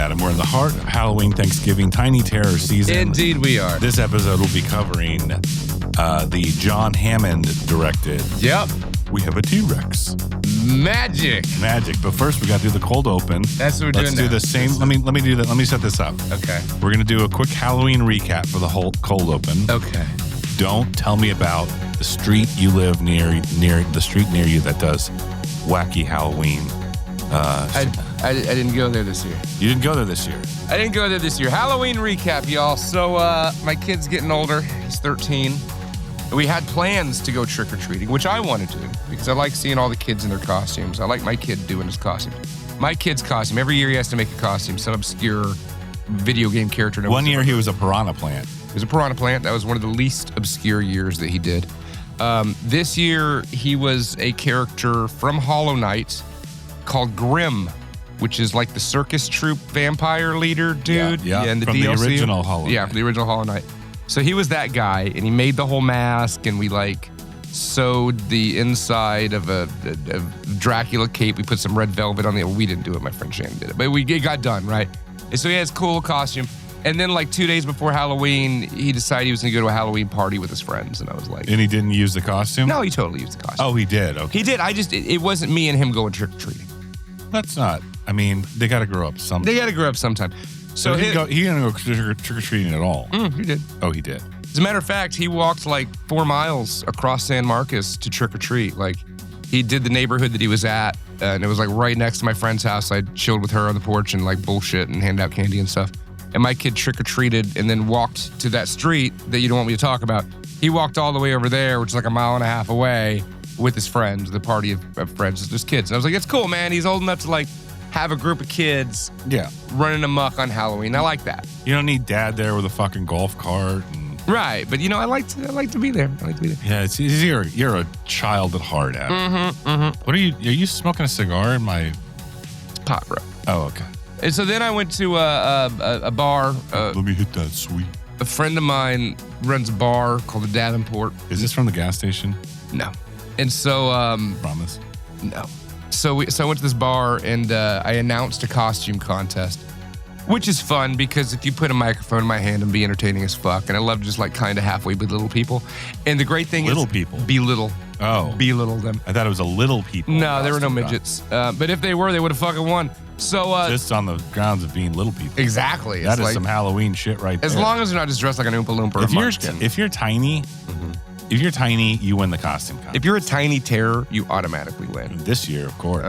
Adam. We're in the heart of Halloween, Thanksgiving, Tiny Terror season. Indeed we are. This episode will be covering the John Hammond directed. Yep. We have a T-Rex. Magic. But first we got to do the cold open. That's what we're doing. Let's do the same. Let me do that. Let me set this up. Okay. We're going to do a quick Halloween recap for the whole cold open. Okay. Don't tell me about the street you live near the street near you that does wacky Halloween. I didn't go there this year. You didn't go there this year? I didn't go there this year. Halloween recap, y'all. So my kid's getting older. He's 13. We had plans to go trick-or-treating, which I wanted to because I like seeing all the kids in their costumes. I like my kid doing his costume. My kid's costume, every year he has to make a costume, some obscure video game character. One year he was a piranha plant. He was a piranha plant. That was one of the least obscure years that he did. This year he was a character from Hollow Knight called Grimm, which is like the circus troupe vampire leader dude. Yeah. And the from DLC. The original Hollow Knight. Yeah, from the original Hollow Knight. So he was that guy, and he made the whole mask, and we like sewed the inside of a Dracula cape. We put some red velvet on the. We didn't do it. My friend Shannon did it, but it got done, right? And so he has cool costume. And then like 2 days before Halloween, he decided he was going to go to a Halloween party with his friends, and I was like, and he didn't use the costume? No, he totally used the costume. Oh, he did. Okay. He did. It wasn't me and him going trick or treating. That's not. I mean, they got to grow up sometime. They got to grow up sometime. So he didn't go trick or treating at all. He did. Oh, he did. As a matter of fact, he walked like 4 miles across San Marcos to trick or treat. Like he did the neighborhood that he was at, and it was like right next to my friend's house. I chilled with her on the porch and like bullshit and hand out candy and stuff. And my kid trick or treated and then walked to that street that you don't want me to talk about. He walked all the way over there, which is like a mile and a half away, with his friends, the party of friends, it's just kids. And I was like, it's cool, man. He's old enough to like have a group of kids running amok on Halloween. I like that. You don't need dad there with a fucking golf cart. Right, but I like to be there. Yeah, it's you're a child at heart, Adam. What are you smoking a cigar in my... It's pot, bro. Oh, okay. And so then I went to a bar. Let me hit that sweet. A friend of mine runs a bar called the Davenport. Is this from the gas station? No. And so... Promise? No. So I went to this bar and I announced a costume contest, which is fun because if you put a microphone in my hand and be entertaining as fuck, and I love just like kind of halfway belittle people. And the great thing little is... people? Belittle. Oh. Belittle them. I thought it was a little people. No, there were no midgets. But if they were, they would have fucking won. So just on the grounds of being little people. Exactly. That is like, some Halloween shit right there. As long as you're not just dressed like an Oompa Loompa or a Munchkin. If you're tiny... If you're tiny, you win the costume contest. If you're a tiny terror, you automatically win. This year, of course.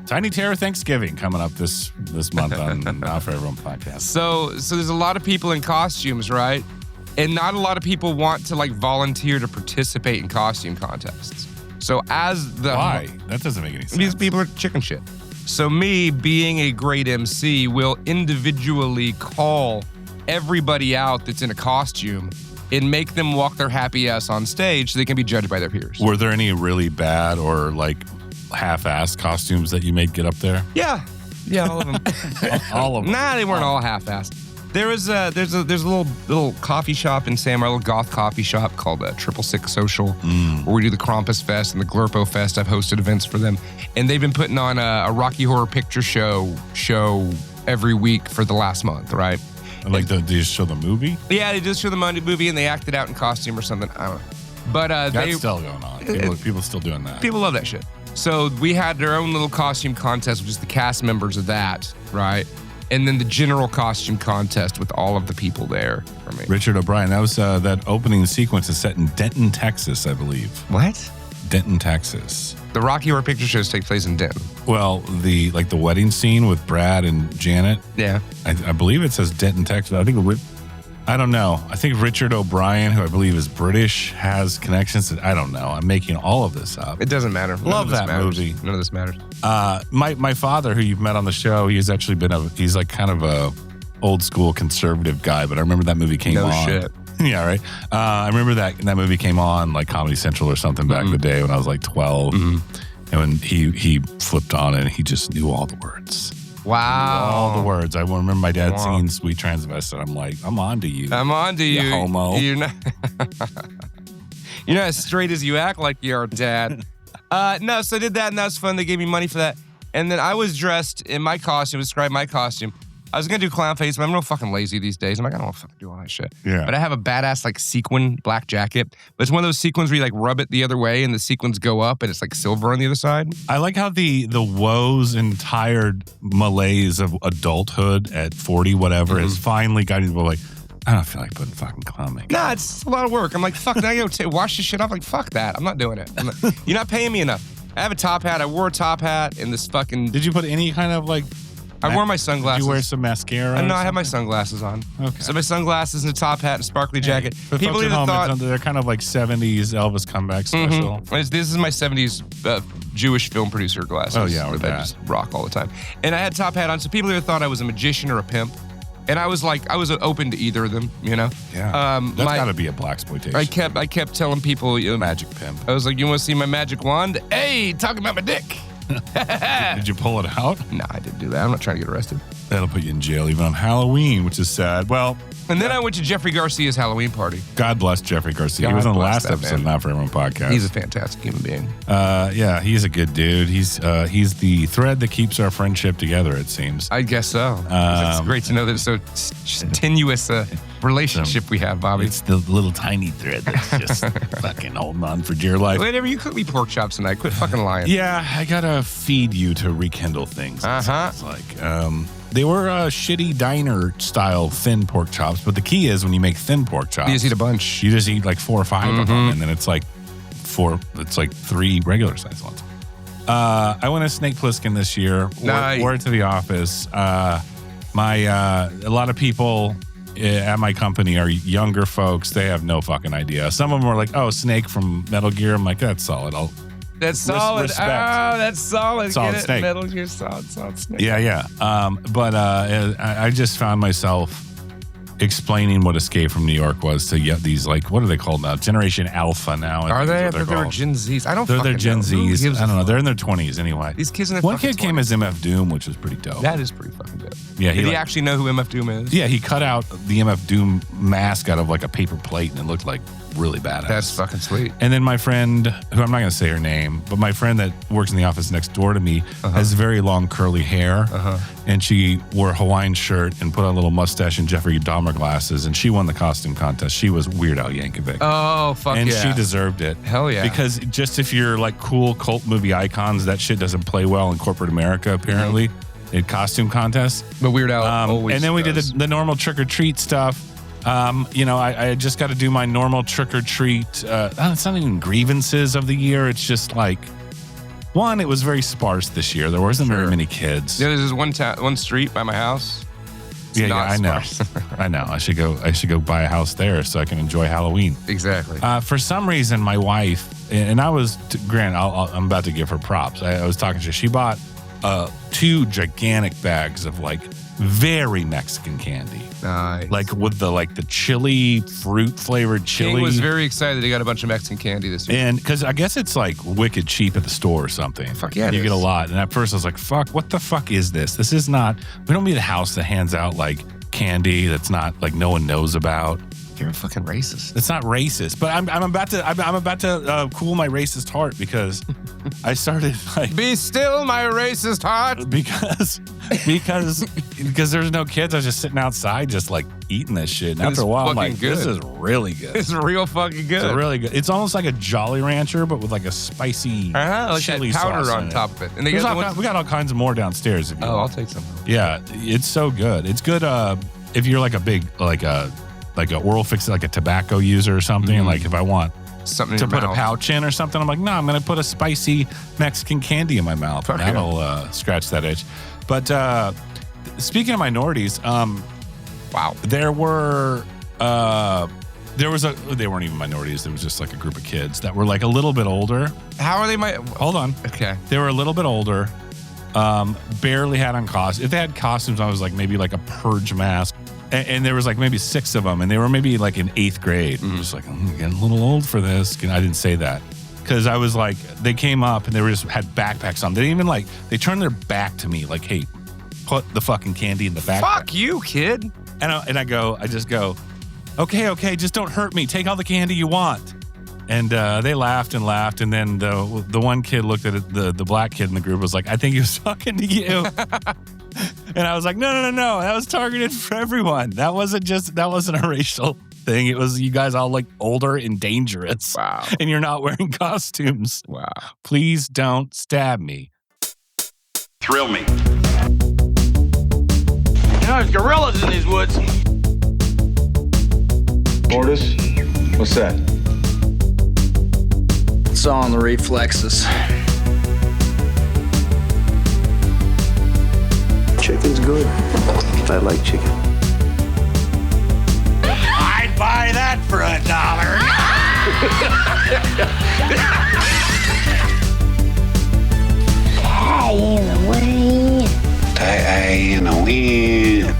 Tiny Terror Thanksgiving coming up this month on Not For Everyone podcast. So there's a lot of people in costumes, right? And not a lot of people want to like volunteer to participate in costume contests. So why? That doesn't make any sense. These people are chicken shit. So me, being a great MC, will individually call everybody out that's in a costume and make them walk their happy ass on stage so they can be judged by their peers. Were there any really bad or like half-assed costumes that you made get up there? Yeah, all of them. All of them? Nah, they weren't all half-assed. There's a little coffee shop in San Marcos, a little goth coffee shop called 666 Social, where we do the Krampus Fest and the Glurpo Fest. I've hosted events for them, and they've been putting on a Rocky Horror Picture Show every week for the last month, right? Like, they just show the movie? Yeah, they just show the movie and they act it out in costume or something. I don't know. But that's still going on. People still doing that. People love that shit. So we had their own little costume contest, which is the cast members of that, right? And then the general costume contest with all of the people there for me. Richard O'Brien, that was that opening sequence is set in Denton, Texas, I believe. What? Denton, Texas. The Rocky Horror Picture Shows take place in Denton. Well, the wedding scene with Brad and Janet. Yeah. I believe it says Denton, Texas. I don't know. I think Richard O'Brien, who I believe is British, has connections. I don't know. I'm making all of this up. It doesn't matter. Love that movie. None of this matters. My father, who you've met on the show, he's actually he's like kind of a old school conservative guy, but I remember that movie came on. No shit. Yeah, right. I remember that movie came on like Comedy Central or something back in the day when I was like 12. And when he flipped on it, and he just knew all the words. Wow. All the words. I remember my dad singing Sweet Transvestite. I'm like, I'm on to you. I'm on to you. Homo. You're not as straight as you act like you are, Dad. No, so I did that, and that was fun. They gave me money for that. And then I was dressed in my costume, described my costume. I was going to do clown face, but I'm real fucking lazy these days. I'm like, I don't want to fucking do all that shit. Yeah. But I have a badass like sequin black jacket. But it's one of those sequins where you like rub it the other way and the sequins go up and it's like silver on the other side. I like how the woes and tired malaise of adulthood at 40, whatever, has finally gotten people like, I don't feel like putting fucking clown makeup. Nah, it's a lot of work. I'm like, fuck, now I gotta wash this shit off. Like, fuck that. I'm not doing it. You're not paying me enough. I have a top hat. I wore a top hat in this fucking... Did you put any kind of like... I wore my sunglasses. Did you wear some mascara? No, I have my sunglasses on. Okay. So my sunglasses and a top hat and a sparkly jacket. For People folks at either home, thought... they're kind of like 70s Elvis comeback special. This is my 70s Jewish film producer glasses. Oh, yeah, or that I just rock all the time. And I had a top hat on, so people either thought I was a magician or a pimp. And I was like, I was open to either of them, you know? Yeah. That's got to be a blaxploitation. I kept telling people, you know, magic pimp. I was like, you want to see my magic wand? Hey, talking about my dick. Did you pull it out? No, I didn't do that. I'm not trying to get arrested. That'll put you in jail even on Halloween, which is sad. Well, and then I went to Jeffrey Garcia's Halloween party. God bless Jeffrey Garcia. He was on the last episode of Not For Everyone podcast. He's a fantastic human being. Yeah, he's a good dude. He's the thread that keeps our friendship together, it seems. I guess so. It's great to know that it's so tenuous a relationship we have, Bobby. It's the little tiny thread that's just fucking holding on for dear life. Whenever you cook me pork chops tonight, quit fucking lying. Yeah, I gotta feed you to rekindle things. It's like, they were shitty diner style thin pork chops, but the key is when you make thin pork chops, you just eat a bunch. You just eat like 4 or 5 of them, and then it's like 3 regular size ones. I went as Snake Plissken this year. Nice. Wore it to the office. A lot of people at my company are younger folks. They have no fucking idea. Some of them are like, "Oh, Snake from Metal Gear." I'm like, "That's solid." That's solid. Respect. Oh, that's solid. Solid Get it? Snake. Metal Gear Solid Snake. Yeah. But I just found myself explaining what Escape from New York was to these, like, what are they called now? Generation Alpha now. Are they? I thought they were Gen Zs. I don't fucking know. They're Gen Zs. I don't know. They're in their 20s anyway. These kids in their One kid 20s. came as MF Doom, which was pretty dope. That is pretty fucking dope. Yeah, Did he actually know who MF Doom is? Yeah, he cut out the MF Doom mask out of like a paper plate, and it looked like really badass. That's fucking sweet. And then my friend, who I'm not going to say her name, but my friend that works in the office next door to me has very long curly hair, and she wore a Hawaiian shirt and put on a little mustache and Jeffrey Dahmer glasses, and she won the costume contest. She was Weird Al Yankovic. Oh, fuck and yeah. she deserved it. Hell yeah. Because just if you're like cool cult movie icons, that shit doesn't play well in corporate America, apparently, in costume contests. But Weird Al always and then we does. did the normal trick-or-treat stuff. I just got to do my normal trick-or-treat. It's not even grievances of the year. It's just like, one, it was very sparse this year. There wasn't very many kids. Yeah, there's this one street by my house. It's not I know. sparse. I know. I should go buy a house there so I can enjoy Halloween. Exactly. For some reason, my wife, and I was, I'm about to give her props. I was talking to her. She bought 2 gigantic bags of like very Mexican candy. Nice. Like with the chili, fruit flavored chili. King was very excited he got a bunch of Mexican candy this year. And because I guess it's like wicked cheap at the store or something. Fuck yeah, You get a lot. And at first I was like, fuck, what the fuck is this? This is not, we don't need a house that hands out like candy that's not like no one knows about. You're a fucking racist. It's not racist, but I'm about to cool my racist heart because I started like Be still, my racist heart. because there's no kids. I was just sitting outside, just like eating this shit. And It's after a while, I'm like, fucking good. this is really good. It's real fucking good. It's really good. It's almost like a Jolly Rancher, but with like a spicy like chili that powder sauce on in top of it. And they We got got all kinds of more downstairs. If you I'll want. take some. Yeah, it's so good. It's good if you're like a big like a oral fix, like a tobacco user or something. Like if I want Something to in your put mouth. a pouch in or something, I'm like, no, I'm going to put a spicy Mexican candy in my mouth. Fuck And that'll scratch that itch. But speaking of minorities, Wow. there were they weren't even minorities. There was just like a group of kids that were like a little bit older. How are they Hold on. Okay. They were a little bit older. Barely had on costumes. If they had costumes, I was like maybe like a purge mask. And there was like maybe 6 of them, and they were maybe like in 8th grade. I'm just like, I'm getting a little old for this. And I didn't say that because I was like, they came up and they had backpacks on. They didn't even they turned their back to me like, hey, put the fucking candy in the backpack. Fuck you, kid. And I just go, okay, just don't hurt me. Take all the candy you want. And they laughed and laughed. And then the one kid looked at it, the black kid in the group was like, I think he was talking to you. And I was like, no. That was targeted for everyone. That wasn't a racial thing. It was you guys all like older and dangerous. Wow. And you're not wearing costumes. Wow. Please don't stab me. Thrill me. You know, there's gorillas in these woods. Mortis, what's that? It's all in the reflexes. Chicken's good. I like chicken. I'd buy that for $1. Tie in the wind. Die in the wind.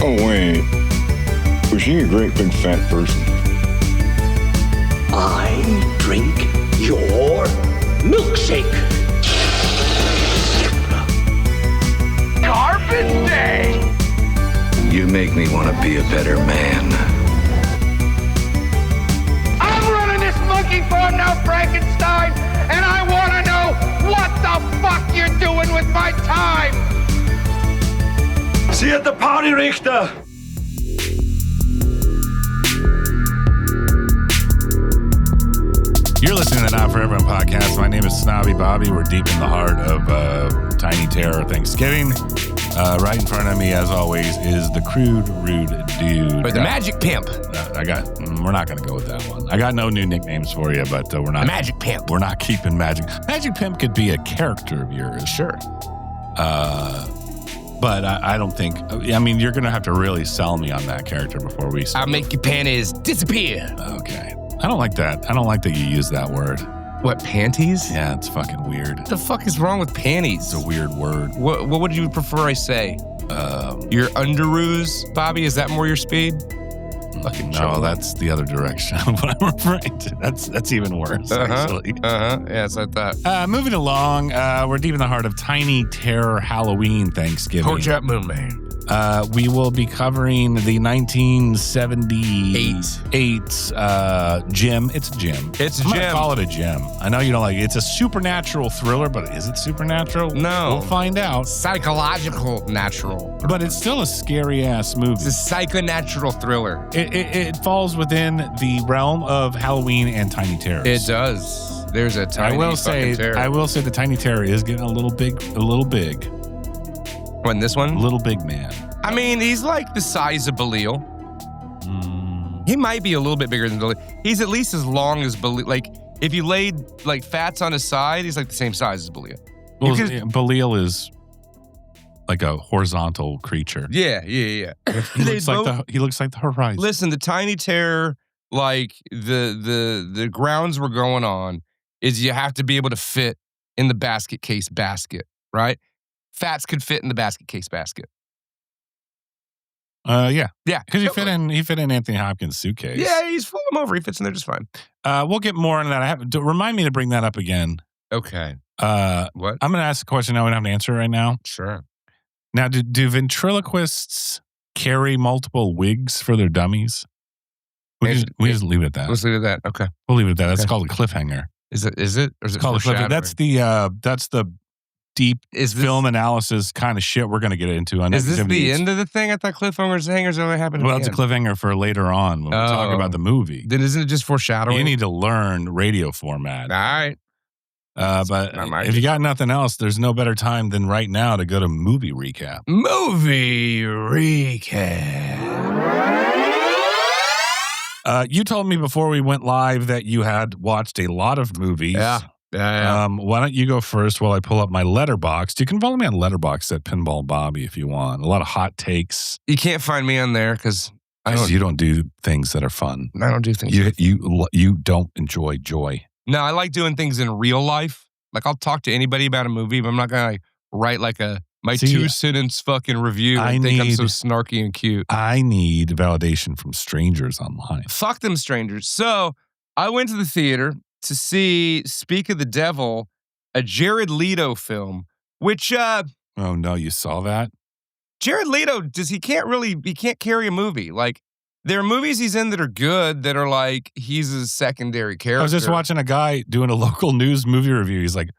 Oh, wait. Was she a great big fat person? I drink your milkshake. Carpet Day! You make me want to be a better man. I'm running this monkey farm now, Frankenstein, and I want to know what the fuck you're doing with my time! See you at the party, Richter! You're listening to the Not For Everyone podcast. My name is Snobby Bobby. We're deep in the heart of Tiny Terror Thanksgiving. Right in front of me, as always, is the crude, rude dude. But the Magic Pimp. We're not going to go with that one. I got no new nicknames for you, but we're not. The Magic Pimp. We're not keeping Magic. Magic Pimp could be a character of yours. Sure. But I don't think, I mean, you're going to have to really sell me on that character before we start. I'll make your panties disappear. Okay. I don't like that. I don't like that you use that word. What, panties? Yeah, it's fucking weird. What the fuck is wrong with panties? It's a weird word. What would you prefer I say? Your underoos, Bobby? Is that more your speed? Fucking No, cholo. that's the other direction of what I'm referring to. That's even worse, actually. Yes, I thought. Moving along, we're deep in the heart of Tiny Terror Halloween Thanksgiving. Pork Chop Moon Man. We will be covering the 1978 Gem. It's a gem. It's a I'm gonna gem. call it a gem. I know you don't like it. It's a supernatural thriller, but is it supernatural? No. We'll find out. Psychological natural. But it's still a scary-ass movie. It's a psychonatural thriller. It falls within the realm of Halloween and Tiny Terrors. It does. There's a tiny I will say the Tiny Terror is getting a little big. When this one? Little big man. I mean, he's like the size of Belial. He might be a little bit bigger than Belial. He's at least as long as Belial. Like, if you laid like fats on his side, he's like the same size as Belial. Well, Belial is like a horizontal creature. Yeah. He looks like the horizon. Listen, the Tiny Terror, like the grounds we're going on is you have to be able to fit in the basket case basket, right? Fats could fit in the basket case basket. Yeah. Yeah. Because he fit in Anthony Hopkins' suitcase. Yeah, he's full him over. He fits in there just fine. We'll get more on that. Remind me to bring that up again. Okay. What? I'm going to ask a question I don't have to answer right now. Sure. Now, do ventriloquists carry multiple wigs for their dummies? We just leave it at that. Let's leave it at that. Okay. We'll leave it at that. That's Okay. called a cliffhanger. Is it? Or is It's it called a cliffhanger. foreshadowing? That's the deep Is this- film analysis kind of shit we're going to get into. On Is this Next the 78. end of the thing? I thought cliffhangers only happened at Well, the it's a end. cliffhanger for later on when we talk Oh. about the movie. Then isn't it just foreshadowing? You need to learn radio format. All right. But not my if you got nothing else, there's no better time than right now to go to movie recap. Movie recap. You told me before we went live that you had watched a lot of movies. Yeah. Why don't you go first while I pull up my Letterboxd? You can follow me on Letterboxd at Pinball Bobby if you want. A lot of hot takes. You can't find me on there because You don't do things that are fun. I don't do things. You don't enjoy joy. No, I like doing things in real life. Like I'll talk to anybody about a movie, but I'm not gonna write like my 2-sentence fucking review and think I'm so snarky and cute. I need validation from strangers online. Fuck them strangers. So I went to the theater to see Speak of the Devil, a Jared Leto film, which Oh no, you saw that? Jared Leto he can't carry a movie. Like there are movies he's in that are good that are like he's a secondary character. I was just watching a guy doing a local news movie review. He's like,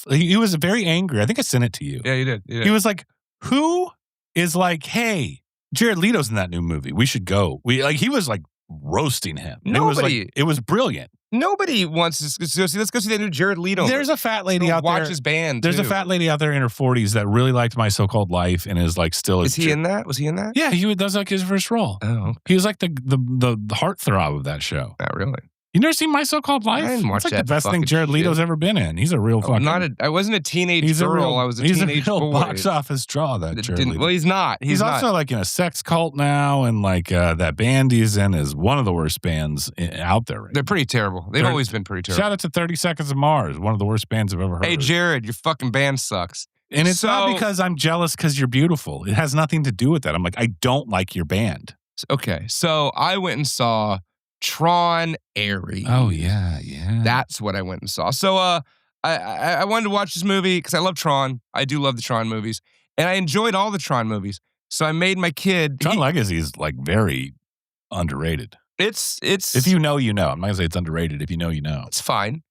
he was very angry. I think I sent it to you. Yeah, you did. He was like, who is like, hey, Jared Leto's in that new movie. We should go. He was like roasting him. Nobody. It was brilliant. Nobody wants to go see. Let's go see that new Jared Leto. There's a fat lady out there. Watch his band. There's a fat lady out there in her 40s that really liked My So-Called Life and is like still. Is he in that? Was he in that? Yeah, that's like his first role. Oh, okay. He was like the heartthrob of that show. Not really. You never seen My So-Called Life? I didn't watch It's like that the best thing fucking Jared Leto's ever been in. He's a real fucking. I wasn't a teenage girl. I was a teenage He's a real boy. box office draw. That Jared Leto. Well, he's not. He's also like in a sex cult now, and like that band he's in is one of the worst bands out there. They're pretty terrible. They've always been pretty terrible. Shout out to 30 Seconds of Mars, one of the worst bands I've ever heard. Hey, Jared, your fucking band sucks. And it's not because I'm jealous because you're beautiful. It has nothing to do with that. I'm like, I don't like your band. Okay, so I went and saw Tron Ares. Oh, yeah. That's what I went and saw. So I wanted to watch this movie because I love Tron. I do love the Tron movies. And I enjoyed all the Tron movies. So I made my kid. Tron Legacy is like very underrated. It's if you know, you know. I'm not gonna say it's underrated. If you know, you know. It's fine.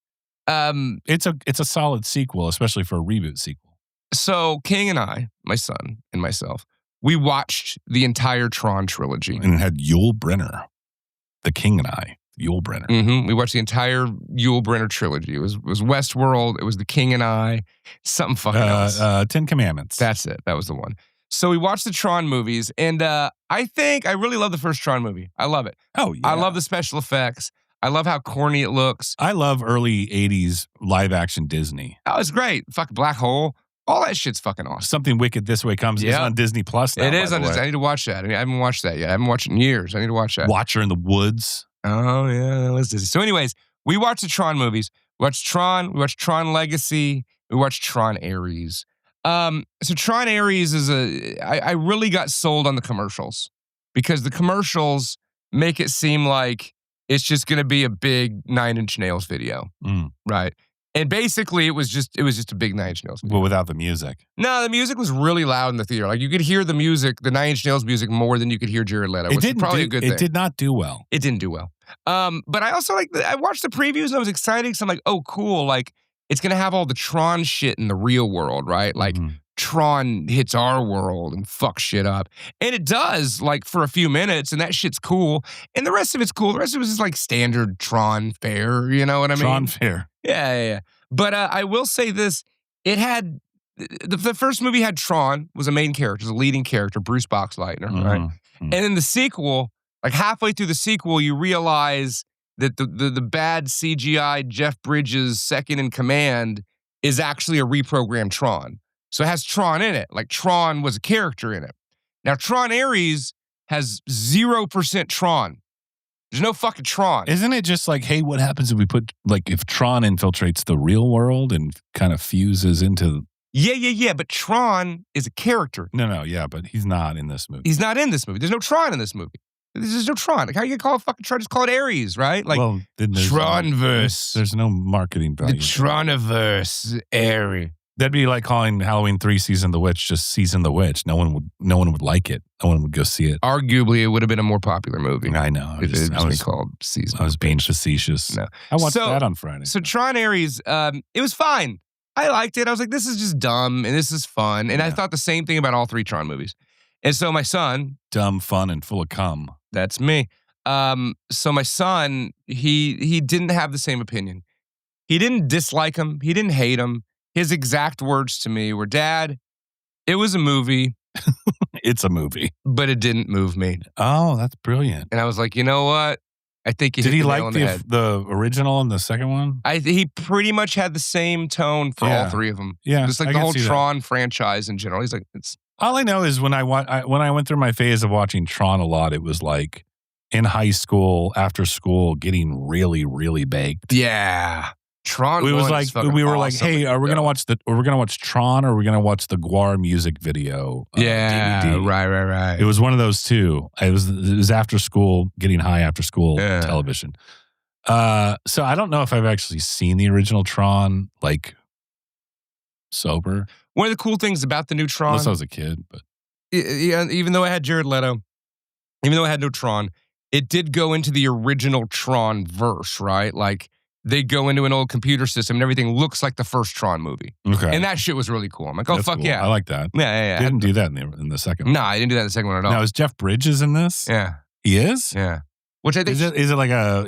It's a solid sequel, especially for a reboot sequel. So King and I, my son and myself, we watched the entire Tron trilogy. And it had Yul Brynner, the King and I, Yul Brynner. Mm-hmm. We watched the entire Yul Brynner trilogy. It was Westworld. It was the King and I. Something fucking else. 10 Commandments. That's it. That was the one. So we watched the Tron movies, and I think I really love the first Tron movie. I love it. Oh, yeah. I love the special effects. I love how corny it looks. I love early 80s live action Disney. Oh, it's great. Fucking Black Hole. All that shit's fucking awesome. Something Wicked This Way Comes. It's on Disney Plus now. It is on Disney. I need to watch that. I haven't watched that yet. I haven't watched it in years. I need to watch that. Watcher in the Woods. Oh, yeah. That's Disney. So anyways, we watched the Tron movies. We watched Tron. We watched Tron Legacy. We watched Tron Ares. So Tron Ares is I really got sold on the commercials because the commercials make it seem like it's just going to be a big 9 Inch Nails video. Right. And basically it was just a big 9 Inch Nails video. Well, without the music. No, the music was really loud in the theater. Like you could hear the music, the 9 Inch Nails music more than you could hear Jared Leto. Which is probably a good thing. It did not do well. It didn't do well. But I also I watched the previews and I was excited because I'm like, oh, cool. Like it's going to have all the Tron shit in the real world, right? Like Tron hits our world and fucks shit up. And it does, like, for a few minutes, and that shit's cool. And the rest of it's cool. The rest of it is like standard Tron fare, you know what I mean? Tron fare. Yeah. But I will say this. It had, the first movie had Tron, was a main character, was a leading character, Bruce Boxleitner, right? And in the sequel, like halfway through the sequel, you realize that the bad CGI Jeff Bridges second in command is actually a reprogrammed Tron. So it has Tron in it. Like Tron was a character in it. Now Tron Ares has 0% Tron. There's no fucking Tron. Isn't it just like, hey, what happens if we put, like, if Tron infiltrates the real world and kind of fuses into... Yeah. But Tron is a character. No, yeah, but he's not in this movie. He's not in this movie. There's no Tron in this movie. There's no Tron. Like, how you call it fucking Tron? Just call it Ares, right? Like, well, Tronverse. There's no marketing value. The Troniverse, Ares. That'd be like calling Halloween 3 Season of the Witch just Season the Witch. No one would like it. No one would go see it. Arguably, it would have been a more popular movie. I know. It was called Season. I was being facetious. No. I watched that on Friday. So Tron Ares, it was fine. I liked it. I was like, this is just dumb and this is fun. And I thought the same thing about all 3 Tron movies. And so my son, dumb, fun, and full of cum. That's me. So my son, he didn't have the same opinion. He didn't dislike him. He didn't hate him. His exact words to me were, Dad, it was a movie. It's a movie. But it didn't move me. Oh, that's brilliant. And I was like, you know what? I think you did hit he the like nail on the head. the original and the second one? He pretty much had the same tone for all 3 of them. Yeah. Just like the whole Tron franchise in general. He's like, it's... All I know is when I went through my phase of watching Tron a lot, it was like in high school, after school, getting really, really baked. Yeah. Tron. We were like, hey, are we gonna watch Tron or are we gonna watch the Guar music video? DVD? Right. It was one of those two. It was after school, getting high after school television. So I don't know if I've actually seen the original Tron like sober. One of the cool things about the new Tron, unless I was a kid, but even though I had Jared Leto, even though I had no Tron, it did go into the original Tron verse, right? Like they go into an old computer system and everything looks like the first Tron movie. Okay. And that shit was really cool. I'm like, oh, That's fuck cool. yeah. I like that. Yeah. They didn't do that in the second one. No, I didn't do that in the second one at all. Now, is Jeff Bridges in this? Yeah. He is? Yeah. Which I think Is it like a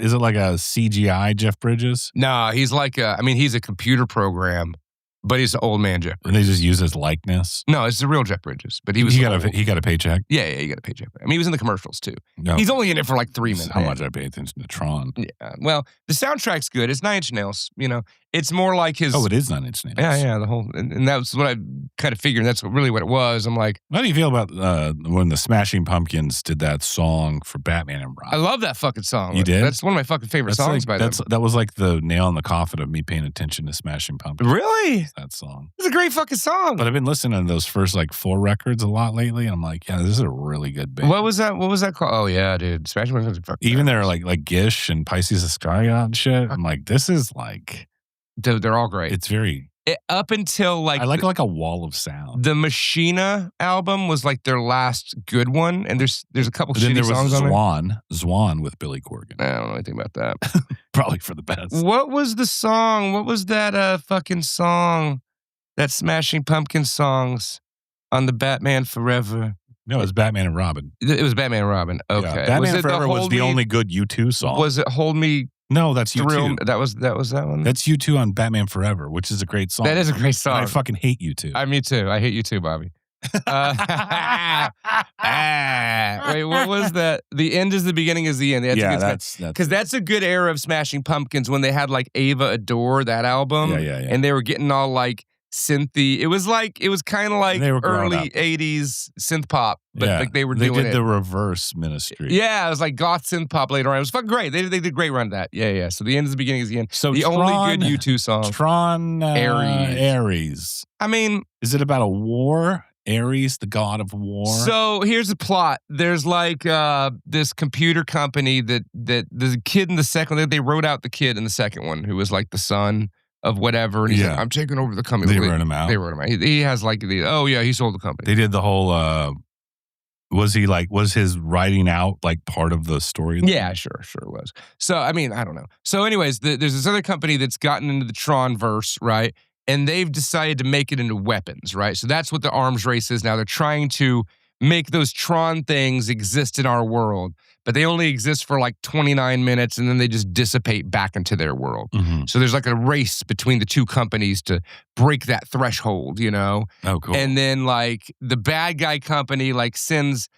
CGI Jeff Bridges? No, he's like he's a computer program, but he's an old man Jeff And Bridges. they just use his likeness? No, it's the real Jeff Bridges, but he got a paycheck? Yeah, he got a paycheck. I mean, he was in the commercials too. No. He's only in it for like 3 minutes. How much I pay attention to Tron. Yeah. Well, the soundtrack's good. It's 9 Inch Nails. It's more like his. Oh, it is 9 Inch Nails. Yeah. The whole, and that's what I kind of figured. That's really what it was. I'm like, How do you feel about when the Smashing Pumpkins did that song for Batman and Robin? I love that fucking song. You did? That's one of my fucking favorite songs by them. That was like the nail in the coffin of me paying attention to Smashing Pumpkins. Really? That song. It's a great fucking song. But I've been listening to those first like 4 records a lot lately. And I'm like, yeah, this is a really good band. What was that called? Oh yeah, dude. Smashing Pumpkins. Even they're like Gish and Pisces Ascaria and shit. I'm like, this is like, Dude, they're all great. it's very. Up until like I like a wall of sound. the Machina album was like their last good one, and there's a couple But then shitty there songs was on there. Zwan with Billy Corgan. I don't know anything about that. Probably for the best. What was the song? What was that fucking song? That Smashing Pumpkins songs on the Batman Forever. No, it's Batman and Robin. It was Batman and Robin. Okay. Yeah, Batman was it Forever was Hold the Me- only good U2 song. Was it Hold Me No, that's Thrill? U2. That was that one. That's U2 on Batman Forever, which is a great song. That is a great And song. I fucking hate U2. Me too. I hate you too, Bobby. Wait, what was that? The end is the beginning is the end. that's because that's a good era of Smashing Pumpkins when they had like Ava Adore, that album. Yeah. And they were getting all like synthy. It was kind of like They were growing early up. 80s synth pop, but like they were They doing did it. the reverse ministry. Yeah, it was like goth synth pop later on. It was fucking great. They did a great run of that. Yeah. So the end is the beginning is the end. So the Tron, only good U2 song. Tron Ares. I mean, Is it about a war? Ares, the god of war? so here's the plot. There's like this computer company that the kid in the second one, they wrote out the kid in the second one who was like the son of whatever. And he's like, I'm taking over the company. They wrote him out. They wrote him out. He has like he sold the company. They did the whole, was his writing out like part of the story? Yeah, sure it was. So, I mean, I don't know. So anyways, there's this other company that's gotten into the Tron verse, right? And they've decided to make it into weapons, right? So that's what the arms race is now. They're trying to make those Tron things exist in our world, but they only exist for like 29 minutes and then they just dissipate back into their world. Mm-hmm. So there's like a race between the two companies to break that threshold, Oh, cool. And then like the bad guy company like sends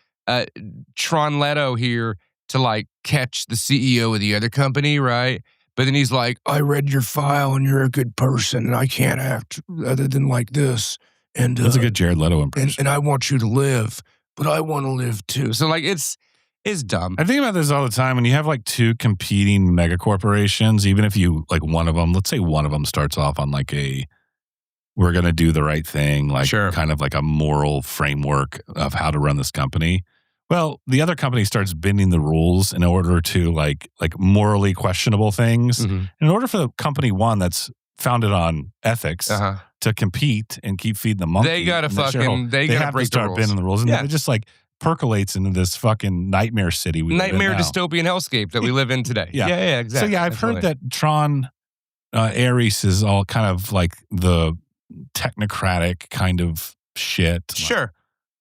Tron Leto here to like catch the CEO of the other company, right? But then he's like, I read your file and you're a good person and I can't act other than like this. And That's a good Jared Leto impression. and I want you to live, but I want to live too. So like it's dumb. I think about this all the time. When you have like 2 competing mega corporations, even if you like one of them, let's say one of them starts off on like we're going to do the right thing, like Sure. kind of like a moral framework of how to run this company. Well, the other company starts bending the rules in order to like morally questionable things. Mm-hmm. In order for the company one that's founded on ethics to compete and keep feeding the monkey, They gotta and the fucking- shareholder, they gotta have break to start the rules. bending the rules, and Yeah. it just like percolates into this fucking nightmare city we live in Nightmare now. dystopian hellscape that we live in today. Yeah. yeah, exactly. So yeah, I've heard that Tron Ares is all kind of like the technocratic kind of shit. Sure.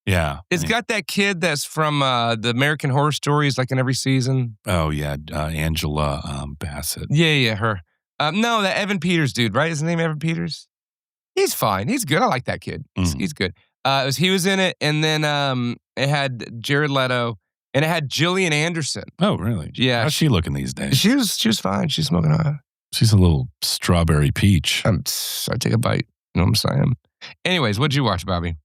Yeah. It's got that kid that's from the American Horror Stories, like in every season. Oh yeah, Angela Bassett. Yeah, her. No, that Evan Peters dude, right? Is his name Evan Peters? He's fine. He's good. I like that kid. He's good. He was in it, and then it had Jared Leto, and it had Gillian Anderson. Oh really? Yeah. How's she looking these days? She was fine. She's smoking hot. She's a little strawberry peach. I take a bite. You know what I'm saying? Anyways, what'd you watch, Bobby?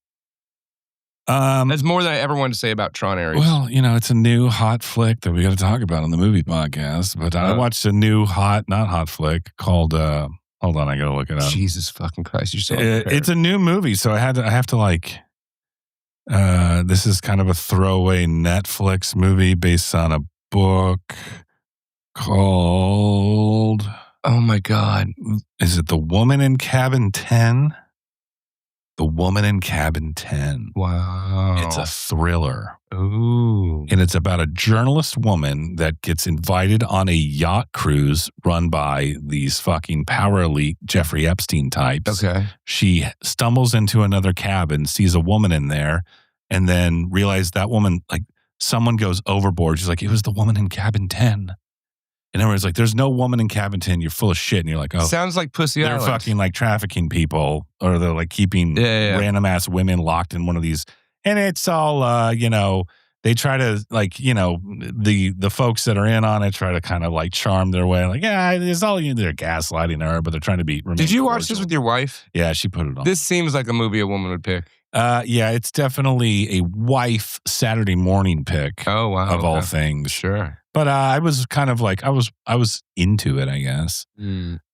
That's more than I ever wanted to say about Tron Ares. Well, it's a new hot flick that we got to talk about on the movie podcast. But I watched a new not hot flick called. Hold on, I gotta look it up. Jesus fucking Christ, you're so. It's a new movie, so I have to like. This is kind of a throwaway Netflix movie based on a book called. Oh my God! Is it The Woman in Cabin 10? The Woman in Cabin 10. Wow. It's a thriller. Ooh. And it's about a journalist woman that gets invited on a yacht cruise run by these fucking power elite Jeffrey Epstein types. Okay. She stumbles into another cabin, sees a woman in there, and then realizes that woman, like, someone goes overboard. She's like, it was the woman in cabin 10. And everyone's like, there's no woman in cabin 10. You're full of shit. And you're like, oh. Sounds like Pussy They're Island. fucking like trafficking people, or they're like keeping random ass women locked in one of these. And it's all, they try to like, the folks that are in on it try to kind of like charm their way. Like, yeah, it's all, they're gaslighting her, but they're trying to be. Did you watch this with your wife? Yeah, she put it on. This seems like a movie a woman would pick. Yeah, it's definitely a wife Saturday morning pick. Oh, wow. Of all things. Sure. But I was kind of like, I was into it, I guess.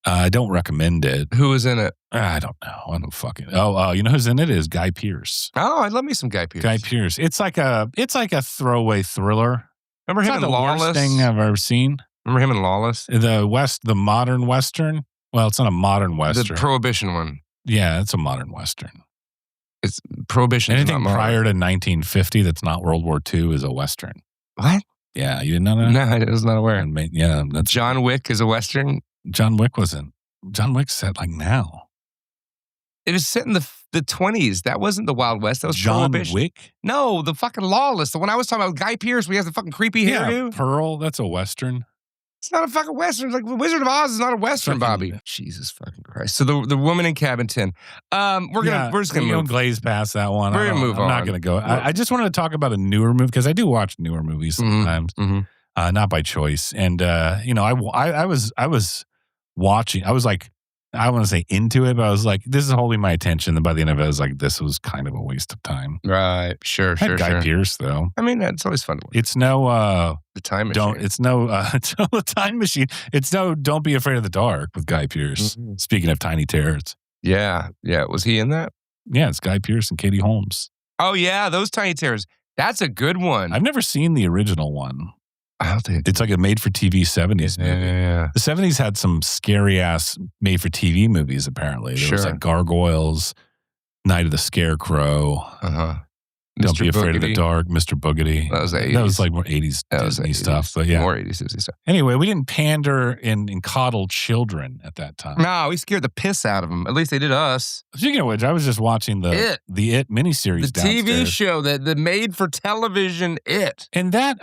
I don't recommend it. Who is in it? I don't know. I don't fucking. Oh, you know who's in it? Is Guy Pearce. Oh, I love me some Guy Pearce. Guy Pearce. It's like a throwaway thriller. Remember It's him not in the Lawless? worst thing I've ever seen. Remember him in Lawless? The modern Western. Well, it's not a modern Western. The Prohibition one. Yeah, it's a modern Western. It's Prohibition. Anything prior to 1950 that's not World War II is a Western. What? Yeah, you didn't know that? No, I was not aware. Yeah, that's John Wick is a Western. John Wick wasn't. John Wick's set like now. It was set in the 20s. That wasn't the Wild West. That was John Prohibition. Wick? No, the fucking Lawless. The one I was talking about, Guy Pearce, where he has the fucking creepy hairdo. Pearl, that's a Western. It's not a fucking Western. It's like the Wizard of Oz is not a Western, Fucking- Bobby. Jesus fucking Christ. So the woman in cabin 10. We're just gonna move. glaze past that one. We're gonna move I'm not on. gonna go. I just wanted to talk about a newer movie because I do watch newer movies sometimes, not by choice. And I was watching. I was like, I want to say into it, but I was like, this is holding my attention. And by the end of it, I was like, this was kind of a waste of time. Right. Sure. Guy Pearce though. I mean, it's always fun to watch. It's no The Time Machine. it's no the Time Machine. It's no Don't Be Afraid of the Dark with Guy Pearce. Speaking of tiny terrors. Yeah. Was he in that? Yeah, it's Guy Pearce and Katie Holmes. Oh yeah, those Tiny Terrors. That's a good one. I've never seen the original one. I don't think It's like a made-for-TV 70s movie. Yeah. The 70s had some scary-ass made-for-TV movies, apparently. There was Sure. like Gargoyles, Night of the Scarecrow, Don't Be Afraid of the Dark, Mr. Boogedy. That was the 80s. That was like more 80s That was Disney 80s. stuff. But yeah. More 80s Disney stuff. Anyway, we didn't pander and coddle children at that time. No, we scared the piss out of them. At least they did us. Speaking of which, I was just watching the It miniseries The TV downstairs. show, the made-for-television It. And that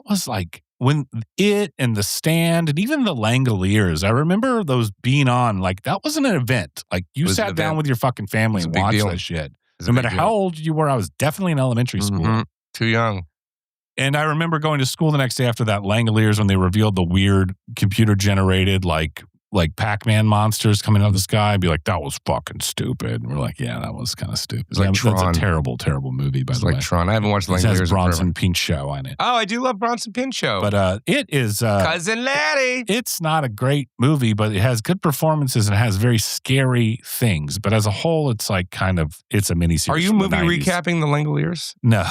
was like when It and The Stand and even The Langoliers, I remember those being on, like that wasn't an event. Like you It was an sat down event. with your fucking family It was and a big watched deal. that shit. It was a No big matter deal. how old you were, I was definitely in elementary school. Mhm. Too young. And I remember going to school the next day after that Langoliers when they revealed the weird computer generated like Pac-Man monsters coming out of the sky and be like, that was fucking stupid. And we're like, yeah, that was kind of stupid. It's like That's Tron. a terrible, terrible movie, by It's the like way. Tron. I haven't watched It Langoliers has in forever. Bronson Pinchot in it. Oh, I do love Bronson Pinchot. But it is Cousin Laddie. it's not a great movie, but it has good performances and it has very scary things. But as a whole, it's like it's a miniseries. Are you from the movie 90s. recapping the Langoliers? No.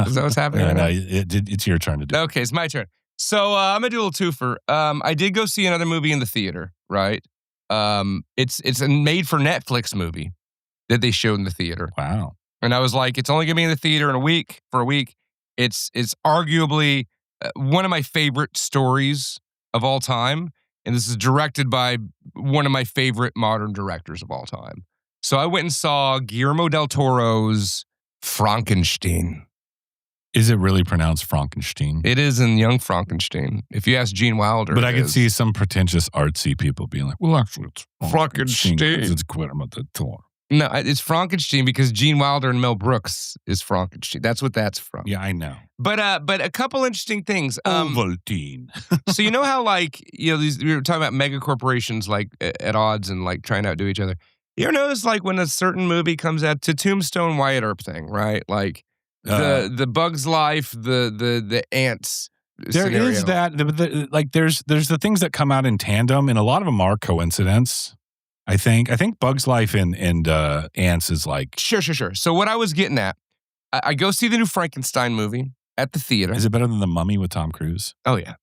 Is that what's happening No, right no, now? it's your turn to do. Okay, it's my turn. So I'm gonna do a little twofer. I did go see another movie in the theater, right? It's a made for Netflix movie that they showed in the theater. Wow. And I was like, it's only gonna be in the theater for a week. It's arguably one of my favorite stories of all time. And this is directed by one of my favorite modern directors of all time. So I went and saw Guillermo del Toro's Frankenstein. Is it really pronounced Frankenstein? It is in Young Frankenstein. If you ask Gene Wilder. But I it could is. see some pretentious artsy people being like, well, actually, it's Frankenstein. It's Guillermo del Toro. No, it's Frankenstein because Gene Wilder and Mel Brooks is Frankenstein. That's what that's from. Yeah, I know. But a couple interesting things. Ovaltine. So you know how we were talking about mega corporations like at odds and like trying to outdo each other. You ever notice like when a certain movie comes out to Tombstone Wyatt Earp thing, right? Like the Bug's Life, the ants. There scenario. is that. There's the things that come out in tandem, and a lot of them are coincidence. I think Bug's Life and Ants is like. Sure. So what I was getting at, I go see the new Frankenstein movie at the theater. Is it better than The Mummy with Tom Cruise? Oh yeah,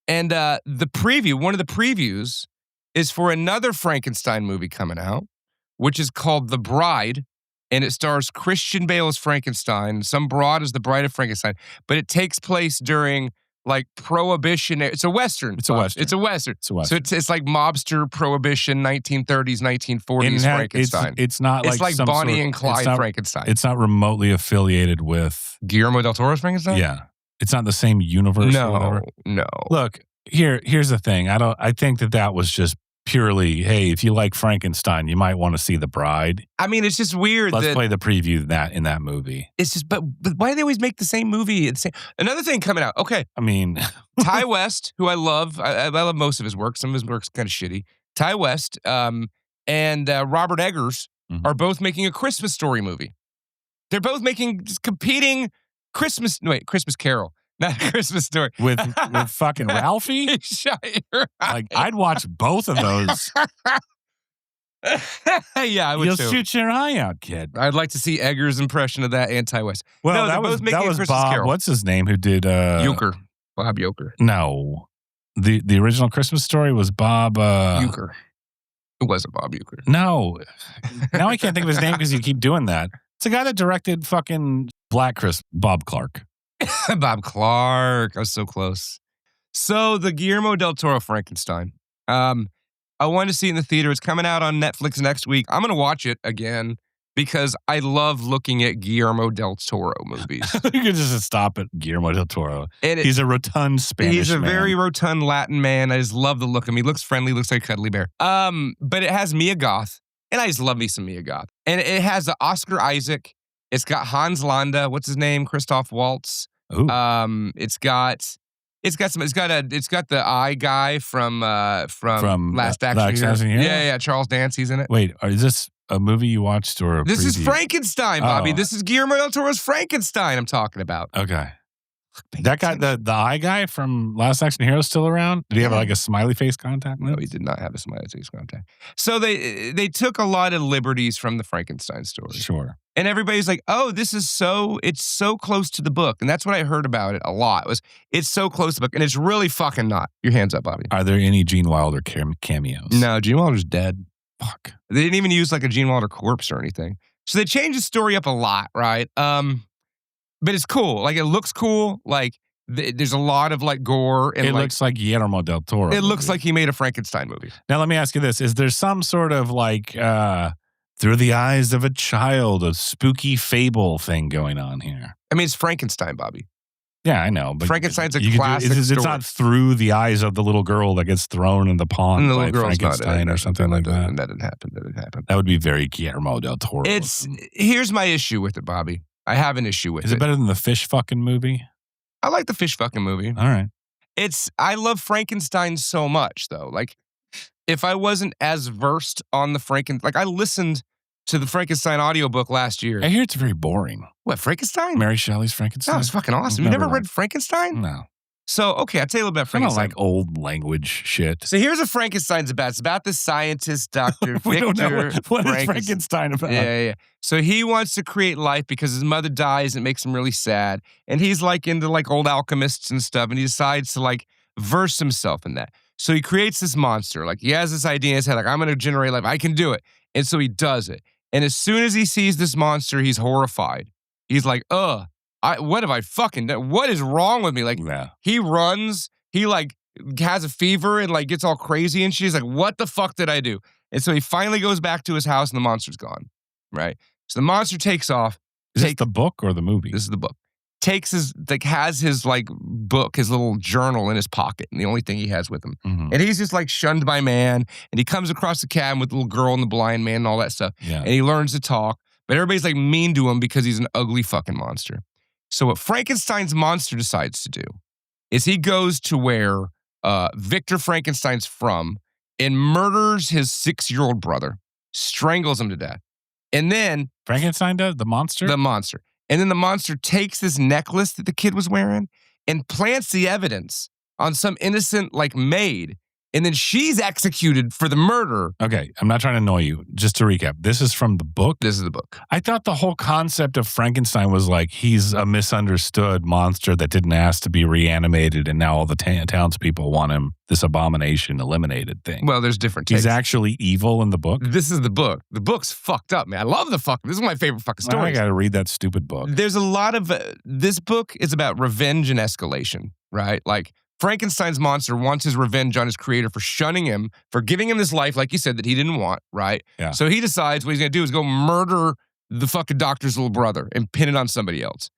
and the preview, one of the previews, is for another Frankenstein movie coming out, which is called The Bride, and it stars Christian Bale as Frankenstein, some broad as the Bride of Frankenstein, but it takes place during like Prohibition. It's a Western. It's a Western. It's a Western. It's a Western. So it's like mobster Prohibition, 1930s, 1940s Frankenstein. It's not like it's like some Bonnie sort, and Clyde Frankenstein. It's not remotely affiliated with Guillermo del Toro's Frankenstein? Yeah. It's not the same universe or whatever. No. Look, here's the thing. I think that was just purely, hey, if you like Frankenstein, you might want to see The Bride. I mean, it's just weird. Let's play the preview in that movie. It's just, but why do they always make the same movie? Another thing coming out. Okay. I mean, Ty West, who I love. I love most of his work. Some of his work's kind of shitty. Ty West and Robert Eggers are both making a Christmas Story movie. They're both making just competing Christmas Carol. Not a Christmas Story. With fucking Ralphie? Shut your like, I'd watch both of those. Yeah, I would You'll too. shoot your eye out, kid. I'd like to see Eggers' impression of that and Ty West. Well, no, that was Bob. Carol. What's his name? Who did Euchre? Bob Euchre. No, the original Christmas Story was Bob Euchre. It wasn't Bob Euchre. No, now I can't think of his name because you keep doing that. It's the guy that directed fucking Black Christmas, Bob Clark. Bob Clark. I was so close. So the Guillermo del Toro Frankenstein. I wanted to see it in the theater. It's coming out on Netflix next week. I'm going to watch it again because I love looking at Guillermo del Toro movies. You could just stop at Guillermo del Toro. He's a rotund Spanish He's a man. very rotund Latin man. I just love the look of him. He looks friendly, looks like a cuddly bear. But it has Mia Goth, and I just love me some Mia Goth. And it has Oscar Isaac. It's got Hans Landa. What's his name? Christoph Waltz. Ooh. It's got the eye guy from Last Action Hero. Yeah, Charles Dance, he's in it. Wait, is this a movie you watched or a This preview? is Frankenstein, Bobby. Oh. This is Guillermo del Toro's Frankenstein I'm talking about. Okay. That guy, the eye guy from Last Action Hero, still around? Did he have like a smiley face contact? No, he did not have a smiley face contact. So they took a lot of liberties from the Frankenstein story. Sure. And everybody's like, oh, it's so close to the book. And that's what I heard about it a lot, it's so close to the book. And it's really fucking not. Your hands up, Bobby. Are there any Gene Wilder cameos? No, Gene Wilder's dead. Fuck. They didn't even use like a Gene Wilder corpse or anything. So they changed the story up a lot, right? But it's cool. Like, it looks cool. Like, there's a lot of like gore. And it looks like Guillermo del Toro. It looks like he made a Frankenstein movie. Now, let me ask you this. Is there some sort of like, through the eyes of a child, a spooky fable thing going on here? I mean, it's Frankenstein, Bobby. Yeah, I know. But Frankenstein's a classic it's story. not through the eyes of the little girl that gets thrown in the pond And the by little girl's Frankenstein or something like that. That didn't happen. That would be very Guillermo del Toro. Here's my issue with it, Bobby. I have an issue with it. Is it better than the fish fucking movie? I like the fish fucking movie. All right. I love Frankenstein so much, though. Like, if I wasn't as versed on the I listened to the Frankenstein audiobook last year. I hear it's very boring. What, Frankenstein? Mary Shelley's Frankenstein? That was fucking awesome. You never read Frankenstein? No. So, okay, I'll tell you a little bit about I don't Frankenstein. like old language shit. So here's what Frankenstein's about. It's about the scientist, Dr. We don't know Victor what is Frankenstein about. Yeah. So he wants to create life because his mother dies. It makes him really sad. And he's like into like old alchemists and stuff. And he decides to like verse himself in that. So he creates this monster. Like, he has this idea in his head, like, I'm going to generate life. I can do it. And so he does it. And as soon as he sees this monster, he's horrified. He's like, what have I fucking done? What is wrong with me? Like, He runs, he like has a fever and like gets all crazy and she's like, what the fuck did I do? And so he finally goes back to his house and the monster's gone, right? So the monster takes off. Is this the book or the movie? This is the book. Has his like book, his little journal in his pocket, and the only thing he has with him. Mm-hmm. And he's just like shunned by man, and he comes across the cabin with the little girl and the blind man and all that stuff. Yeah. And he learns to talk, but everybody's like mean to him because he's an ugly fucking monster. So what Frankenstein's monster decides to do is he goes to where Victor Frankenstein's from and murders his 6-year-old brother, strangles him to death. And then Frankenstein does? The monster? The monster. And then the monster takes this necklace that the kid was wearing and plants the evidence on some innocent like maid And then she's executed for the murder. Okay, I'm not trying to annoy you. Just to recap, this is from the book? This is the book. I thought the whole concept of Frankenstein was like he's a misunderstood monster that didn't ask to be reanimated, and now all the townspeople want him, this abomination eliminated thing. Well, there's different takes. He's actually evil in the book? This is the book. The book's fucked up, man. I love the fuck. This is my favorite fucking story. I got to read that stupid book. There's a lot of... this book is about revenge and escalation, right? Like, Frankenstein's monster wants his revenge on his creator for shunning him, for giving him this life, like you said, that he didn't want, right? Yeah. So he decides what he's going to do is go murder the fucking doctor's little brother and pin it on somebody else.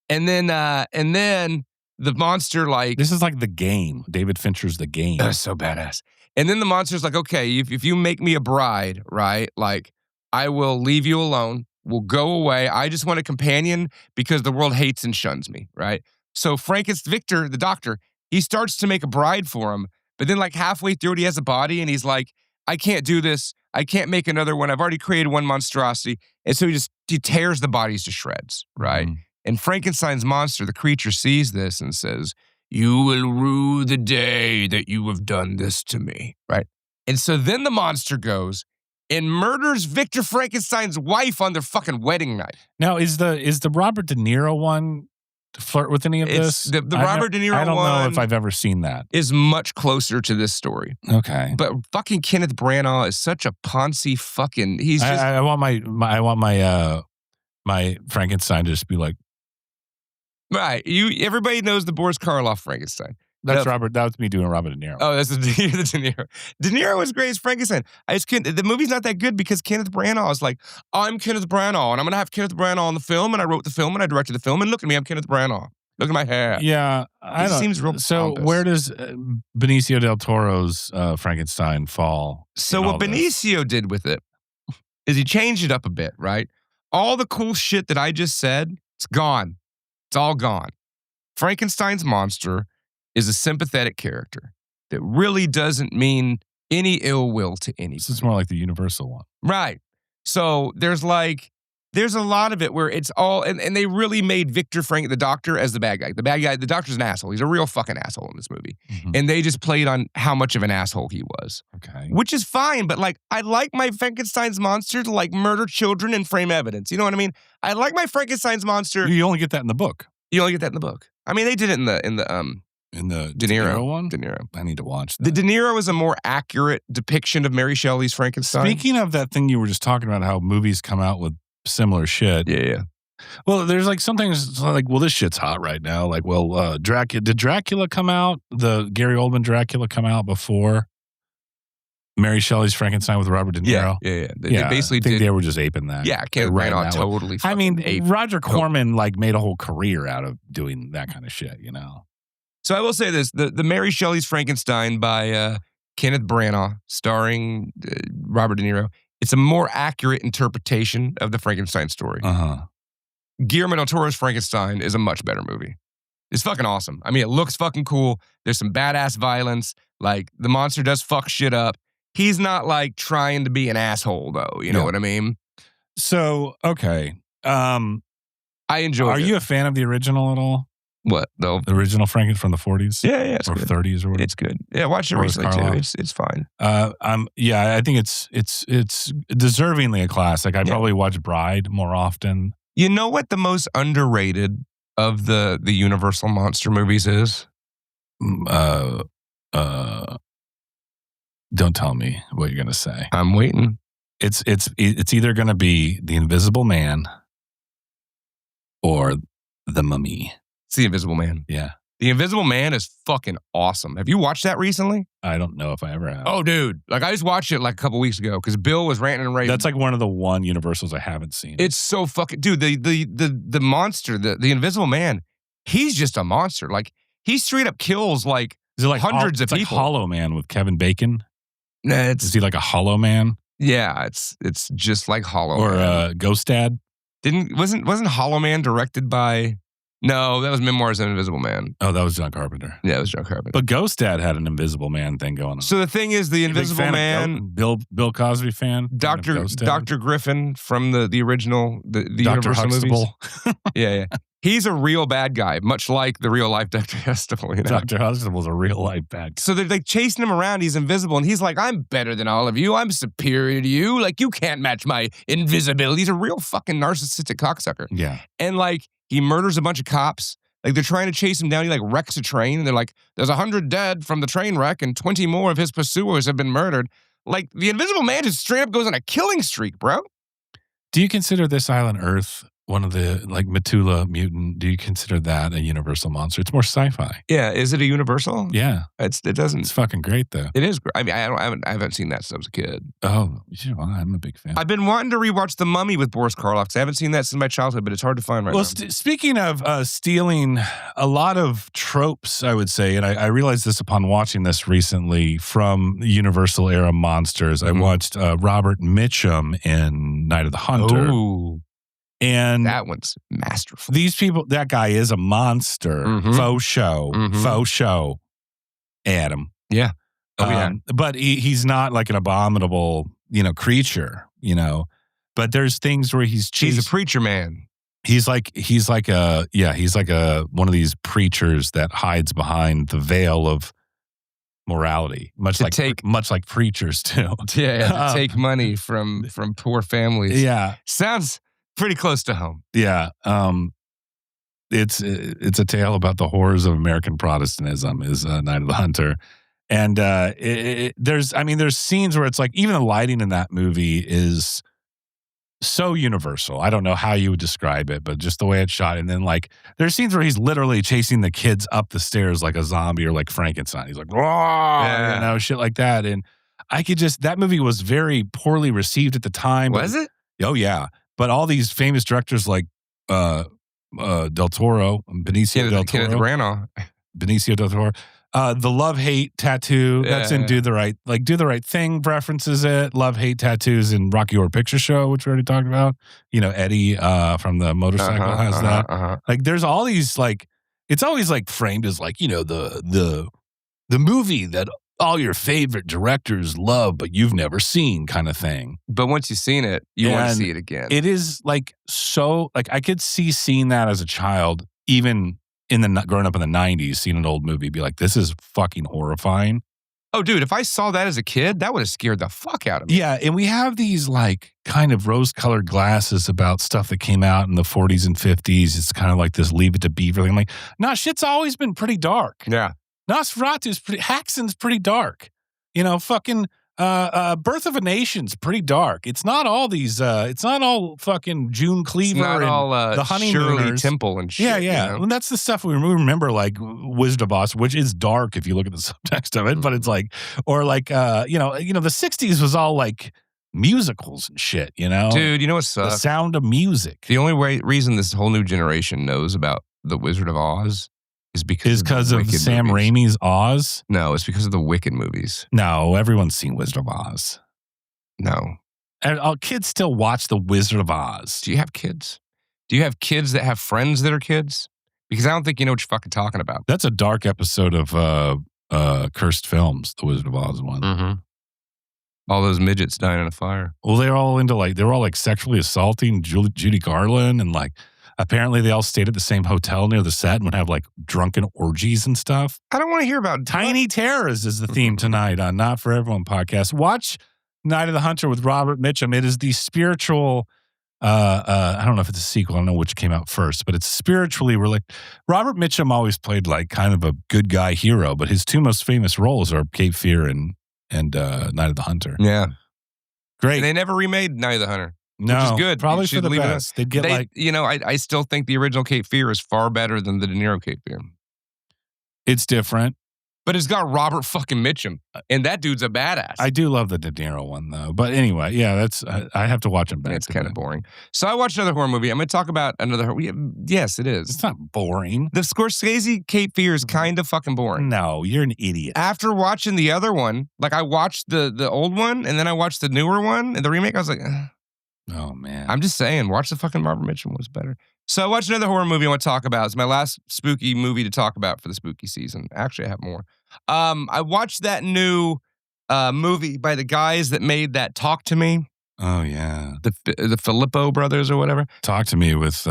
And then the monster, like... This is like The Game. David Fincher's The Game. That's so badass. And then the monster's like, okay, if you make me a bride, right, like, I will leave you alone. We'll go away. I just want a companion because the world hates and shuns me, right? So Victor, the doctor... He starts to make a bride for him, but then like halfway through it, he has a body and he's like, I can't do this. I can't make another one. I've already created one monstrosity. And so he tears the bodies to shreds, right? Mm-hmm. And Frankenstein's monster, the creature, sees this and says, you will rue the day that you have done this to me, right? And so then the monster goes and murders Victor Frankenstein's wife on their fucking wedding night. Now, is the Robert De Niro one to flirt with any of this? The Robert De Niro one... I don't know if I've ever seen that. ...is much closer to this story. Okay. But fucking Kenneth Branagh is such a poncy fucking... He's just... I want my Frankenstein to just be like... Right. Everybody knows the Boris Karloff Frankenstein. That's Robert. That was me doing Robert De Niro. Oh, that's the De Niro. De Niro was great as Frankenstein. The movie's not that good because Kenneth Branagh is like, I'm Kenneth Branagh, and I'm going to have Kenneth Branagh on the film, and I wrote the film, and I directed the film, and look at me, I'm Kenneth Branagh. Look at my hair. Yeah. It seems real pompous. Where does Benicio del Toro's Frankenstein fall? So what Benicio did with it is he changed it up a bit, right? All the cool shit that I just said, it's gone. It's all gone. Frankenstein's monster is a sympathetic character that really doesn't mean any ill will to anybody. This is more like the universal one. Right. So there's a lot of it where it's all, and they really made Victor the doctor as the bad guy. The doctor's an asshole. He's a real fucking asshole in this movie. Mm-hmm. And they just played on how much of an asshole he was. Okay. Which is fine, but like, I like my Frankenstein's monster to like murder children and frame evidence. You know what I mean? I like my Frankenstein's monster. You only get that in the book. You only get that in the book. I mean, they did it in the De Niro one? De Niro. I need to watch that. The De Niro is a more accurate depiction of Mary Shelley's Frankenstein. Speaking of that thing you were just talking about, how movies come out with similar shit. Yeah. Well, there's like some things like, well, this shit's hot right now. Like, well, did Dracula come out? The Gary Oldman Dracula come out before Mary Shelley's Frankenstein with Robert De Niro? Yeah. They basically I think they were just aping that. Yeah, Kenneth Branagh totally. I mean, Roger Corman like made a whole career out of doing that kind of shit, you know? So I will say this, the Mary Shelley's Frankenstein by Kenneth Branagh, starring Robert De Niro, it's a more accurate interpretation of the Frankenstein story. Uh-huh. Guillermo del Toro's Frankenstein is a much better movie. It's fucking awesome. I mean, it looks fucking cool. There's some badass violence. Like, the monster does fuck shit up. He's not, like, trying to be an asshole, though. You know what I mean? So, okay. I enjoy it. Are you a fan of the original at all? What? The original Frankenstein from the 40s? Yeah, it's or good. 30s or whatever. It's good. Yeah, I watched it recently, too. It's fine. I think it's deservingly a classic. I probably watch Bride more often. You know what the most underrated of the Universal monster movies is? Don't tell me what you're going to say. I'm waiting. It's either going to be The Invisible Man or The Mummy. It's The Invisible Man. Yeah. The Invisible Man is fucking awesome. Have you watched that recently? I don't know if I ever have. Oh, dude. Like, I just watched it like a couple weeks ago because Bill was ranting and raving. That's like one of the Universals I haven't seen. It's so fucking... Dude, the monster, the Invisible Man, he's just a monster. Like, he straight up kills like hundreds of people. It's like Hollow Man with Kevin Bacon. Nah, Is he like a Hollow Man? Yeah, it's just like Hollow or Man. Ghost Dad? Wasn't Hollow Man directed by... No, that was Memoirs of an Invisible Man. Oh, that was John Carpenter. Yeah, it was John Carpenter. But Ghost Dad had an Invisible Man thing going on. So the thing is, the Invisible Man... Bill Cosby fan? Dr. Griffin from the original, the Dr. Universal Huxtable. movies. Yeah. He's a real bad guy, much like the real life Dr. Huxtable. You know? Dr. Huxtable's a real life bad guy. So they're like chasing him around. He's invisible. And he's like, I'm better than all of you. I'm superior to you. Like, you can't match my invisibility. He's a real fucking narcissistic cocksucker. Yeah. And like, he murders a bunch of cops. Like, they're trying to chase him down. He like wrecks a train. And they're like, there's 100 dead from the train wreck and 20 more of his pursuers have been murdered. Like, the Invisible Man just straight up goes on a killing streak, bro. Do you consider this island Earth one of the, like, Metula mutant? Do you consider that a universal monster? It's more sci-fi. Yeah. Is it a universal? Yeah. It doesn't. It's fucking great, though. It is. I mean, I haven't seen that since I was a kid. Oh, I'm a big fan. I've been wanting to rewatch The Mummy with Boris Karloff because I haven't seen that since my childhood, but it's hard to find right now. Speaking of stealing a lot of tropes, I would say, and I realized this upon watching this recently from Universal era monsters. I watched Robert Mitchum in Night of the Hunter. Ooh. And that one's masterful. These people, that guy is a monster. Faux show. Adam. Yeah. Oh, yeah. But he's not like an abominable, creature, But there's things where he's a preacher man. He's like one of these preachers that hides behind the veil of morality, much like preachers do. Yeah, to take money from poor families. Yeah. Sounds pretty close to home. Yeah. It's a tale about the horrors of American Protestantism is Night of the Hunter. And there's scenes where it's like, even the lighting in that movie is so universal. I don't know how you would describe it, but just the way it's shot. And then like, there's scenes where he's literally chasing the kids up the stairs like a zombie or like Frankenstein. He's like, shit like that. And that movie was very poorly received at the time. Was it? Oh yeah. But all these famous directors like Del Toro, Benicio del Toro, Benicio del Toro, the love-hate tattoo that's in Do the Right Thing references it. Love-hate tattoos in Rocky Horror Picture Show, which we already talked about. Eddie from the motorcycle has that. Like, there's all these like, it's always like framed as like, the movie that all your favorite directors love, but you've never seen kind of thing. But once you've seen it, you want to see it again. It is like, so like, I could see seeing that as a child, even growing up in the 90s, seeing an old movie, be like, this is fucking horrifying. Oh, dude, if I saw that as a kid, that would have scared the fuck out of me. Yeah, and we have these like kind of rose-colored glasses about stuff that came out in the 40s and 50s. It's kind of like this Leave It to Beaver thing. I'm like, nah, shit's always been pretty dark. Yeah. Haxon's pretty dark. Fucking Birth of a Nation's pretty dark. It's not all these. It's not all fucking June Cleaver and all, the Honeymooners. Shirley Temple and shit. Yeah. And that's the stuff we remember, like Wizard of Oz, which is dark if you look at the subtext of it. But it's like, or like, the 60s was all like musicals and shit. Dude, you know what sucks? The Sound of Music. The only reason this whole new generation knows about the Wizard of Oz is because of Sam Raimi's Oz? No, it's because of the Wicked movies. No, everyone's seen Wizard of Oz. No. And all kids still watch the Wizard of Oz. Do you have kids? Do you have kids that have friends that are kids? Because I don't think you know what you're fucking talking about. That's a dark episode of Cursed Films, the Wizard of Oz one. Mm-hmm. All those midgets dying in a fire. Well, they're all sexually assaulting Judy Garland, and like, apparently they all stayed at the same hotel near the set and would have like drunken orgies and stuff. I don't want to hear about Tiny Terrors is the theme tonight on Not For Everyone podcast. Watch Night of the Hunter with Robert Mitchum. It is the spiritual, I don't know if it's a sequel. I don't know which came out first, but it's spiritually Robert Mitchum always played like kind of a good guy hero, but his two most famous roles are Cape Fear and Night of the Hunter. Yeah. Great. And they never remade Night of the Hunter. No, which is good. Probably for the best. They'd get I still think the original Cape Fear is far better than the De Niro Cape Fear. It's different. But it's got Robert fucking Mitchum, and that dude's a badass. I do love the De Niro one, though. But anyway, yeah, I have to watch him back. It's kind of boring. So I watched another horror movie. I'm going to talk about another. Yes, it is. It's not boring. The Scorsese Cape Fear is kind of fucking boring. No, you're an idiot. After watching the other one, like I watched the old one, and then I watched the newer one, and the remake, I was like, oh, man. I'm just saying, watch the fucking Robert Mitchum was better. So I watched another horror movie I want to talk about. It's my last spooky movie to talk about for the spooky season. Actually, I have more. I watched that new movie by the guys that made that Talk to Me. Oh, yeah. The Filippo brothers or whatever. Talk to Me with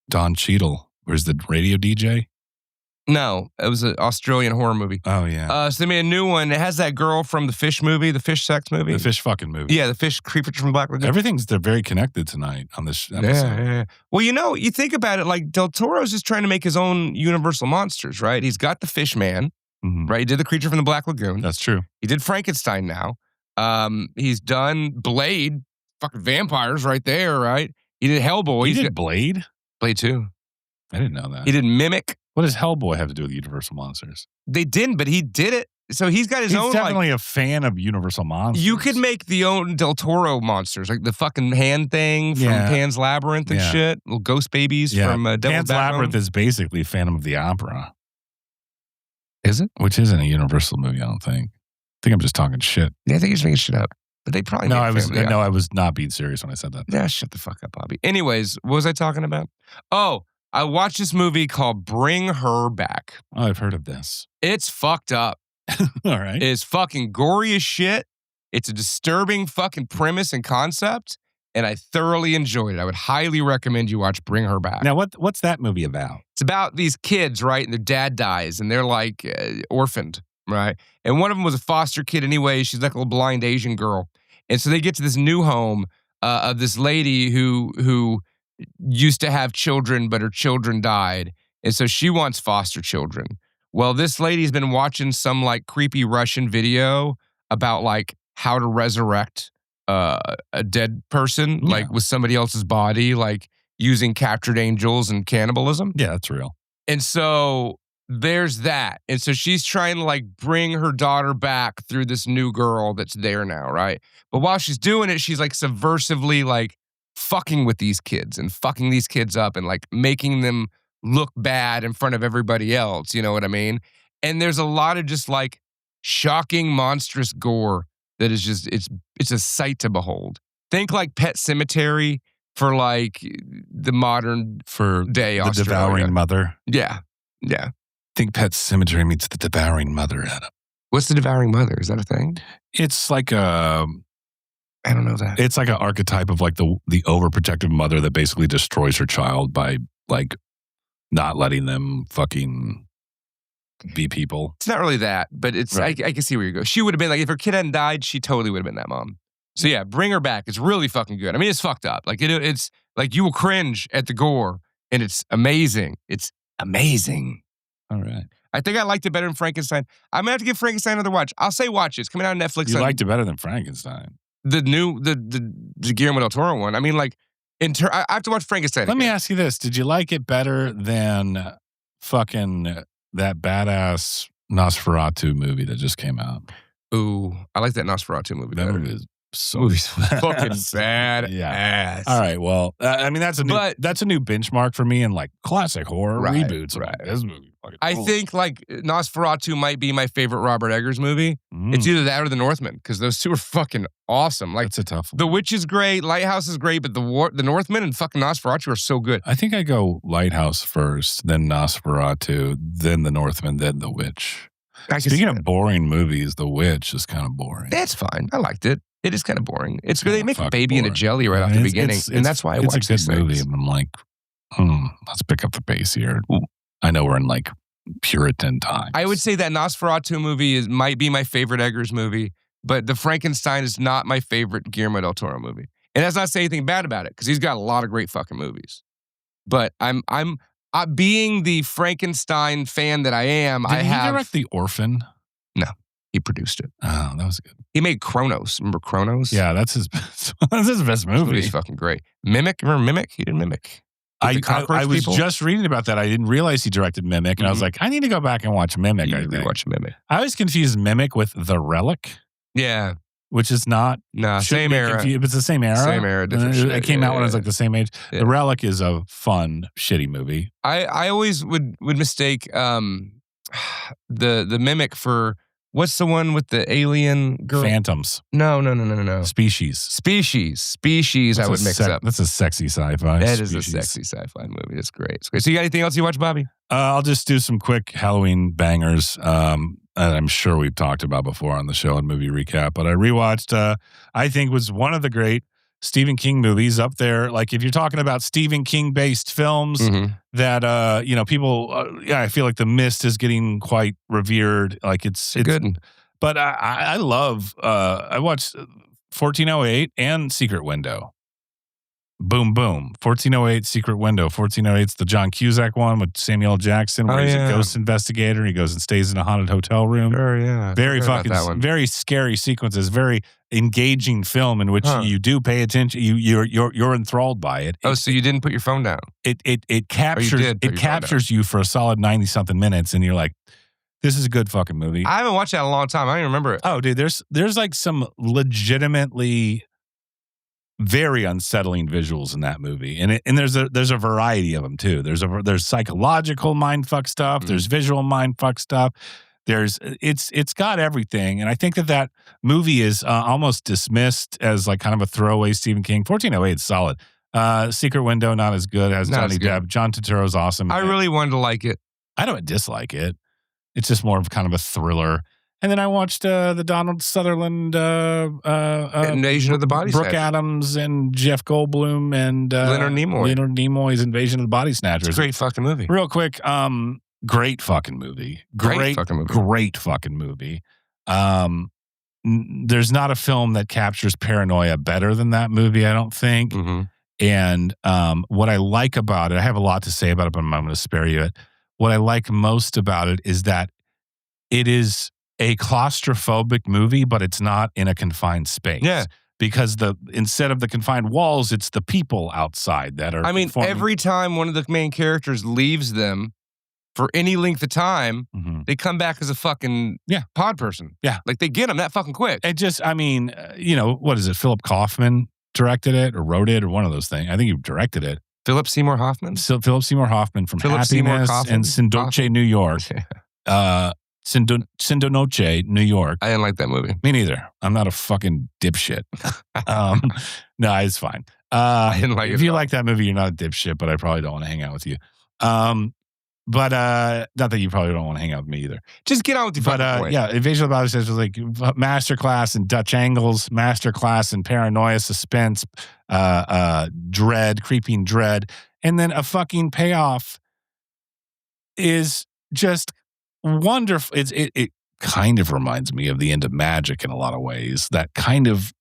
Don Cheadle. Where's the radio DJ? No, it was an Australian horror movie. Oh, yeah. So they made a new one. It has that girl from the fish movie, the fish sex movie. The fish fucking movie. Yeah, the fish creature from the Black Lagoon. They're very connected tonight on this episode. Yeah. Well, you think about it, like Del Toro's just trying to make his own Universal monsters, right? He's got the Fish Man, right? He did the creature from the Black Lagoon. That's true. He did Frankenstein now. He's done Blade, fucking vampires right there, right? He did Hellboy. He did Blade? Blade 2. I didn't know that. He did Mimic. What does Hellboy have to do with Universal Monsters? They didn't, but he did it. So he's got his own. He's definitely a fan of Universal Monsters. You could make the own Del Toro monsters, like the fucking hand thing from Pan's Labyrinth and shit. Little ghost babies from Devil's Pan's Labyrinth is basically Phantom of the Opera. Is it? Which isn't a Universal movie, I don't think. I think I'm just talking shit. Yeah, I think you're just making shit up. But they probably I was not being serious when I said that. Yeah, shut the fuck up, Bobby. Anyways, what was I talking about? Oh, I watched this movie called Bring Her Back. Oh, I've heard of this. It's fucked up. All right. It's fucking gory as shit. It's a disturbing fucking premise and concept, and I thoroughly enjoyed it. I would highly recommend you watch Bring Her Back. Now, what's that movie about? It's about these kids, right? And their dad dies, and they're like orphaned, right? And one of them was a foster kid anyway. She's like a little blind Asian girl. And so they get to this new home of this lady who used to have children, but her children died. And so she wants foster children. Well, this lady's been watching some like creepy Russian video about like how to resurrect a dead person, like with somebody else's body, like using captured angels and cannibalism. Yeah, that's real. And so there's that. And so she's trying to like bring her daughter back through this new girl that's there now, right? But while she's doing it, she's like subversively like fucking with these kids and fucking these kids up and like making them look bad in front of everybody else. You know what I mean? And there's a lot of just like shocking, monstrous gore that is just, it's a sight to behold. Think like Pet Sematary for like the modern day the Australia. Devouring Mother. Yeah. Yeah. Think Pet Sematary meets the Devouring Mother, Adam. What's the Devouring Mother? Is that a thing? It's like a... I don't know that. It's like an archetype of like the overprotective mother that basically destroys her child by like not letting them fucking be people. It's not really that, but it's right. I can see where you go. She would have been like, if her kid hadn't died, she totally would have been that mom. So yeah, Bring Her Back. It's really fucking good. I mean, it's fucked up. Like it's like you will cringe at the gore, and it's amazing. It's amazing. All right. I think I liked it better than Frankenstein. I'm gonna have to give Frankenstein another watch. I'll say watch it. It's coming out on Netflix. You liked it better than Frankenstein. The Guillermo del Toro one. I mean, like, I have to watch Frankenstein. Let me ask you this: did you like it better than fucking that badass Nosferatu movie that just came out? Ooh, I like that Nosferatu movie. That better. movie is so movie's fucking bad. Yeah. All right. Well, I mean, that's a new benchmark for me in like classic horror reboots. Right. This movie. I think like Nosferatu might be my favorite Robert Eggers movie. It's either that or The Northman, because those two are fucking awesome. Like, that's a tough one. The Witch is great, Lighthouse is great, but the Northman and fucking Nosferatu are so good. I think I go Lighthouse first, then Nosferatu, then The Northman, then The Witch. Speaking of boring movies, The Witch is kind of boring. That's fine. I liked it. It is kind of boring. It's good. They make a baby in a jelly right off the beginning, and that's why I watch this movie. And I'm like, let's pick up the pace here. I know we're in like Puritan times. I would say that Nosferatu movie might be my favorite Eggers movie, but the Frankenstein is not my favorite Guillermo del Toro movie. And that's not saying anything bad about it, because he's got a lot of great fucking movies. But I'm being the Frankenstein fan that I am. Did he direct The Orphan? No, he produced it. Oh, that was good. He made Kronos. Remember Kronos? Yeah, that's his best. That's his best movie. He's fucking great. Mimic. Remember Mimic? He did Mimic. I was just reading about that. I didn't realize he directed Mimic, and I was like, I need to go back and watch Mimic. You need to rewatch Mimic. I always confused Mimic with The Relic. Yeah. Which is not. No, same era. It's the same era. Same era, different shit. It came out when I was like the same age. Yeah. The Relic is a fun, shitty movie. I always would mistake the Mimic for, what's the one with the alien girl? Phantoms. No. Species. I would mix up. That's a sexy sci-fi. That is a sexy sci-fi movie. That's great. It's great. So you got anything else you watch, Bobby? I'll just do some quick Halloween bangers. I'm sure we've talked about before on the show and movie recap, but I rewatched, I think was one of the great Stephen King movies up there. Like if you're talking about Stephen King based films that people, I feel like The Mist is getting quite revered. Like it's good. But I love. I watched 1408 and Secret Window. Boom, boom. 1408, Secret Window. 1408's the John Cusack one with Samuel L. Jackson, where he's a ghost investigator. He goes and stays in a haunted hotel room. Sure, yeah. Very fucking, very scary sequences. Very engaging film in which you do pay attention. You're enthralled by it. So you didn't put your phone down. It captures you for a solid 90 something minutes, and you're like, this is a good fucking movie. I haven't watched that in a long time. I don't even remember it. Oh, dude, there's like some legitimately very unsettling visuals in that movie, and there's a variety of them too. There's psychological mindfuck stuff. There's visual mindfuck stuff. It's got everything, and I think that movie is almost dismissed as like kind of a throwaway Stephen King. 1408 is solid. Secret Window not as good as Johnny Depp. John Turturro's awesome. I really wanted to like it. I don't dislike it. It's just more of kind of a thriller. And then I watched the Donald Sutherland Invasion of the Body Brooke Snatchers. Adams and Jeff Goldblum and Leonard Nimoy. Leonard Nimoy's Invasion of the Body Snatchers. It's a great fucking movie. Real quick, great fucking movie. Great fucking movie. There's not a film that captures paranoia better than that movie, I don't think. Mm-hmm. And what I like about it, I have a lot to say about it, but I'm going to spare you it. What I like most about it is that it is a claustrophobic movie, but it's not in a confined space. Yeah. Because instead of the confined walls, it's the people outside that are. I mean, every time one of the main characters leaves them for any length of time, they come back as a fucking pod person. Yeah. Like they get them that fucking quick. It just, I mean, what is it? Philip Kaufman directed it or wrote it or one of those things. I think he directed it. Philip Seymour Hoffman? Philip Seymour Hoffman from Happiness and Sindoche, New York. Sindonoche, New York. I didn't like that movie. Me neither. I'm not a fucking dipshit. No, it's fine. I didn't like it. If you like that movie, you're not a dipshit, but I probably don't want to hang out with you. But not that you probably don't want to hang out with me either. Just get on with your fucking point. Yeah, Invasion of the Body Snatchers was like masterclass in Dutch angles, masterclass in paranoia, suspense, creeping dread, and then a fucking payoff is just wonderful. It kind of reminds me of the end of Magic in a lot of ways. That kind of,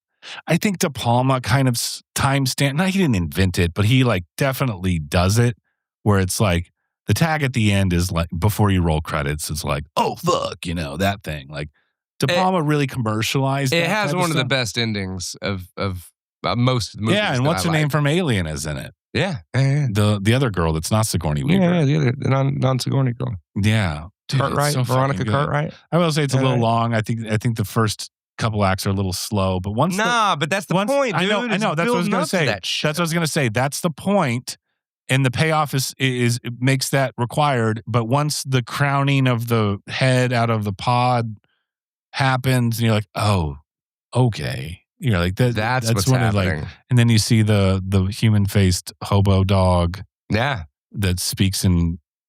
I think De Palma kind of timestamp. No, he didn't invent it, but he like definitely does it. Where it's like the tag at the end is like before you roll credits, it's like, oh fuck, that thing. Like De Palma really commercialized. It has one of the best endings of most movies. Yeah, and what's her name from Alien is in it. Yeah. The other girl that's not Sigourney Weaver. Yeah, the other non-Sigourney girl. Yeah. Dude, Cartwright, so Veronica Cartwright. I will say it's a little long. I think the first couple acts are a little slow, but but that's the point, dude. I know. That's what I was going to say. That's what I was going to say. That's the point, and the payoff is it makes that required. But once the crowning of the head out of the pod happens, and you're like, oh, okay. You're like that's what's when happening. And then you see the human faced hobo dog. Yeah, that speaks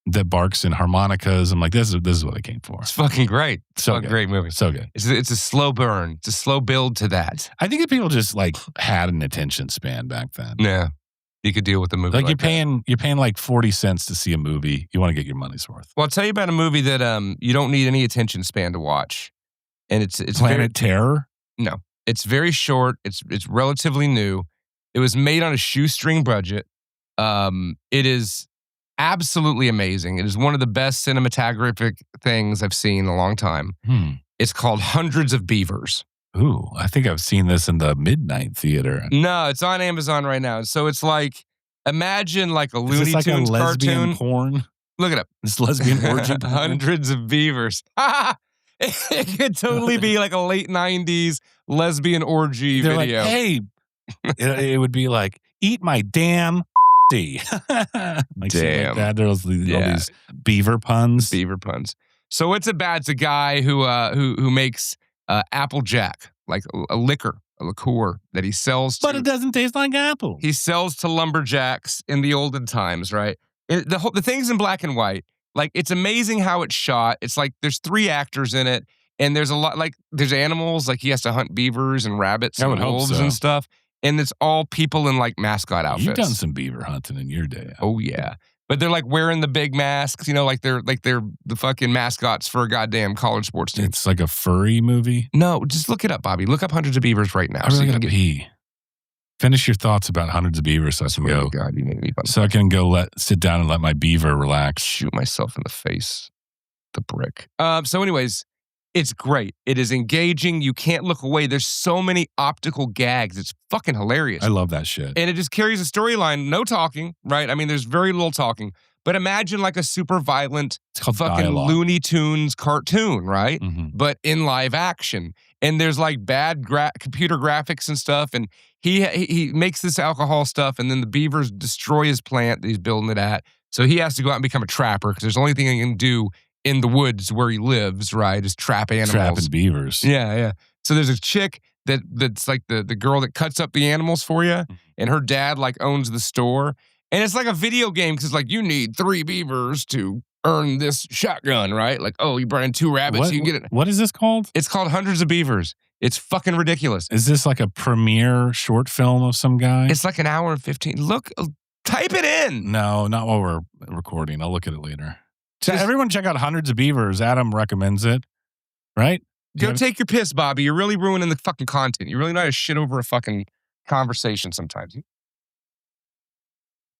that barks in harmonicas. I'm like, this is what I came for. It's fucking great. It's a great movie. So good. It's a slow burn. It's a slow build to that. I think if people just like had an attention span back then. Yeah. You could deal with the movie. Like you're paying like 40 cents to see a movie. You want to get your money's worth. Well, I'll tell you about a movie that you don't need any attention span to watch. And it's Planet Terror? No. It's very short. It's relatively new. It was made on a shoestring budget. It is absolutely amazing. It is one of the best cinematographic things I've seen in a long time. It's called Hundreds of Beavers. Ooh, I think I've seen this in the Midnight Theater. No, it's on Amazon right now. So it's like, imagine like a Looney Tunes a lesbian cartoon. Porn? Look it up. This lesbian orgy. Hundreds of Beavers. It could totally be like a late 90s lesbian orgy They're video. Like, hey, it would be like, eat my damn like damn. Like that. There's all these beaver puns. Beaver puns. So it's a guy who makes Applejack, like a liquor, a liqueur that he sells to. But it doesn't taste like apple. He sells to lumberjacks in the olden times, right? The thing's in black and white. Like, it's amazing how it's shot. It's like there's 3 actors in it, and there's a lot, like, there's animals, like he has to hunt beavers and rabbits and wolves and stuff. And it's all people in like mascot outfits. You've done some beaver hunting in your day. Oh yeah. But they're like wearing the big masks, like they're the fucking mascots for a goddamn college sports team. It's like a furry movie. No, just look it up, Bobby. Look up Hundreds of Beavers right now. I really gotta pee. Finish your thoughts about Hundreds of Beavers so I can go. God, you made me So I can go sit down and let my beaver relax. Shoot myself in the face. The brick. So anyways, it's great. It is engaging. You can't look away. There's so many optical gags. It's fucking hilarious. I love that shit. And it just carries a storyline. No talking, right? I mean, there's very little talking. But imagine like a super violent fucking dialogue. Looney Tunes cartoon, right? Mm-hmm. But in live action. And there's like bad computer graphics and stuff. And he makes this alcohol stuff. And then the beavers destroy his plant that he's building it at. So he has to go out and become a trapper because there's the only thing he can do in the woods where he lives, right, is trap animals. Trapping beavers. Yeah. So there's a chick that's like the girl that cuts up the animals for you, and her dad like owns the store. And it's like a video game because like you need 3 beavers to earn this shotgun, right? Like, oh, you brought in 2 rabbits, you can get it. What is this called? It's called Hundreds of Beavers. It's fucking ridiculous. Is this like a premiere short film of some guy? It's like an hour and 15. Look, type it in. No, not while we're recording. I'll look at it later. Everyone check out Hundreds of Beavers. Adam recommends it, right? Go take your piss, Bobby. You're really ruining the fucking content. You really know how to shit over a fucking conversation sometimes.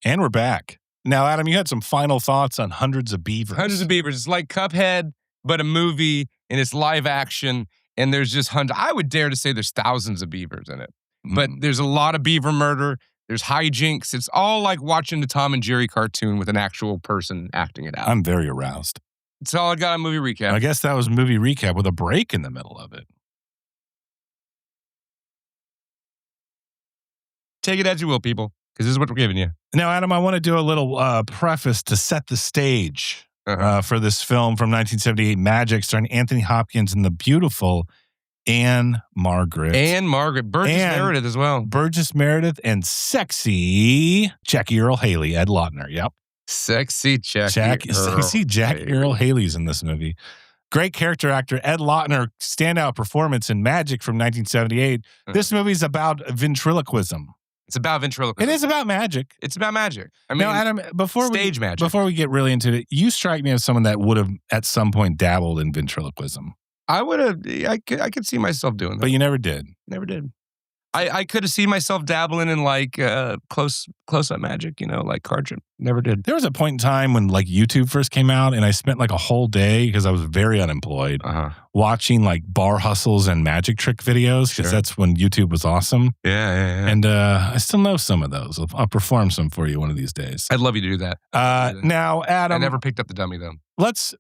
And we're back. Now, Adam, you had some final thoughts on Hundreds of Beavers. Hundreds of Beavers. It's like Cuphead, but a movie, and it's live action, and there's just hundreds. I would dare to say there's thousands of beavers in it. But there's a lot of beaver murder. There's hijinks. It's all like watching the Tom and Jerry cartoon with an actual person acting it out. I'm very aroused. That's all I got on movie recap. I guess that was movie recap with a break in the middle of it. Take it as you will, people, because this is what we're giving you. Now, Adam, I want to do a little preface to set the stage for this film from 1978, Magic, starring Anthony Hopkins and the beautiful Margret. Burgess Meredith as well. Burgess Meredith and sexy Jackie Earl Haley, Ed Lautner. Yep. Sexy Jackie Earl Haley's in this movie. Great character actor Ed Lautner, standout performance in Magic from 1978. This movie's about ventriloquism. It's about ventriloquism. It is about magic. It's about magic. I mean, now, Adam, stage magic. Before we get really into it, you strike me as someone that would have at some point dabbled in ventriloquism. I would have. I could see myself doing that, but you never did. Never did. I could have seen myself dabbling in like close up magic, like card trick. Never did. There was a point in time when like YouTube first came out, and I spent like a whole day because I was very unemployed watching like bar hustles and magic trick videos because that's when YouTube was awesome. Yeah. And I still know some of those. I'll perform some for you one of these days. I'd love you to do that. Now, Adam, I never picked up the dummy though. Let's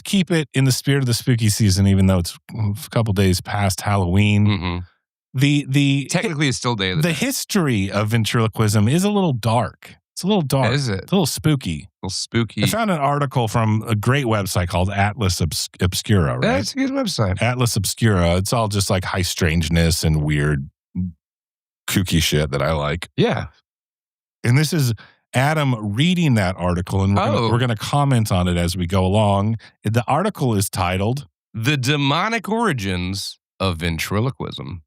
keep it in the spirit of the spooky season, even though it's a couple days past Halloween. Mm-hmm. Technically it's still day of the day. History of ventriloquism is a little dark. It's a little dark. Is it? It's a little spooky. A little spooky. I found an article from a great website called Atlas Obscura, right? That's a good website. Atlas Obscura. It's all just like high strangeness and weird kooky shit that I like. Yeah. And this is Adam reading that article, and we're going to comment on it as we go along. The article is titled The Demonic Origins of Ventriloquism.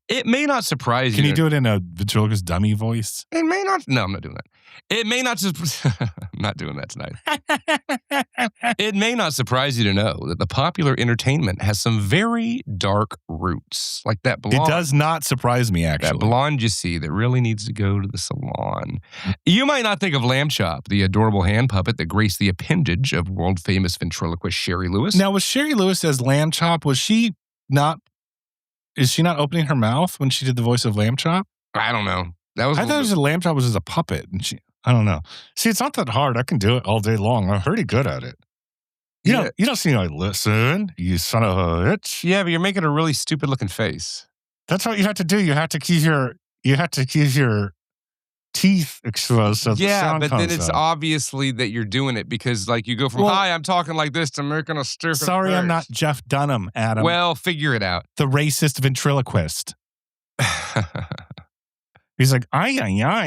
It may not surprise you. Can you do it in a ventriloquist dummy voice? It may not. No, I'm not doing that. It may not just. I'm not doing that tonight. It may not surprise you to know that the popular entertainment has some very dark roots. Like that blonde. It does not surprise me, actually. That blonde you see that really needs to go to the salon. You might not think of Lamb Chop, the adorable hand puppet that graced the appendage of world-famous ventriloquist Sherry Lewis. Now, was Sherry Lewis as Lamb Chop, is she not opening her mouth when she did the voice of Lamb Chop? I don't know. I thought Lamb Chop was as a puppet, and I don't know. See, it's not that hard. I can do it all day long. I'm pretty good at it. You don't see me like, listen, you son of a bitch. Yeah, but you're making a really stupid looking face. That's what you have to do. You have to keep your teeth exposed so the sound but comes then it's out. Obviously that you're doing it because like you go from hi, I'm talking like this to making a stupid Sorry, face. I'm not Jeff Dunham, Adam. Well, figure it out. The racist ventriloquist. He's like, ay,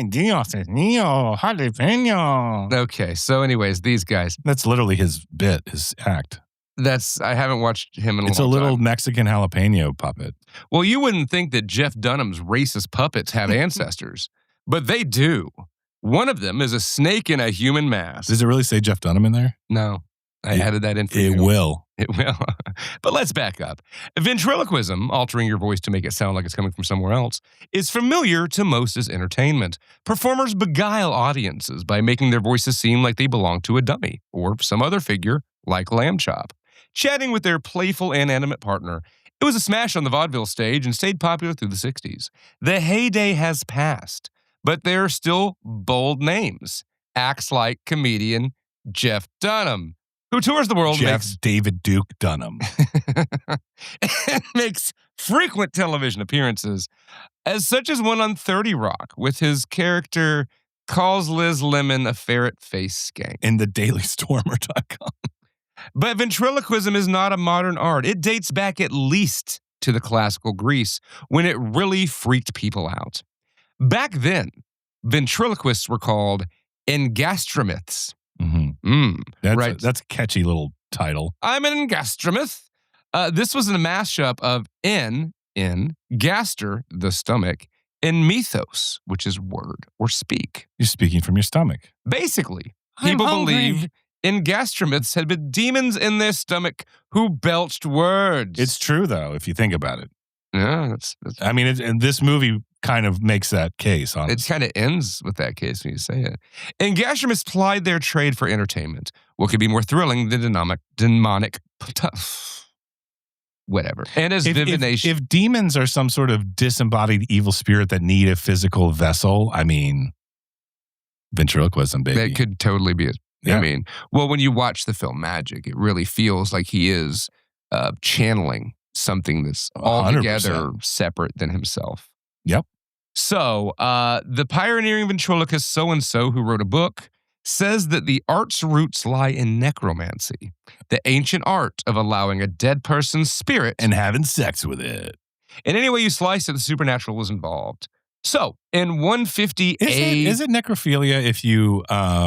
Dios mío, jalapeno. Okay, so anyways, these guys. That's literally his bit, his act. I haven't watched him in a It's a long little time. Mexican jalapeno puppet. Well, you wouldn't think that Jeff Dunham's racist puppets have ancestors, but they do. One of them is a snake in a human mask. Does it really say Jeff Dunham in there? No, I added that in for you. It will. It will. But let's back up. Ventriloquism, altering your voice to make it sound like it's coming from somewhere else, is familiar to most as entertainment. Performers beguile audiences by making their voices seem like they belong to a dummy or some other figure like Lamb Chop. Chatting with their playful, inanimate partner, it was a smash on the vaudeville stage and stayed popular through the 60s. The heyday has passed, but there are still bold names. Acts like comedian Jeff Dunham, who tours the world David Duke Dunham. and makes frequent television appearances, as such as one on 30 Rock with his character calls Liz Lemon a ferret-faced skank. In the dailystormer.com. But ventriloquism is not a modern art. It dates back at least to the classical Greece, when it really freaked people out. Back then, ventriloquists were called engastromyths. Mm-hmm. Right. That's a catchy little title. I'm an engastromyth. This was a mashup of gaster, the stomach, and mythos, which is word or speak. You're speaking from your stomach. Basically, I'm people hungry. believed engastromyths had been demons in their stomach who belched words. It's true, though, if you think about it. Yeah, that's I mean, and this movie kind of makes that case, honestly. it kind of ends with that case when you say it. Engastromists plied their trade for entertainment. What could be more thrilling than demonic whatever. And as divination. If demons are some sort of disembodied evil spirit that need a physical vessel, I mean, ventriloquism, baby. That could totally be it. Yeah. I mean, well, when you watch the film Magic, it really feels like he is channeling something that's altogether 100%. separate than himself. Yep. So, the pioneering ventriloquist so-and-so who wrote a book says that the art's roots lie in necromancy, the ancient art of allowing a dead person's spirit And having sex with it. in any way you slice it, the supernatural was involved. So, in 150 Is it necrophilia if you...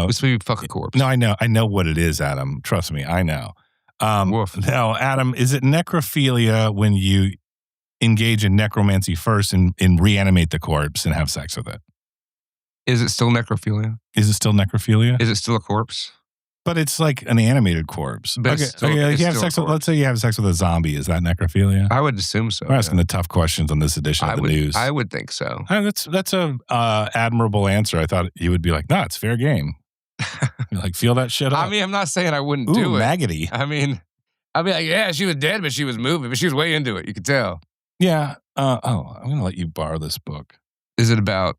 this would be fuck a corpse. No, I know what it is, Adam. Trust me, I know. Woof. No, Adam, is it necrophilia when you engage in necromancy first and reanimate the corpse and have sex with it? Is it still necrophilia? Is it still necrophilia? Is it still a corpse? But it's like an animated corpse. But it's still- it's you have still sex a with, corpse. let's say you have sex with a zombie. Is that necrophilia? I would assume so. We're asking the tough questions on this edition of the news. I would think so. That's a admirable answer. I thought you would be like, no, it's fair game. You're like, feel that shit up. I mean, I'm not saying I wouldn't Ooh, do it. maggoty. I mean, I'd be like, yeah, she was dead, but she was moving, but she was way into it. You could tell. Yeah. I'm going to let you borrow this book. Is it about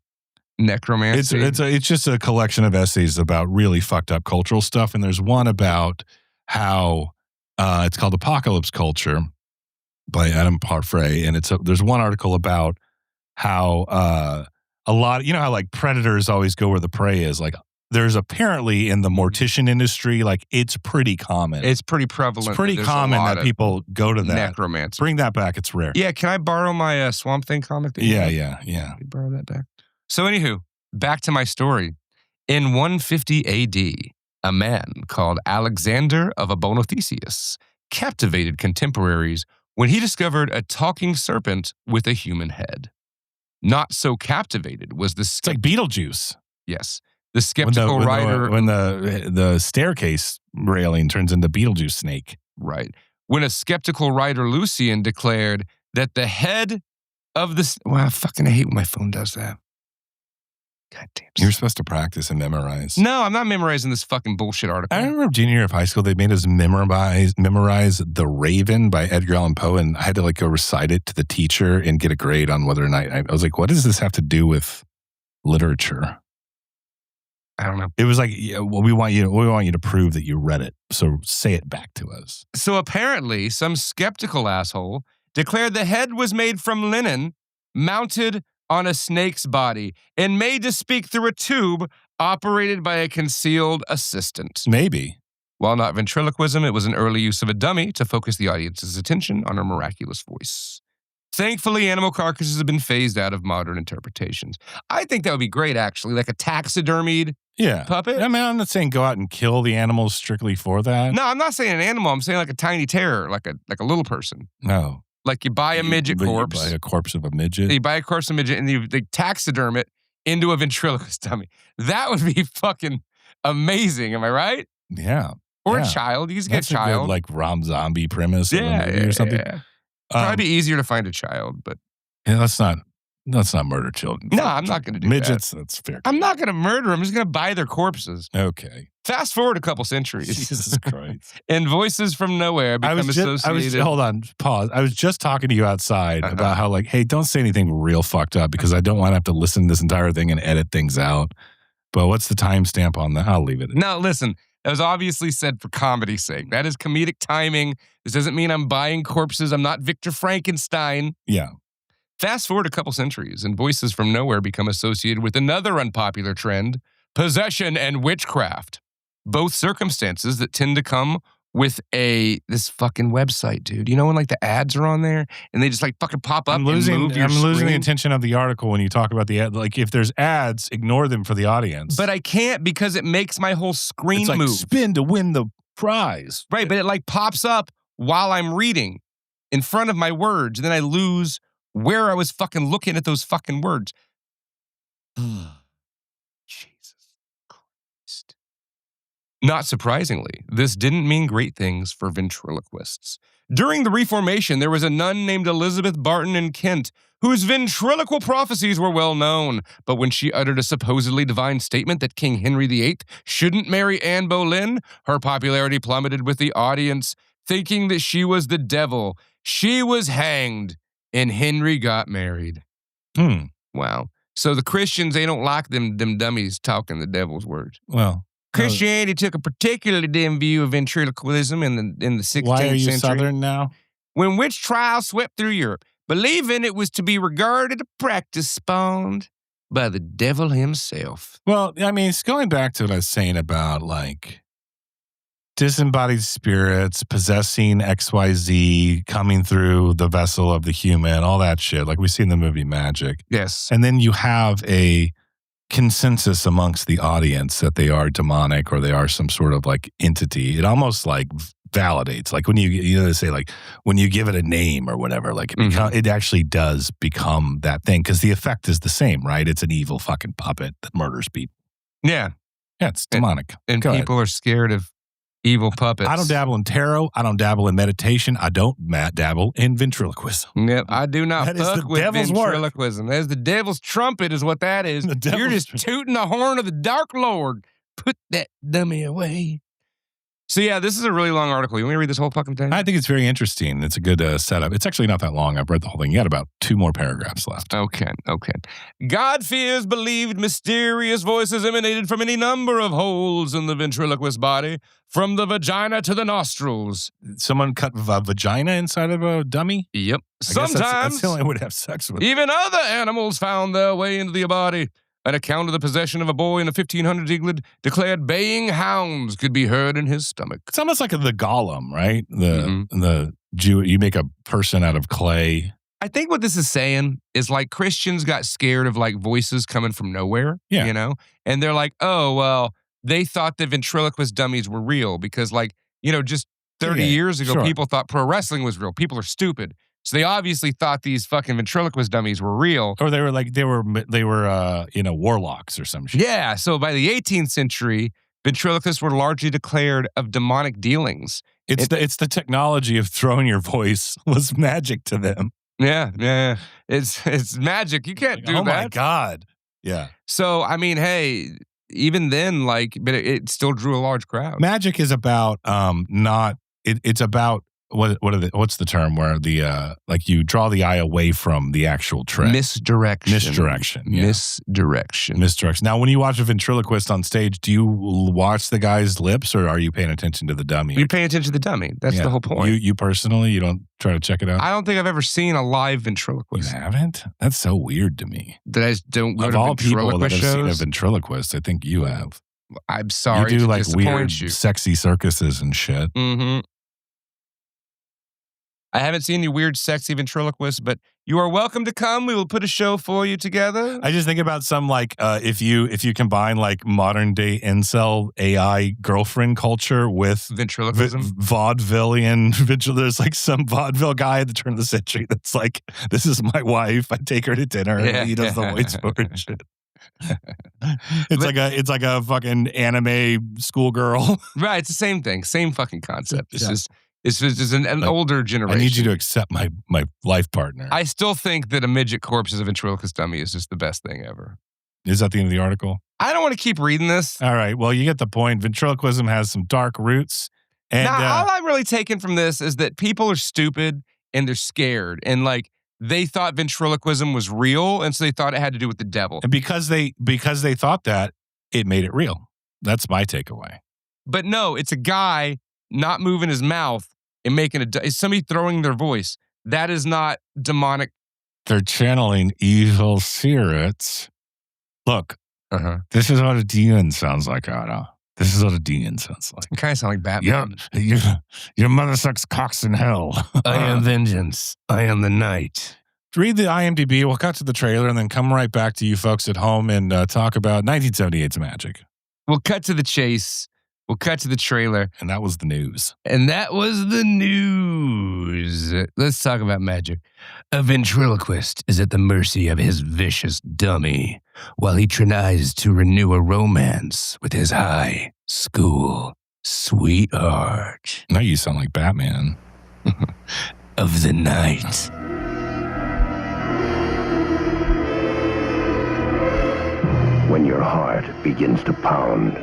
necromancy? It's just a collection of essays about really fucked up cultural stuff. And there's one about how it's called Apocalypse Culture by Adam Parfrey. And there's one article about how a lot, you know how like predators always go where the prey is. Like there's apparently in the mortician industry, like it's pretty common. It's pretty prevalent. It's pretty common that people go to that. Necromancy. Bring that back. It's rare. Yeah, can I borrow my Swamp Thing comic? Yeah. Can you borrow that back? So anywho, back to my story. In 150 AD, a man called Alexander of Abonothesius captivated contemporaries when he discovered a talking serpent with a human head. Not so captivated was the... It's like Beetlejuice. Yes. The skeptical writer... When the staircase railing turns into Beetlejuice snake. Right. When a skeptical writer, Lucian, declared that the head of the... Wow, I fucking hate when my phone does that. God damn. You're supposed to practice and memorize. No, I'm not memorizing this fucking bullshit article. I remember junior year of high school, they made us memorize The Raven by Edgar Allan Poe, and I had to like go recite it to the teacher and get a grade on whether or not I was like, what does this have to do with literature? I don't know. It was like, yeah, well, we want you to prove that you read it, so say it back to us. So apparently, some skeptical asshole declared the head was made from linen, mounted on a snake's body, and made to speak through a tube operated by a concealed assistant. Maybe. While not ventriloquism, it was an early use of a dummy to focus the audience's attention on her miraculous voice. Thankfully, animal carcasses have been phased out of modern interpretations. I think that would be great, actually, like a taxidermied Yeah. puppet. I mean, I'm not saying go out and kill the animals strictly for that. No, I'm not saying an animal. I'm saying like a tiny terror, like a little person. No. Like you buy a midget corpse. You buy a corpse of a midget. You buy a corpse of a midget and they taxiderm it into a ventriloquist dummy. That would be fucking amazing. Am I right? Yeah. Or yeah. a child. You just get That's a child. a good, like Rob Zombie premise of a movie or something. Yeah. Probably be easier to find a child, but yeah, let's not murder children. no, I'm not going to do midgets. that. That's fair. I'm not going to murder them. I'm just going to buy their corpses. Okay. Fast forward a couple centuries. Jesus Christ. And voices from nowhere become associated. Hold on, pause. I was just talking to you outside about how like, hey, don't say anything real fucked up because I don't want to have to listen to this entire thing and edit things out. But what's the timestamp on that? I'll leave it. No, listen. That was obviously said for comedy's sake. That is comedic timing. This doesn't mean I'm buying corpses. I'm not Victor Frankenstein. Yeah. Fast forward a couple centuries, and voices from nowhere become associated with another unpopular trend, possession and witchcraft. Both circumstances that tend to come with this fucking website, dude. You know when like the ads are on there and they just like fucking pop up I'm losing the screen? attention of the article when you talk about the ad. Like if there's ads, ignore them for the audience. But I can't because it makes my whole screen it's like move. spin to win the prize. Right, but it like pops up while I'm reading in front of my words. And then I lose where I was fucking looking at those fucking words. Jesus Christ. Not surprisingly, this didn't mean great things for ventriloquists. During the Reformation, there was a nun named Elizabeth Barton in Kent whose ventriloquial prophecies were well known. But when she uttered a supposedly divine statement that King Henry VIII shouldn't marry Anne Boleyn, her popularity plummeted with the audience, thinking that she was the devil. She was hanged, and Henry got married. Wow. So the Christians, they don't like them dummies talking the devil's words. Well, Christianity took a particularly dim view of ventriloquism in the 16th century. why are you Southern now? When witch trials swept through Europe, believing it was to be regarded a practice spawned by the devil himself. Well, I mean, it's going back to what I was saying about like disembodied spirits possessing XYZ, coming through the vessel of the human, all that shit, like we see in the movie Magic. Yes. And then you have a consensus amongst the audience that they are demonic or they are some sort of like entity. It almost like validates, like when they say like when you give it a name or whatever, like it actually does become that thing because the effect is the same, right? It's an evil fucking puppet that murders people. Yeah. Yeah, it's demonic. And people are scared of evil puppets. I don't dabble in tarot. I don't dabble in meditation. I don't dabble in ventriloquism. Yep, I do not That is fuck the with devil's work. ventriloquism. That's the devil's trumpet is what that is. You're just tooting the horn of the Dark Lord. Put that dummy away. So yeah, this is a really long article. You want me to read this whole fucking thing? I think it's very interesting. It's a good setup. It's actually not that long. I've read the whole thing. You got about 2 more paragraphs left. Okay. God-fears believed mysterious voices emanated from any number of holes in the ventriloquist body, from the vagina to the nostrils. Someone cut a vagina inside of a dummy? Yep. I guess Sometimes that's the only way to have sex with. even other animals found their way into the body. An account of the possession of a boy in the 1500s England declared baying hounds could be heard in his stomach. It's almost like the golem, right? The Jew. You make a person out of clay. I think what this is saying is like Christians got scared of like voices coming from nowhere, you know? And they're like, oh, well, they thought that ventriloquist dummies were real because like, you know, just 30 years ago, people thought pro wrestling was real. People are stupid. So they obviously thought these fucking ventriloquist dummies were real. Or they were warlocks or some shit. Yeah. So by the 18th century, ventriloquists were largely declared of demonic dealings. It's the technology of throwing your voice was magic to them. Yeah. It's magic. You can't do that. Oh my God. Yeah. So, I mean, hey, even then, but it still drew a large crowd. Magic is about it's about what's the term where the like you draw the eye away from the actual trick? Misdirection. Yeah. Misdirection. Now, when you watch a ventriloquist on stage, do you watch the guy's lips or are you paying attention to the dummy? You're paying attention to the dummy. That's the whole point. You personally, you don't try to check it out? I don't think I've ever seen a live ventriloquist. You haven't? That's so weird to me. That I just don't go of to all people that have shows. seen a ventriloquist, I think you have. I'm sorry. You do to like disappoint weird, you. sexy circuses and shit. Mm-hmm. I haven't seen any weird, sexy ventriloquists, but you are welcome to come. We will put a show for you together. I just think about some like if you combine like modern day incel AI girlfriend culture with Ventriloquism. Vaudevillian. There's like some vaudeville guy at the turn of the century that's like, this is my wife. I take her to dinner. Yeah. And he does the voice for it and shit. It's like a fucking anime schoolgirl. Right, it's the same thing. Same fucking concept. It's just an older generation. I need you to accept my life partner. I still think that a midget corpse as a ventriloquist dummy is just the best thing ever. Is that the end of the article? I don't want to keep reading this. All right. Well, you get the point. Ventriloquism has some dark roots. And now, all I'm really taking from this is that people are stupid and they're scared. And like, they thought ventriloquism was real, and so they thought it had to do with the devil. And because they thought that, it made it real. That's my takeaway. But no, it's a guy not moving his mouth and making it's somebody throwing their voice. That is not demonic. They're channeling evil spirits. Look, this is what a demon sounds like, Otto. This is what a demon sounds like. It kind of sounds like Batman. Your mother sucks cocks in hell. I am vengeance. I am the night. Read the IMDb. We'll cut to the trailer and then come right back to you folks at home and talk about 1978's Magic. We'll cut to the chase. We'll cut to the trailer. And that was the news. And that was the news. Let's talk about Magic. A ventriloquist is at the mercy of his vicious dummy while he tries to renew a romance with his high school sweetheart. Now you sound like Batman. Of the night. When your heart begins to pound,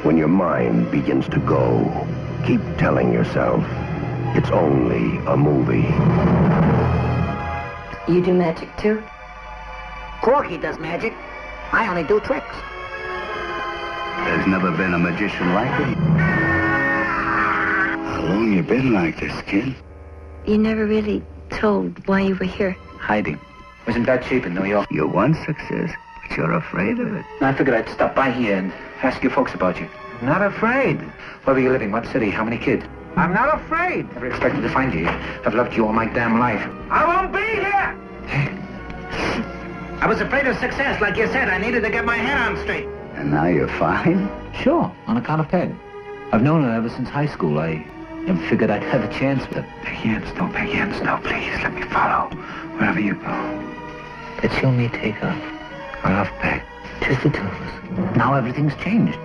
when your mind begins to go, keep telling yourself, it's only a movie. You do magic too? Corky does magic. I only do tricks. There's never been a magician like him. How long you been like this, kid? You never really told why you were here. Hiding. Wasn't that cheap in New York? You want success, but you're afraid of it. I figured I'd stop by here and ask you folks about you. Not afraid. Where were you living? What city? How many kids? I'm not afraid. Never expected to find you. I've loved you all my damn life. I won't be here. I was afraid of success. Like you said, I needed to get my head on straight. And now you're fine? Sure, on account of Peg. I've known her ever since high school. I figured I'd have a chance with her. Peggy and Snow, please let me follow wherever you go. It's you and me take her. I love Peg. Just the two of us. Now everything's changed.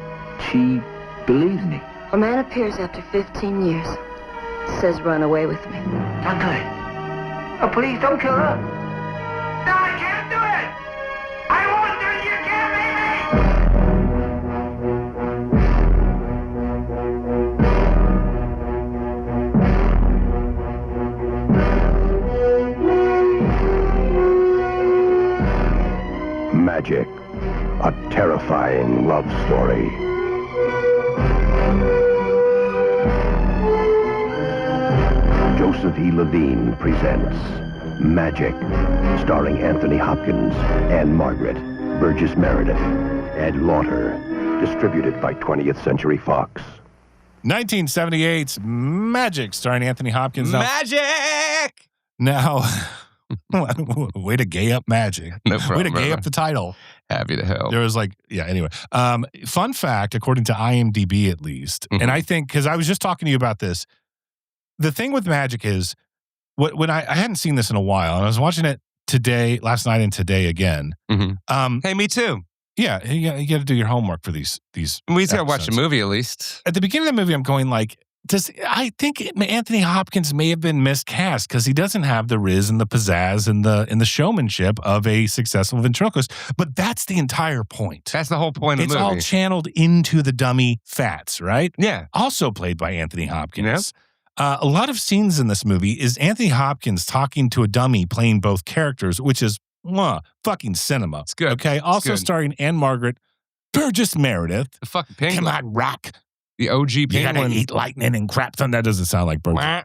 She believes me. A man appears after 15 years. Says run away with me. Not good. Oh, please don't kill her. No, I can't do it! I won't do it! You can't make me! Magic, a terrifying love story. Joseph E. Levine presents Magic, starring Anthony Hopkins and Margret, Burgess Meredith, and Lauter, distributed by 20th Century Fox. 1978's Magic, starring Anthony Hopkins. Magic! Now, way to gay up Magic. No problem, way to gay up the title. Happy to help. There was anyway. Fun fact, according to IMDb at least, and I think, because I was just talking to you about this, the thing with Magic is, when I hadn't seen this in a while, and I was watching it last night and today again. Hey, me too. Yeah, you got to do your homework for these. We just got to watch the movie at least. At the beginning of the movie, I'm going like, I think Anthony Hopkins may have been miscast because he doesn't have the riz and the pizzazz and the showmanship of a successful ventriloquist. But that's the entire point. That's the whole point of the movie. It's all channeled into the dummy Fats, right? Yeah. Also played by Anthony Hopkins. Yep. A lot of scenes in this movie is Anthony Hopkins talking to a dummy playing both characters, which is fucking cinema. It's good. Okay. Also starring Anne Margaret, Burgess Meredith. The fucking penguin. Come on, Rock. The OG penguin. You gotta eat lightning and crap. That doesn't sound like Burgess.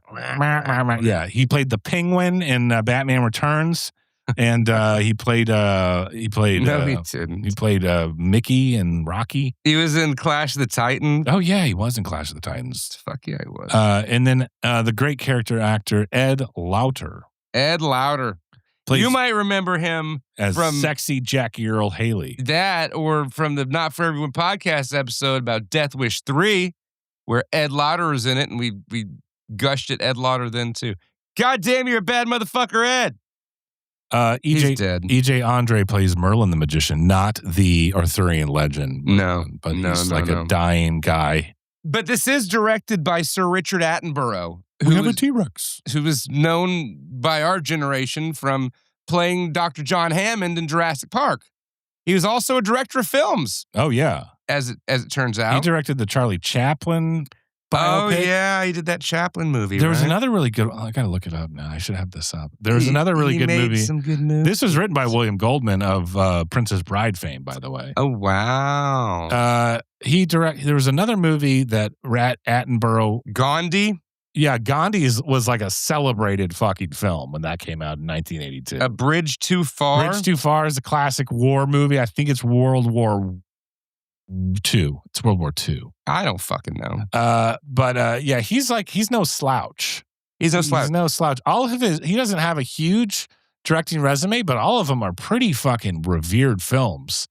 Yeah, he played the penguin in Batman Returns. And he played No, he didn't. He played Mickey and Rocky. He was in Clash of the Titans. Oh yeah, he was in Clash of the Titans. Fuck yeah, he was. And then the great character actor Ed Lauter. Ed Lauter. You might remember him as from sexy Jackie Earl Haley. That, or from the Not For Everyone podcast episode about Death Wish 3, where Ed Lauter is in it, and we gushed at Ed Lauter then too. God damn, you're a bad motherfucker, Ed. He's dead. E.J. Andre plays Merlin the Magician, not the Arthurian legend. Merlin, but he's a dying guy. But this is directed by Sir Richard Attenborough. We have a T-Rex. Who was known by our generation from playing Dr. John Hammond in Jurassic Park. He was also a director of films. Oh, yeah. As it turns out. He directed the Charlie Chaplin biopic. Oh, yeah. He did that Chaplin movie, There was another really good... I got to look it up now. I should have this up. There was another really good movie. Some good movies. This was written by William Goldman of Princess Bride fame, by the way. Oh, wow. There was another movie that Attenborough... Gandhi? Yeah, Gandhi was like a celebrated fucking film when that came out in 1982. A Bridge Too Far? Bridge Too Far is a classic war movie. I think it's World War II. It's World War II. I don't fucking know. But yeah, he's no slouch. He's no slouch. He's no slouch. All of he doesn't have a huge directing resume, but all of them are pretty fucking revered films.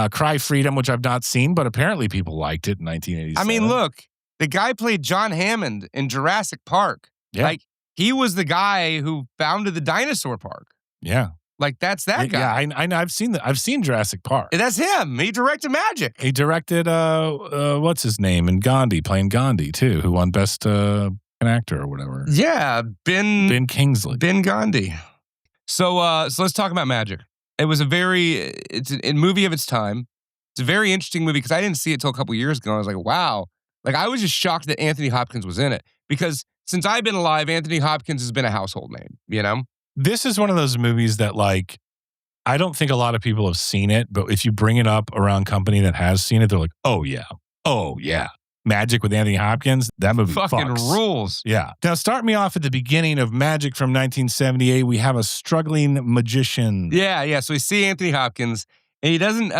Cry Freedom, which I've not seen, but apparently people liked it in 1987. I mean, look. The guy played John Hammond in Jurassic Park. Yeah. Like, he was the guy who founded the dinosaur park. Yeah. Like, that's that guy. Yeah, I know. I've seen Jurassic Park. That's him. He directed Magic. He directed, what's his name? In Gandhi, playing Gandhi, too, who won Best Actor or whatever. Yeah, Ben Kingsley. Ben Gandhi. So let's talk about Magic. It was it's a movie of its time. It's a very interesting movie because I didn't see it till a couple years ago. I was like, wow. Like, I was just shocked that Anthony Hopkins was in it because since I've been alive, Anthony Hopkins has been a household name, you know? This is one of those movies that, like, I don't think a lot of people have seen it, but if you bring it up around company that has seen it, they're like, oh, yeah. Magic with Anthony Hopkins, that movie fucking rules. Yeah. Now, start me off at the beginning of Magic from 1978. We have a struggling magician. Yeah. So we see Anthony Hopkins. And he doesn't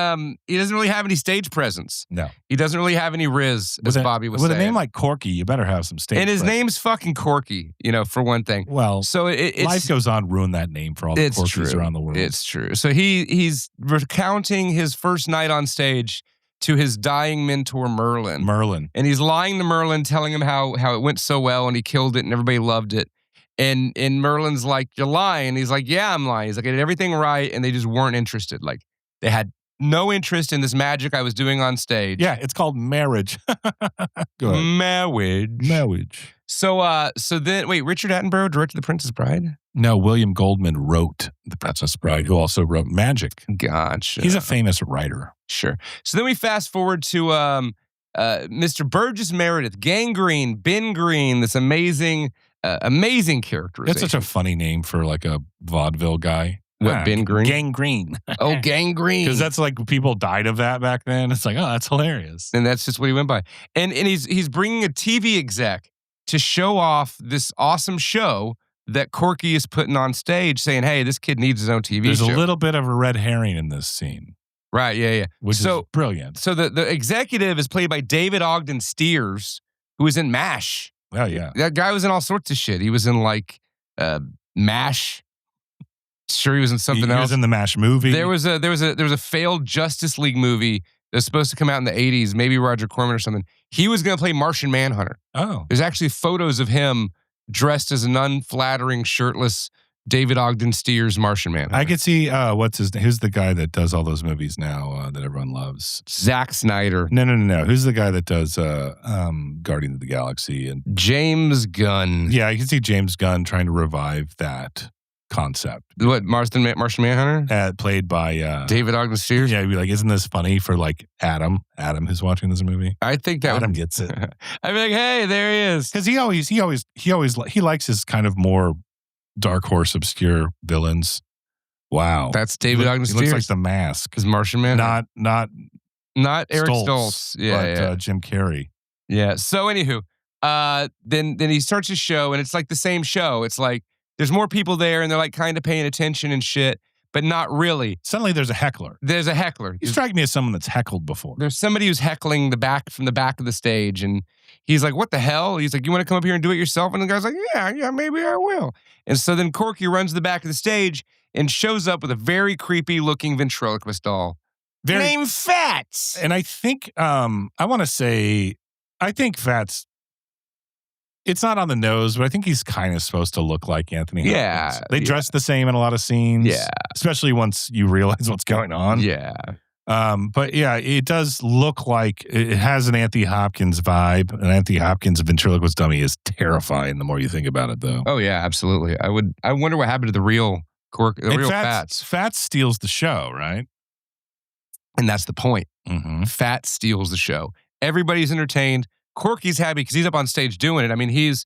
really have any stage presence. No. He doesn't really have any riz, as Bobby was saying. With a name like Corky, you better have some stage presence. And his presence. name's fucking Corky, for one thing. Well, so life goes on, ruin that name for all the Corkies around the world. It's true. So he's recounting his first night on stage to his dying mentor, Merlin. And he's lying to Merlin, telling him how it went so well and he killed it and everybody loved it. And Merlin's like, you're lying. He's like, yeah, I'm lying. He's like, I did everything right and they just weren't interested. Like, they had no interest in this magic I was doing on stage. Yeah, it's called marriage. Go ahead. Marriage. So then, wait, Richard Attenborough directed The Princess Bride? No, William Goldman wrote The Princess Bride, who also wrote Magic. Gotcha. He's a famous writer. Sure. So then we fast forward to Mr. Burgess Meredith, Gangrene, Ben Green, this amazing characterization. That's such a funny name for like a vaudeville guy. What, Ben Green? Gangrene. Oh, Gangrene. Because that's like people died of that back then. It's like, oh, that's hilarious. And that's just what he went by. And he's bringing a TV exec to show off this awesome show that Corky is putting on stage saying, hey, this kid needs his own TV There's show. There's a little bit of a red herring in this scene. Right, yeah. Which is brilliant. So the executive is played by David Ogden Stiers, who was in MASH. Oh, yeah. That guy was in all sorts of shit. He was in like MASH. Sure, he was in something else. He was in the MASH movie. There was a failed Justice League movie that was supposed to come out in the 80s, maybe Roger Corman or something. He was going to play Martian Manhunter. Oh. There's actually photos of him dressed as an unflattering, shirtless David Ogden Stiers Martian Manhunter. I could see, what's his name? Who's the guy that does all those movies now that everyone loves? Zack Snyder. No. Who's the guy that does Guardians of the Galaxy? And James Gunn. Yeah, I can see James Gunn trying to revive that concept. What, Martian Manhunter? Played by David Ogden Stiers? Yeah, he'd be like, isn't this funny for like Adam who's watching this movie? I think that Adam gets it. I'd be like, hey, there he is. Because he likes his kind of more dark horse obscure villains. Wow. That's David Ogden Stiers. He looks like The Mask. Is Martian Manhunter. Not Eric Stoltz. Yeah, but Jim Carrey. Yeah. So anywho, then he starts his show and it's like the same show. It's like there's more people there and they're like kind of paying attention and shit, but not really. Suddenly there's a heckler. There's a heckler. You strike me as someone that's heckled before. There's somebody who's heckling from the back of the stage, and he's like, what the hell? He's like, you want to come up here and do it yourself? And the guy's like, yeah, maybe I will. And so then Corky runs to the back of the stage and shows up with a very creepy looking ventriloquist doll. Named Fats. And I think, I think Fats, it's not on the nose, but I think he's kind of supposed to look like Anthony Hopkins. Yeah. They dress the same in a lot of scenes. Yeah. Especially once you realize what's going on. Yeah. But yeah, it does look like it has an Anthony Hopkins vibe. An Anthony Hopkins ventriloquist dummy is terrifying the more you think about it, though. Oh, yeah, absolutely. I wonder what happened to the real Fats. Fats steals the show, right? And that's the point. Mm-hmm. Fats steals the show. Everybody's entertained. Corky's happy because he's up on stage doing it. I mean, he's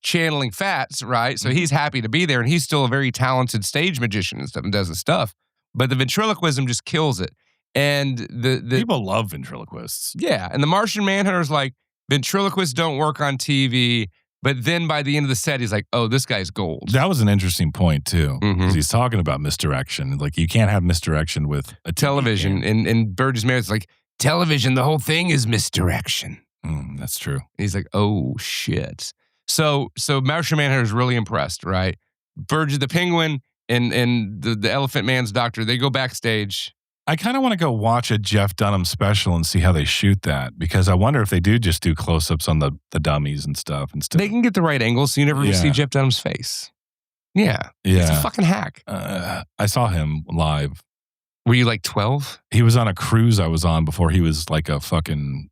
channeling Fats, right? So he's happy to be there, and he's still a very talented stage magician and stuff and does the stuff. But the ventriloquism just kills it. And the people love ventriloquists. Yeah, and the Martian Manhunter's like, ventriloquists don't work on TV. But then by the end of the set, he's like, oh, this guy's gold. That was an interesting point, too. Mm-hmm. 'Cause he's talking about misdirection. Like, you can't have misdirection with a television. And Burgess Meredith's like, television, the whole thing is misdirection. That's true. And he's like, oh, shit. So Martian Manhunter is really impressed, right? Burgess the Penguin and the Elephant Man's doctor, they go backstage. I kind of want to go watch a Jeff Dunham special and see how they shoot that, because I wonder if they do just do close-ups on the dummies and stuff. They can get the right angle so you never see Jeff Dunham's face. Yeah. It's a fucking hack. I saw him live. Were you like 12? He was on a cruise I was on before he was like a fucking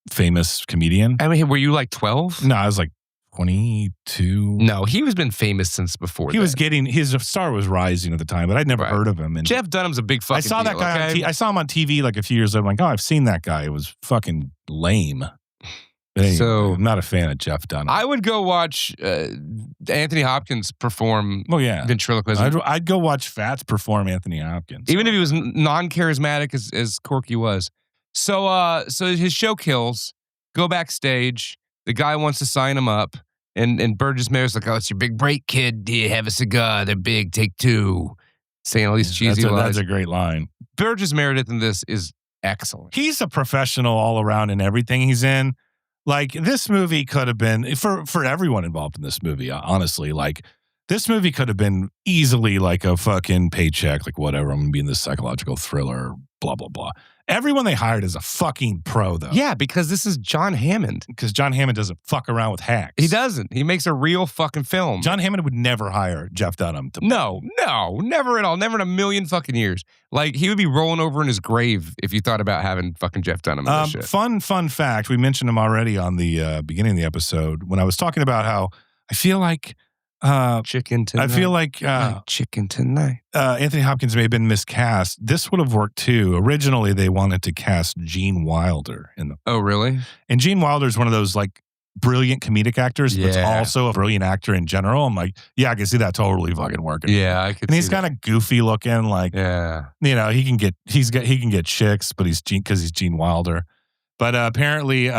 famous comedian. I mean, were you like 12? No, I was like 22. No, he was been famous since before. He was getting, his star was rising at the time, but I'd never heard of him. And Jeff Dunham's a big fucking I saw that deal, guy. okay? I saw him on TV like a few years ago. I'm like, oh, I've seen that guy. It was fucking lame. But anyway, So- I'm not a fan of Jeff Dunham. I would go watch Anthony Hopkins perform ventriloquism. I'd go watch Fats perform Anthony Hopkins. Even if he was non-charismatic as Corky was. So his show kills. Go backstage. The guy wants to sign him up. And Burgess Meredith's like, oh, it's your big break, kid. Do you have a cigar? They're big. Take two. Saying all these cheesy lines. That's a great line. Burgess Meredith in this is excellent. He's a professional all around in everything he's in. Like, this movie could have been, for everyone involved in this movie, honestly, like, this movie could have been easily like a fucking paycheck, like, whatever, I'm going to be in this psychological thriller, blah, blah, blah. Everyone they hired is a fucking pro, though. Yeah, because this is John Hammond. Because John Hammond doesn't fuck around with hacks. He doesn't. He makes a real fucking film. John Hammond would never hire Jeff Dunham to. No, never at all. Never in a million fucking years. Like, he would be rolling over in his grave if you thought about having fucking Jeff Dunham in this shit. Fun fact. We mentioned him already on the beginning of the episode when I was talking about how I feel like chicken tonight. I feel like chicken tonight. Anthony Hopkins may have been miscast. This would have worked too. Originally, they wanted to cast Gene Wilder in the. Oh, really? And Gene Wilder is one of those like brilliant comedic actors, but Yeah. also a brilliant actor in general. I'm like, yeah, I can see that totally fucking working. Yeah, I could. And he's see kind of goofy looking, like that. you know, he can get chicks, but he's Gene Wilder. But apparently,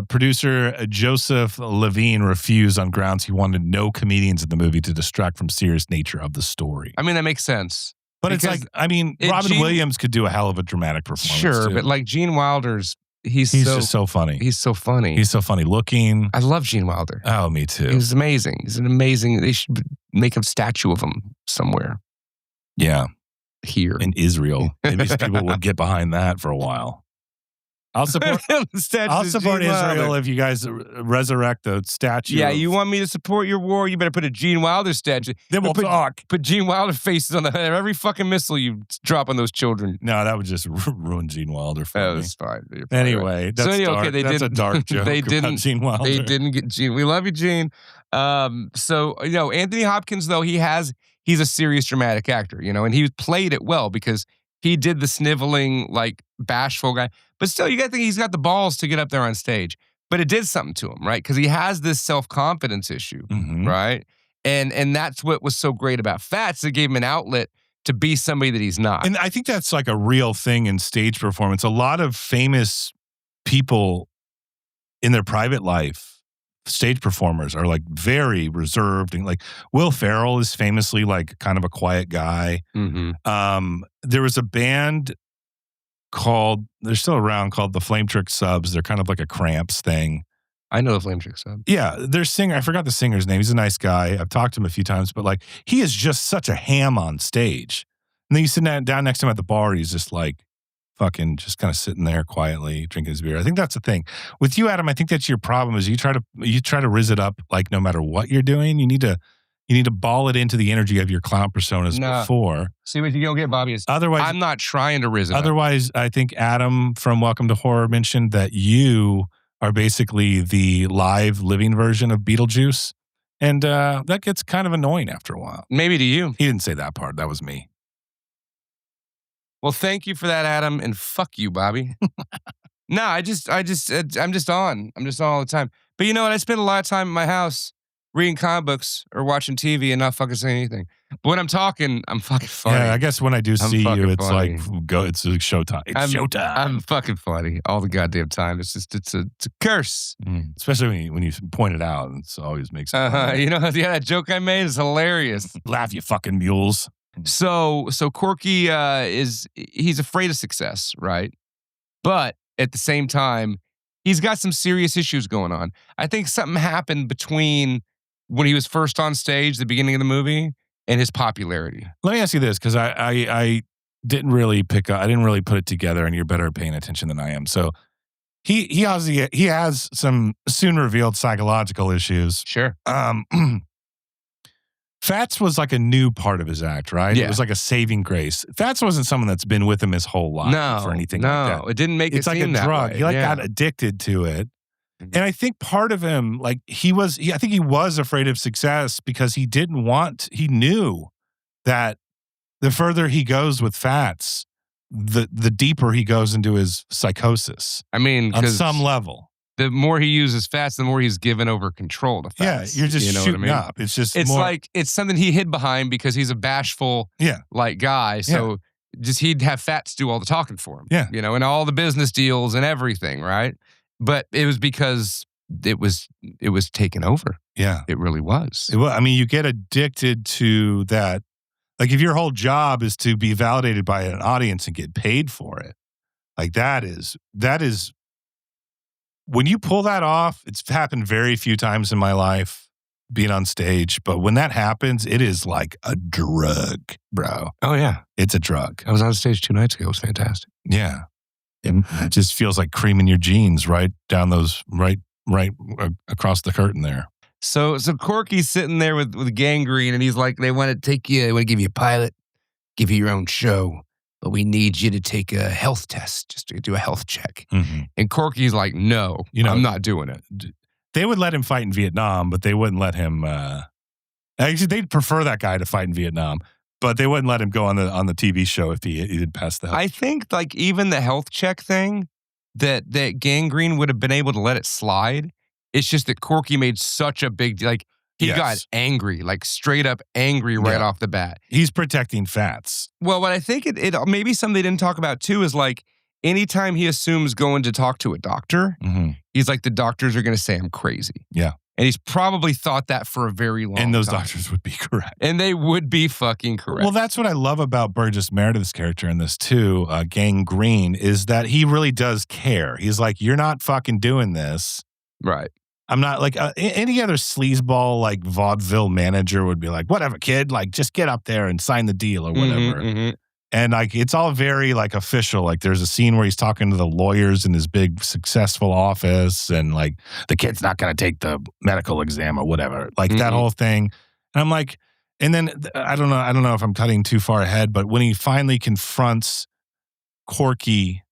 producer Joseph Levine refused on grounds he wanted no comedians in the movie to distract from serious nature of the story. I mean, that makes sense. But it's Because like, I mean, Robin Williams could do a hell of a dramatic performance. Sure, too. but like Gene Wilder's, he's just so funny. He's so funny. He's so funny looking. I love Gene Wilder. Oh, me too. He's amazing. He's an amazing. They should make a statue of him somewhere Yeah, here. in Israel. Maybe people would get behind that for a while. I'll support. I'll support Israel if you guys resurrect the statue. Yeah, of- you want me to support your war? You better put a Gene Wilder statue. Then we'll talk. Put Gene Wilder faces on every fucking missile you drop on those children. No, that would just ruin Gene Wilder for Oh, me. that's fine. You're probably Anyway, right. that's So dark. they That's a didn't- dark joke. they about didn't- Gene Wilder. They didn't get Gene. We love you, Gene. So you know, Anthony Hopkins, though, he's a serious dramatic actor, you know, and he played it well because he did the sniveling, like bashful guy. But still, you got to think he's got the balls to get up there on stage. But it did something to him, right? Because he has this self-confidence issue, Mhm. right? And that's what was so great about Fats. It gave him an outlet to be somebody that he's not. And I think that's like a real thing in stage performance. A lot of famous people in their private life stage performers are like very reserved, and like Will Ferrell is famously like kind of a quiet guy. There was a band they're still around, called the Flame Trick Subs. They're kind of like a Cramps thing. I know the Flame Trick Sub. Yeah, their singer, I forgot the singer's name. He's a nice guy. I've talked to him a few times, but like he is just such a ham on stage. And then you sit down next to him at the bar, he's just like fucking just kind of sitting there quietly drinking his beer. I think that's the thing. With you, Adam, I think that's your problem is you try to riz it up like no matter what you're doing. You need to ball it into the energy of your clown personas before. See what you don't get, Bobby, is otherwise I'm not trying to riz it Otherwise, I think Adam from Welcome to Horror mentioned that you are basically the live living version of Beetlejuice. And that gets kind of annoying after a while. Maybe to you. He didn't say that part. That was me. Well, thank you for that, Adam, and fuck you, Bobby. No, I'm just on. I'm just on all the time. But you know what? I spend a lot of time in my house reading comic books or watching TV and not fucking saying anything. But when I'm talking, I'm fucking funny. Yeah, I guess when I do see you, it's funny. like, it's showtime. It's showtime. I'm fucking funny all the goddamn time. It's just, it's a curse. Especially when you point it out. It always makes it funny. You know, that joke I made is hilarious. Laugh, you fucking mules. So Corky he's afraid of success, right? But at the same time, he's got some serious issues going on. I think something happened between when he was first on stage, the beginning of the movie, and his popularity. Let me ask you this, because I didn't really pick up, I didn't really put it together, and you're better at paying attention than I am. So he has some soon revealed psychological issues. Sure. Fats was like a new part of his act, right? Yeah. It was like a saving grace. Fats wasn't someone that's been with him his whole life or anything like that. It didn't make it's it like seem a drug. that way. He got addicted to it. And I think part of him, like I think he was afraid of success because he knew that the further he goes with Fats, the deeper he goes into his psychosis. I mean, on some level. The more he uses Fats, the more he's given over control to Fats. Yeah, you're just shooting up. It's just like it's something he hid behind because he's a bashful like guy. So just he'd have Fats do all the talking for him. Yeah. You know, and all the business deals and everything, right? But it was because it was taken over. Yeah. It really was. I mean, you get addicted to that. Like if your whole job is to be validated by an audience and get paid for it, like that is when you pull that off, it's happened very few times in my life being on stage. But when that happens, it is like a drug, bro. Oh, yeah. It's a drug. I was on stage 2 nights ago. It was fantastic. Yeah. It just feels like cream in your jeans right down those, right across the curtain there. So Corky's sitting there with Gangrene, and he's like, they want to give you a pilot, give you your own show. But we need you to take a health test, just to do a health check. Mm-hmm. And Corky's like, no, I'm not doing it. They would let him fight in Vietnam, but they wouldn't let him. Actually, they'd prefer that guy to fight in Vietnam, but they wouldn't let him go on the TV show if he didn't pass the health. I think like even the health check thing, that Gangrene would have been able to let it slide. It's just that Corky made such a big like. He got angry, like straight up angry right off the bat. He's protecting Fats. Well, what I think it maybe something they didn't talk about too is like anytime he assumes going to talk to a doctor, he's like, the doctors are going to say I'm crazy. Yeah. And he's probably thought that for a very long time. And those doctors would be correct. And they would be fucking correct. Well, that's what I love about Burgess Meredith's character in this too, Gangrene, is that he really does care. He's like, you're not fucking doing this. Right. I'm not like any other sleazeball like vaudeville manager would be like, whatever, kid, like just get up there and sign the deal or whatever. Mm-hmm. And like it's all very like official. Like there's a scene where he's talking to the lawyers in his big successful office, and like the kid's not going to take the medical exam or whatever. Like that whole thing. And I'm like, and then I don't know if I'm cutting too far ahead, but when he finally confronts Corky.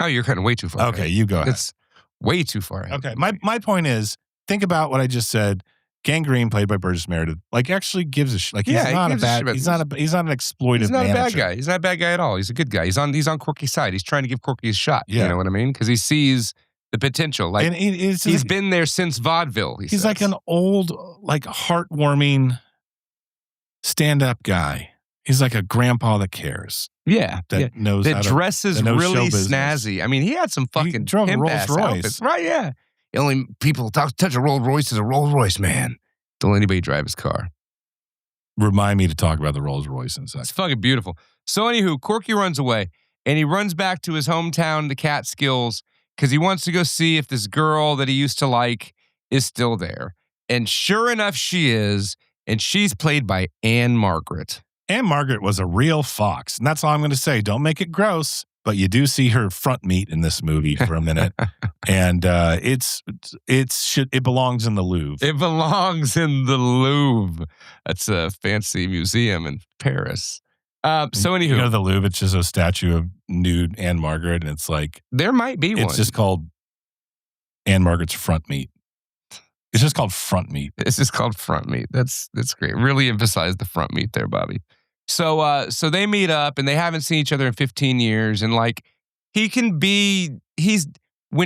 Oh, you're cutting way too far. Okay, ahead. you go ahead. That's way too far ahead. Okay, my point is, think about what I just said. Gangrene, played by Burgess Meredith, like actually gives a shit. Like he's not a bad. He's not an exploitive. He's not manager. a bad guy. He's not a bad guy at all. He's a good guy. He's on Corky's side. He's trying to give Corky a shot. Yeah. You know what I mean? Because he sees the potential. Like and he's been there since vaudeville. He's says. Like an old, like heartwarming stand-up guy. He's like a grandpa that cares. Yeah, that knows that dresses really snazzy. I mean, he had some fucking drove a Rolls Royce, outfits. Right? Yeah, The only people touch a Rolls Royce is a Rolls Royce, man. Don't let anybody drive his car. Remind me to talk about the Rolls Royce in a second. It's fucking beautiful. So anywho, Corky runs away, and he runs back to his hometown, the Catskills, because he wants to go see if this girl that he used to like is still there. And sure enough, she is, and she's played by Margret. Margret was a real fox, and that's all I'm going to say. Don't make it gross, but you do see her front meat in this movie for a minute, and it belongs in the Louvre. It belongs in the Louvre. That's a fancy museum in Paris. So anywho, you know the Louvre, it's just a statue of nude Margret, and it's like there might be one. It's just called Margret's front meat. It's just called front meat. It's just called front meat. That's great. Really emphasize the front meat there, Bobby. So they meet up, and they haven't seen each other in 15 years. And like, when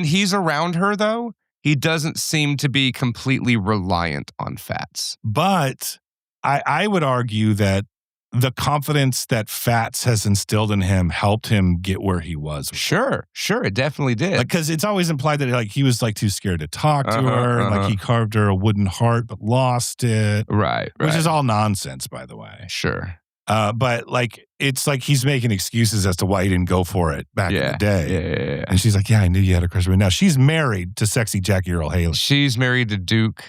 he's around her though, he doesn't seem to be completely reliant on Fats. But I would argue that the confidence that Fats has instilled in him helped him get where he was. Sure, it definitely did. Because it's always implied that like he was like too scared to talk to her, and like he carved her a wooden heart but lost it. Right. Which is all nonsense, by the way. Sure. But like it's like he's making excuses as to why he didn't go for it back in the day. Yeah. And she's like, yeah, I knew you had a crush on me. Now she's married to sexy Jackie Earl Haley. She's married to Duke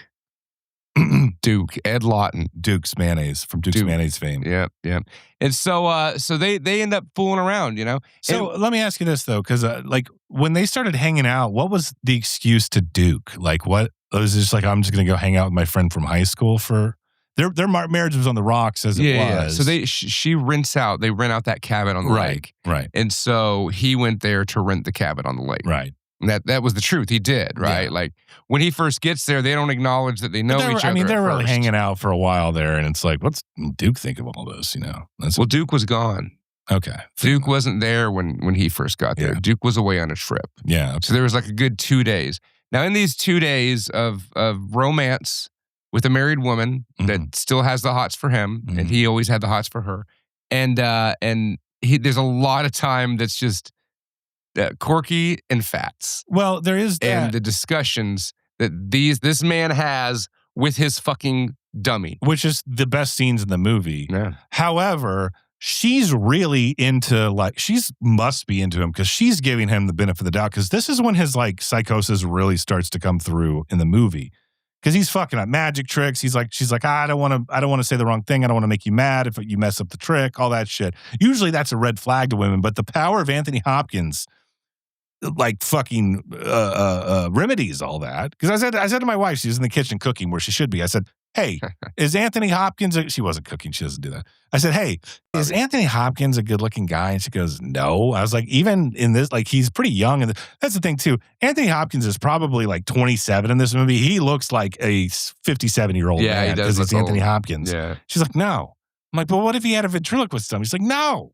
Ed Lawton. Duke's Mayonnaise from Duke's Mayonnaise fame. Yep. And so they end up fooling around, you know? So let me ask you this though, because like when they started hanging out, what was the excuse to Duke? Like what was it just like, I'm just going to go hang out with my friend from high school for their marriage was on the rocks as it was. Yeah. So they rent out that cabin on the lake. Right. And so he went there to rent the cabin on the lake. Right. And that was the truth. He did, right? Yeah. Like when he first gets there, they don't acknowledge that they know each other. I mean, they're really hanging out for a while there, and it's like, what's Duke think of all this? You know? Well, Duke was gone. Okay. Duke wasn't there when he first got there. Yeah. Duke was away on a trip. Yeah. Okay. So there was like a good 2 days. Now, in these 2 days of romance with a married woman that still has the hots for him, and he always had the hots for her, and there's a lot of time that's just Corky and Fats. Well, there is that. And the discussions that this man has with his fucking dummy. Which is the best scenes in the movie. Yeah. However, she's really must be into him because she's giving him the benefit of the doubt because this is when his like psychosis really starts to come through in the movie. Because he's fucking up magic tricks. She's like, I don't want to say the wrong thing. I don't want to make you mad if you mess up the trick, all that shit. Usually that's a red flag to women, but the power of Anthony Hopkins like fucking remedies all that. Because I said to my wife, she was in the kitchen cooking where she should be. I said, hey, is Anthony Hopkins she wasn't cooking, she doesn't do that. I said, hey, is Anthony Hopkins a good looking guy? And she goes, no. I was like, even in this, like he's pretty young. And that's the thing too. Anthony Hopkins is probably like 27 in this movie. He looks like a 57-year-old man he does because he's Anthony Hopkins. Yeah. She's like, no. I'm like, but what if he had a ventriloquist tummy? She's like, no.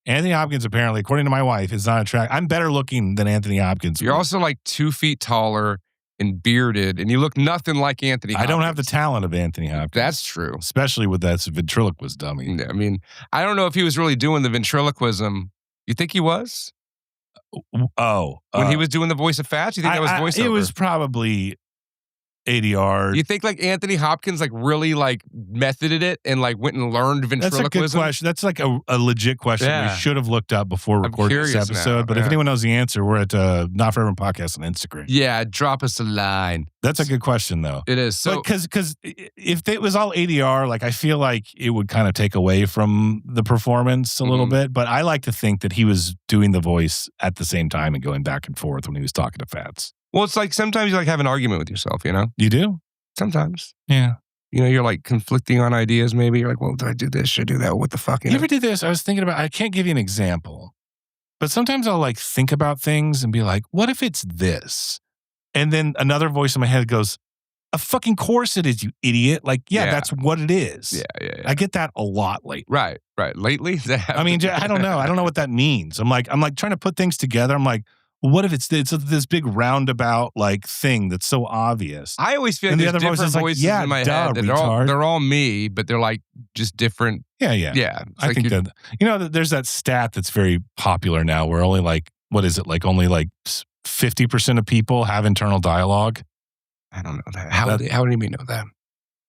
Anthony Hopkins, apparently, according to my wife, is not attractive. I'm better looking than Anthony Hopkins. You're also like 2 feet taller and bearded, and you look nothing like Anthony Hopkins. I don't have the talent of Anthony Hopkins. That's true. Especially with that ventriloquist dummy. I mean, I don't know if he was really doing the ventriloquism. You think he was? When he was doing the voice of Fats? You think that was voiceover? It was probably ADR. You think like Anthony Hopkins like really like methoded it and like went and learned ventriloquism? That's a good question. That's like a legit question we should have looked up before recording this episode. Now. But if anyone knows the answer, we're at Not For Everyone Podcast on Instagram. Yeah, drop us a line. That's a good question though. It is. So because if it was all ADR, like I feel like it would kind of take away from the performance a little bit. But I like to think that he was doing the voice at the same time and going back and forth when he was talking to Fats. Well, it's like sometimes you like have an argument with yourself, you know? You do? Sometimes. Yeah. You know, you're like conflicting on ideas maybe. You're like, well, did I do this? Should I do that? What the fuck? You ever do this? I was thinking about, I can't give you an example, but sometimes I'll like think about things and be like, what if it's this? And then another voice in my head goes, of fucking course it is, you idiot. Like, yeah, that's what it is. Yeah. I get that a lot lately. Right. Lately? I mean, I don't know. I don't know what that means. I'm like trying to put things together. I'm like, what if it's this big roundabout like thing that's so obvious? I always feel like there's different voices in my head. They're all me, but they're like just different. Yeah. I think that, you know, there's that stat that's very popular now where only like, what is it? Like only like 50% of people have internal dialogue? I don't know that. How do you know that?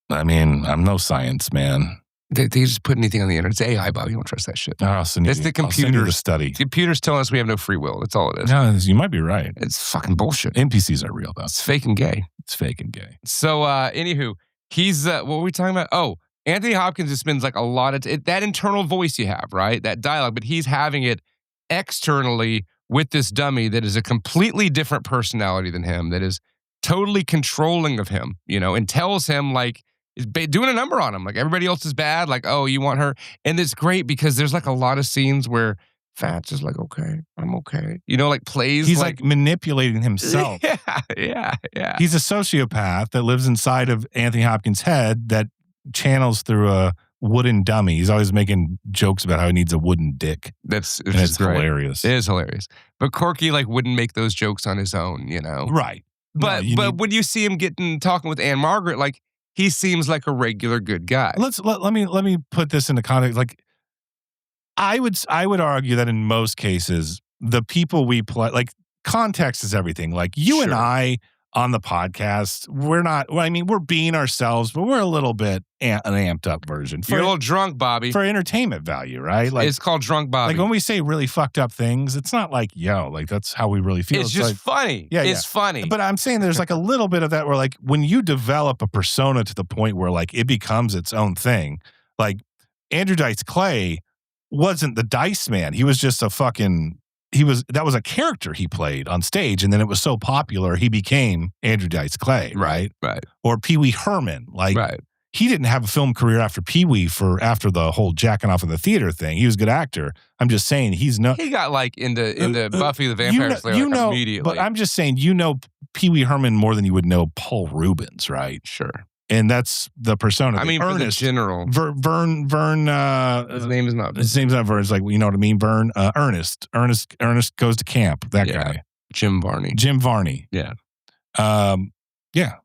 I mean, I'm no science man. They just put anything on the internet. It's AI, Bob. You don't trust that shit. No, I'll send you, It's the I'll send you the computers. study. Computers telling us we have no free will. That's all it is. No, you might be right. It's fucking bullshit. NPCs are real, though. It's fake and gay. It's fake and gay. So, anywho, he's, what were we talking about? Oh, Anthony Hopkins just spends like a lot of, that internal voice you have, right? That dialogue, but he's having it externally with this dummy that is a completely different personality than him, that is totally controlling of him, you know, and tells him like, is doing a number on him. Like everybody else is bad. Like, oh, you want her. And it's great because there's like a lot of scenes where Fats is like, okay, I'm okay. You know, like plays. He's like manipulating himself. Yeah. He's a sociopath that lives inside of Anthony Hopkins' head that channels through a wooden dummy. He's always making jokes about how he needs a wooden dick. It's great. Hilarious. It is hilarious. But Corky like wouldn't make those jokes on his own, you know? Right. But when you see him talking with Anne Margaret, like he seems like a regular good guy. Let me put this into context. Like I would argue that in most cases, the people we play, like context is everything. Like you and I on the podcast, we're being ourselves, but we're a little bit an amped up version. You're a little drunk, Bobby. For entertainment value, right? Like it's called drunk Bobby. Like when we say really fucked up things, it's not like, like that's how we really feel. It's just like, funny. Yeah, it's funny. But I'm saying there's like a little bit of that where like when you develop a persona to the point where like it becomes its own thing, like Andrew Dice Clay wasn't the Dice Man. He was just that was a character he played on stage, and then it was so popular he became Andrew Dice Clay, right? Right. Or Pee Wee Herman, like he didn't have a film career after Pee Wee after the whole jacking off in the theater thing. He was a good actor. I'm just saying he got like into Buffy the Vampire Slayer immediately. But I'm just saying Pee Wee Herman more than you would know Paul Rubens, right? Sure. And that's the persona. I mean, Ernest, for the general. Vern. His name is not. His name's not Vern. It's like, you know what I mean? Vern. Ernest goes to camp. That guy. Jim Varney. Yeah. Yeah.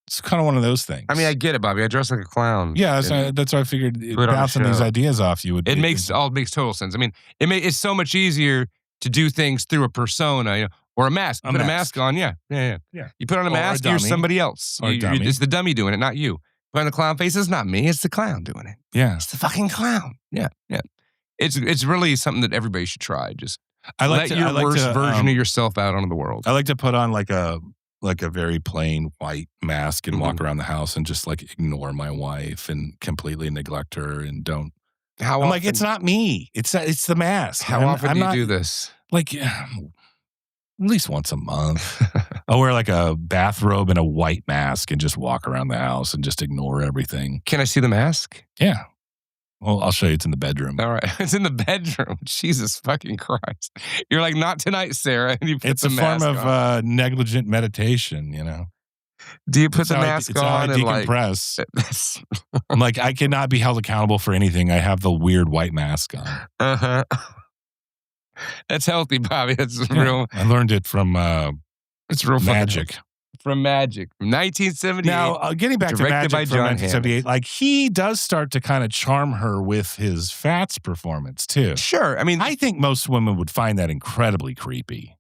It's kind of one of those things. I mean, I get it, Bobby. I dress like a clown. Yeah, that's why I figured bouncing these ideas off you would. It makes total sense. I mean, it's so much easier to do things through a persona, you know, or a mask. You put a mask on, yeah. You put on a mask, you're somebody else. It's the dummy doing it, not you. Put on the clown face, it's not me. It's the clown doing it. Yeah, it's the fucking clown. Yeah. It's really something that everybody should try. Just let your worst version of yourself out onto the world. I like to put on like a very plain white mask and walk around the house and just like ignore my wife and completely neglect her and don't. I'm like, it's not me. It's the mask. How often do you do this? Like at least once a month. I'll wear like a bathrobe and a white mask and just walk around the house and just ignore everything. Can I see the mask? Yeah. Well, I'll show you. It's in the bedroom. All right. It's in the bedroom. Jesus fucking Christ. You're like, not tonight, Sarah. And you put it's a form of negligent meditation, you know. Do you put the mask on and decompress? I'm like, I cannot be held accountable for anything. I have the weird white mask on. Uh-huh. That's healthy, Bobby. That's real. I learned it from it's real Magic. From Magic. From 1978. Now, getting back to Magic from 1978, like he does start to kind of charm her with his Fats performance too. Sure. I mean, I think most women would find that incredibly creepy.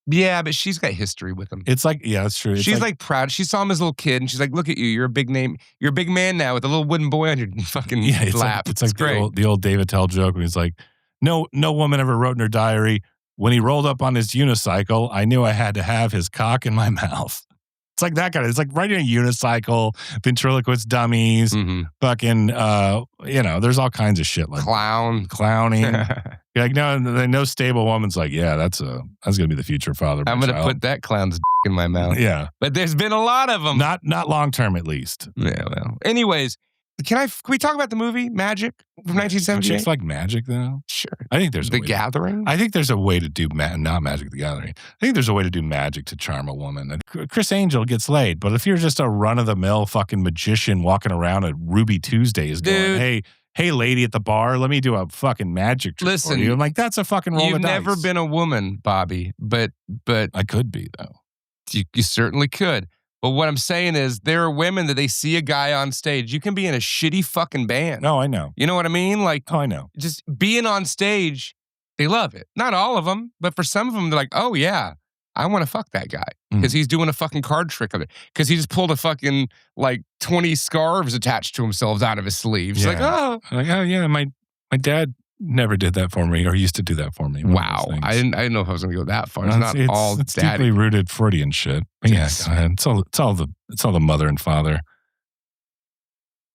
Yeah, but she's got history with him. It's like, yeah, that's true. It's she's like proud. She saw him as a little kid and she's like, look at you. You're a big name. You're a big man now with a little wooden boy on your fucking lap. It's like the old David Tell joke when he's like, no woman ever wrote in her diary, when he rolled up on his unicycle, I knew I had to have his cock in my mouth. It's like that kind of, it's like riding a unicycle, ventriloquist dummies, fucking, there's all kinds of shit like clowning. You're like, no stable woman's like, yeah, that's going to be the future father. I'm going to put that clown's in my mouth. Yeah. But there's been a lot of them. Not long term, at least. Yeah, well. Anyways, can we talk about the movie Magic from 1978? It's like Magic, though. Sure. I think there's The Gathering. I think there's a way to do not Magic the Gathering. I think there's a way to do magic to charm a woman. And Chris Angel gets laid, but if you're just a run of the mill fucking magician walking around at Ruby Tuesdays, going, hey, lady at the bar, let me do a fucking magic trick for you. I'm like, that's a fucking roll of dice. You've never been a woman, Bobby, but I could be though. You certainly could. But what I'm saying is there are women that they see a guy on stage. You can be in a shitty fucking band. No, I know. You know what I mean? Like, I know. Just being on stage, they love it. Not all of them, but for some of them, they're like, oh, yeah, I want to fuck that guy because he's doing a fucking card trick of it. Because he just pulled a fucking like 20 scarves attached to himself out of his sleeves. He's like, oh, yeah, my dad never did that for me, or used to do that for me. Wow, I didn't know if I was going to go that far. It's deeply rooted Freudian shit. But yeah, go ahead. It's all the mother and father.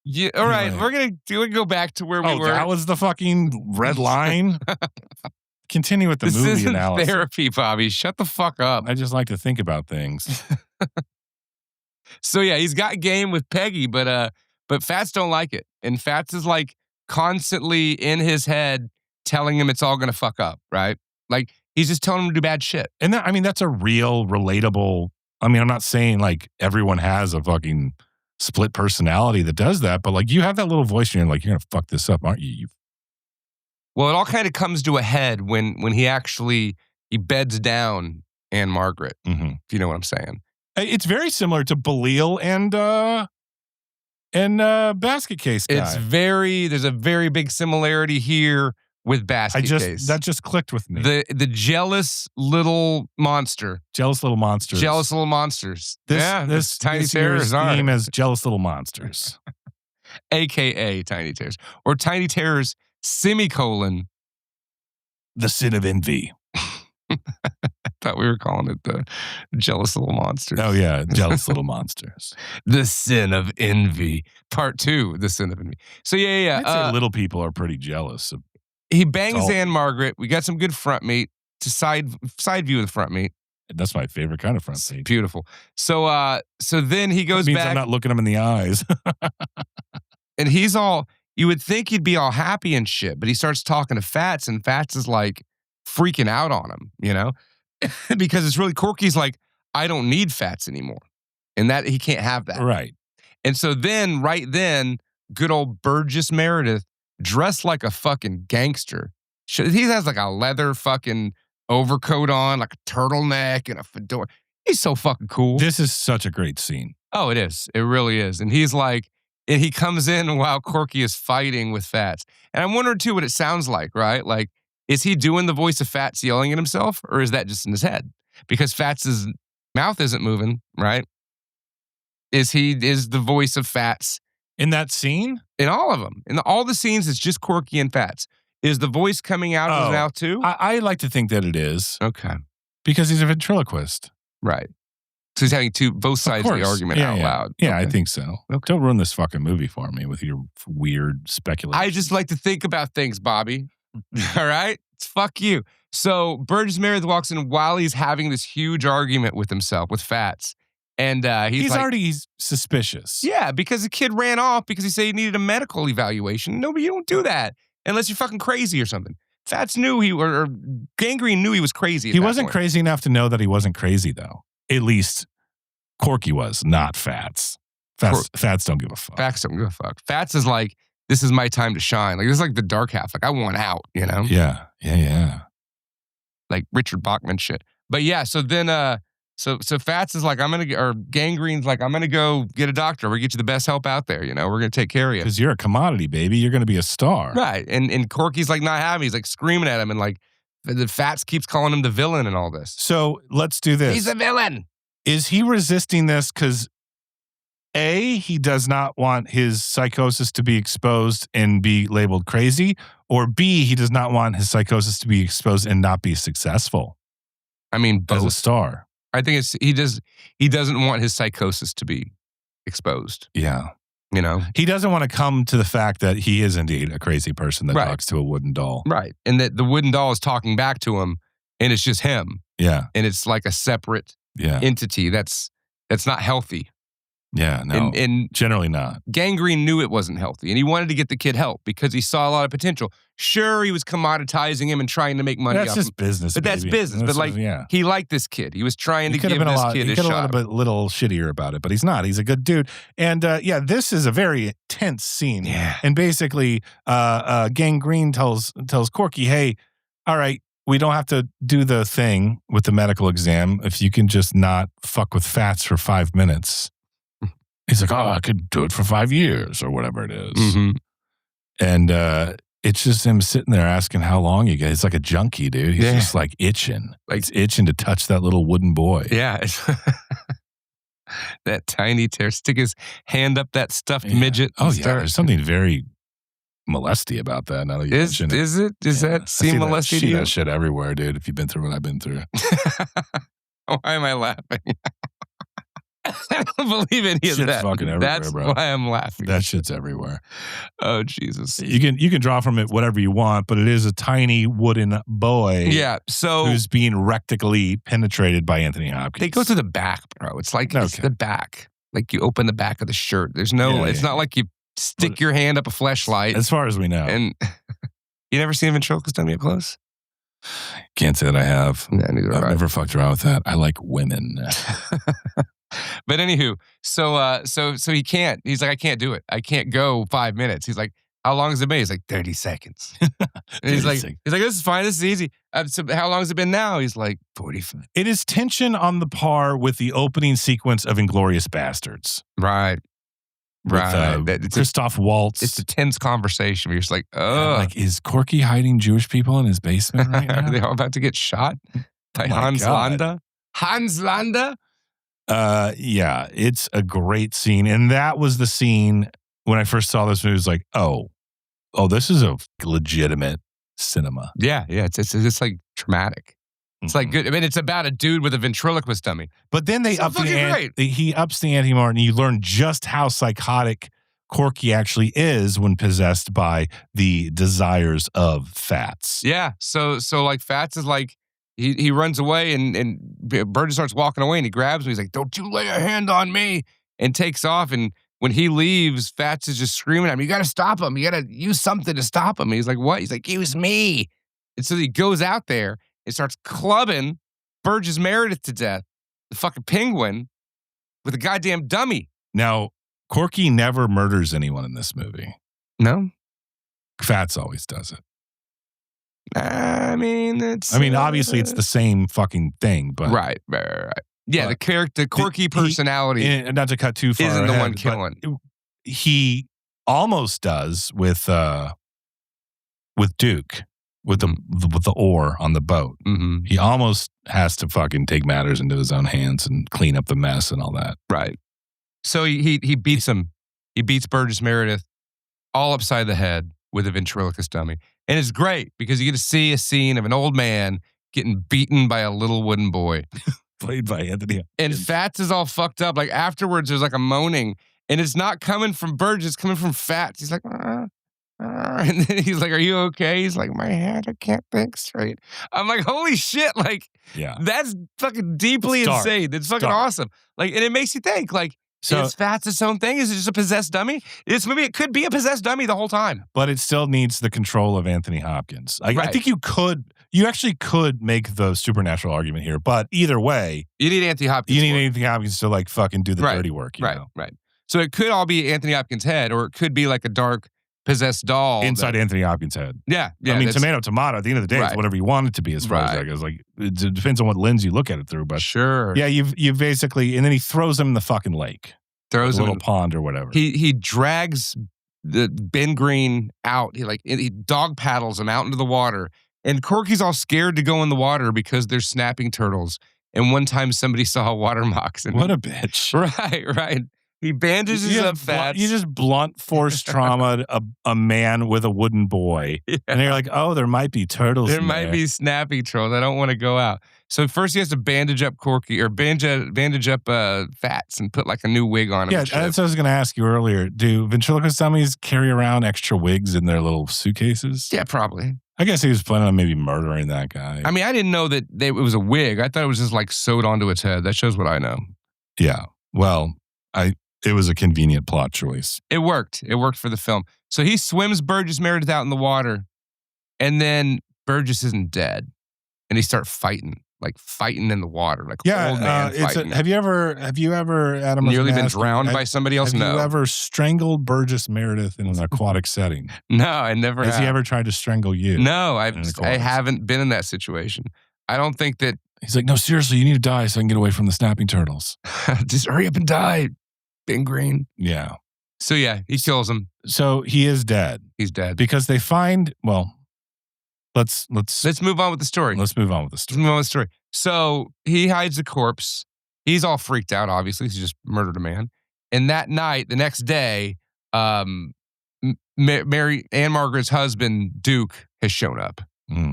Yeah, all right. We're gonna go back to where we were. That was the fucking red line. Continue with the movie isn't analysis. Therapy, Bobby. Shut the fuck up. I just like to think about things. So yeah, he's got game with Peggy, but Fats don't like it, and Fats is like constantly in his head telling him it's all gonna fuck up, right? Like he's just telling him to do bad shit. And that's a real relatable. I mean, I'm not saying like everyone has a fucking split personality that does that, but like you have that little voice and you're like, you're gonna fuck this up, aren't you? Well, it all kind of comes to a head when he beds down Anne Margret, if you know what I'm saying. It's very similar to Belial and Basket Case guy. There's a very big similarity here with Basket Case. That just clicked with me. The jealous little monster. Jealous little monsters. Jealous little monsters. This Tiny this Terrors year's theme is Jealous Little Monsters. AKA Tiny Terrors. Or Tiny Terrors, *, The Sin of Envy. I thought we were calling it the Jealous Little Monsters. Oh, yeah. Jealous Little Monsters. The Sin of Envy. Part 2, The Sin of Envy. So, yeah. I'd say little people are pretty jealous. He bangs Anne Margret. We got some good front meat. To side view of the front meat. That's my favorite kind of front meat. Beautiful. So then he goes back. I'm not looking him in the eyes. And he's all, you would think he'd be all happy and shit, but he starts talking to Fats, and Fats is like freaking out on him, you know? Because it's really Corky's like, I don't need Fats anymore. And that he can't have that. Right. And so then, right then, good old Burgess Meredith, dressed like a fucking gangster. He has like a leather fucking overcoat on, like a turtleneck and a fedora. He's so fucking cool. This is such a great scene. Oh, it is. It really is. And he's like, and he comes in while Corky is fighting with Fats. And I'm wondering too what it sounds like, right? Like, is he doing the voice of Fats yelling at himself, or is that just in his head? Because Fats's mouth isn't moving, right? Is the voice of Fats in that scene? In all of them. In all the scenes, it's just Corky and Fats. Is the voice coming out of his mouth too? I like to think that it is. Okay. Because he's a ventriloquist. Right. So he's having both sides of the argument out loud. Yeah, okay. I think so. Okay. Don't ruin this fucking movie for me with your weird speculation. I just like to think about things, Bobby. All right? Fuck you. So Burgess Meredith walks in while he's having this huge argument with himself, with Fats. And he's like, already suspicious. Yeah, because the kid ran off because he said he needed a medical evaluation. No, but you don't do that unless you're fucking crazy or something. Fats knew or Gangrene knew he was crazy. He wasn't crazy enough to know that he wasn't crazy, though. At least Corky was, not Fats. Fats don't give a fuck. Fats don't give a fuck. Fats is like, this is my time to shine. Like, this is like the dark half. Like, I want out, you know? Yeah. Like Richard Bachman shit. But yeah, so then, so Fats is like, Gangrene's like, I'm going to go get a doctor. We're going to get you the best help out there, you know? We're going to take care of you. Because you're a commodity, baby. You're going to be a star. Right. And Corky's like not having. He's like screaming at him, and like, the Fats keeps calling him the villain and all this. So let's do this. He's a villain. Is he resisting this because A, he does not want his psychosis to be exposed and be labeled crazy, or B, he does not want his psychosis to be exposed and not be successful? I mean, both. As a star. I think he doesn't want his psychosis to be exposed. Yeah. You know? He doesn't want to come to the fact that he is indeed a crazy person that talks to a wooden doll. Right. And that the wooden doll is talking back to him, and it's just him. Yeah. And it's like a separate entity that's not healthy. Yeah, no, and generally not. Gangrene knew it wasn't healthy, and he wanted to get the kid help because he saw a lot of potential. Sure, he was commoditizing him and trying to make money off him. That's just business, but that's business. But like, he liked this kid. He was trying to give this kid a shot. He could have been a little shittier about it, but he's not. He's a good dude. And this is a very tense scene. Yeah. And basically, Gangrene tells Corky, hey, all right, we don't have to do the thing with the medical exam if you can just not fuck with Fats for 5 minutes. He's like, I could do it for 5 years or whatever it is. Mm-hmm. And It's just him sitting there asking how long you get. It's like a junkie, dude. He's just like itching. Like it's itching to touch that little wooden boy. Yeah. That tiny tear. Stick his hand up that stuffed midget. Oh, yeah. There's something very molesty about that. Now that you mention it. Is it? Does that seem molesty to you? I see that shit everywhere, dude, if you've been through what I've been through. Why am I laughing? I don't believe any of that. Fucking everywhere, That's bro. why I'm laughing. That shit's everywhere. Oh, Jesus. You can draw from it whatever you want, but it is a tiny wooden boy. Yeah, so who's being rectally penetrated by Anthony Hopkins. They go through the back, bro. It's like it's the back. Like you open the back of the shirt. There's no. It's not like you stick your hand up a fleshlight. As far as we know. And you never seen a ventriloquist dummy up close? Can't say that I have. Yeah, neither have I. Never fucked around with that. I like women. But anywho, so he can't. He's like, I can't do it. I can't go 5 minutes. He's like, how long has it been? He's like, 30 seconds. And he's like, this is fine. This is easy. So how long has it been now? He's like, 45. It is tension on the par with the opening sequence of Inglourious Bastards. Right. With, Christoph Waltz. It's a tense conversation where you're just like, oh. Like, is Corky hiding Jewish people in his basement right now? Are they all about to get shot by Hans Landa? Hans Landa? Yeah, it's a great scene. And that was the scene when I first saw this movie. It was like, oh, this is a legitimate cinema. Yeah. It's like traumatic. It's like good. I mean, it's about a dude with a ventriloquist dummy. But then he ups the ante more, and you learn just how psychotic Corky actually is when possessed by the desires of Fats. Yeah. So like Fats is like, he runs away and Burgess starts walking away and he grabs him. He's like, don't you lay a hand on me, and takes off. And when he leaves, Fats is just screaming at him, you got to stop him. You got to use something to stop him. And he's like, what? He's like, use me. And so he goes out there and starts clubbing Burgess Meredith to death, the fucking penguin, with a goddamn dummy. Now, Corky never murders anyone in this movie. No? Fats always does it. I mean, obviously it's the same fucking thing, but right. Yeah, the character, Corky personality, and not to cut too far, isn't the one killing. He almost does with Duke with the oar on the boat. Mm-hmm. He almost has to fucking take matters into his own hands and clean up the mess and all that. Right. So he beats him. He beats Burgess Meredith all upside the head with a ventriloquist dummy. And it's great because you get to see a scene of an old man getting beaten by a little wooden boy. Played by Anthony Hopkins. And Fats is all fucked up. Like afterwards, there's like a moaning. And it's not coming from Burgess, it's coming from Fats. He's like, and then he's like, are you okay? He's like, my head, I can't think straight. I'm like, holy shit. Like, that's fucking deeply insane. It's fucking awesome. Like, and it makes you think, like, is Fats its own thing? Is it just a possessed dummy? This movie, it could be a possessed dummy the whole time. But it still needs the control of Anthony Hopkins. I think you actually could make the supernatural argument here, but either way. You need Anthony Hopkins. Anthony Hopkins to like fucking do the dirty work. You know? Right. So it could all be Anthony Hopkins' head, or it could be like a dark possessed doll. Inside Anthony Hopkins' head. Yeah. I mean, tomato. At the end of the day, it's whatever you want it to be as far as that goes. Like, it depends on what lens you look at it through. But sure. Yeah, you basically, and then he throws him in the fucking lake. Throws him a little pond or whatever. He drags the Ben Green out. He dog paddles him out into the water. And Corky's all scared to go in the water because there's snapping turtles. And one time somebody saw a water moccasin. What a bitch. Right. He bandages up Fats. You just blunt force trauma a man with a wooden boy. Yeah. And you're like, oh, there might be turtles There might be snapping turtles. I don't want to go out. So first he has to bandage up Corky, or bandage up Fats and put like a new wig on him. Yeah, that's what I was going to ask you earlier. Do ventriloquist dummies carry around extra wigs in their little suitcases? Yeah, probably. I guess he was planning on maybe murdering that guy. I mean, I didn't know that it was a wig. I thought it was just like sewed onto its head. That shows what I know. Yeah. Well, it was a convenient plot choice. It worked. It worked for the film. So he swims Burgess Meredith out in the water, and then Burgess isn't dead, and they start fighting in the water, like old man fighting. Have you ever, Adam, nearly been drowned by somebody else? Have No. you ever strangled Burgess Meredith in an aquatic setting? No, I never have. Has he ever tried to strangle you? No, I haven't been in that situation. I don't think that. He's like, no, seriously, you need to die so I can get away from the snapping turtles. Just hurry up and die, Ben Green. Yeah. So yeah, he kills him. So he is dead. He's dead. Because they find, well, let's move on with the story. Let's move on with the story. So he hides the corpse. He's all freaked out, obviously. He's just murdered a man. And that night, the next day, Mary Ann Margaret's husband, Duke, has shown up.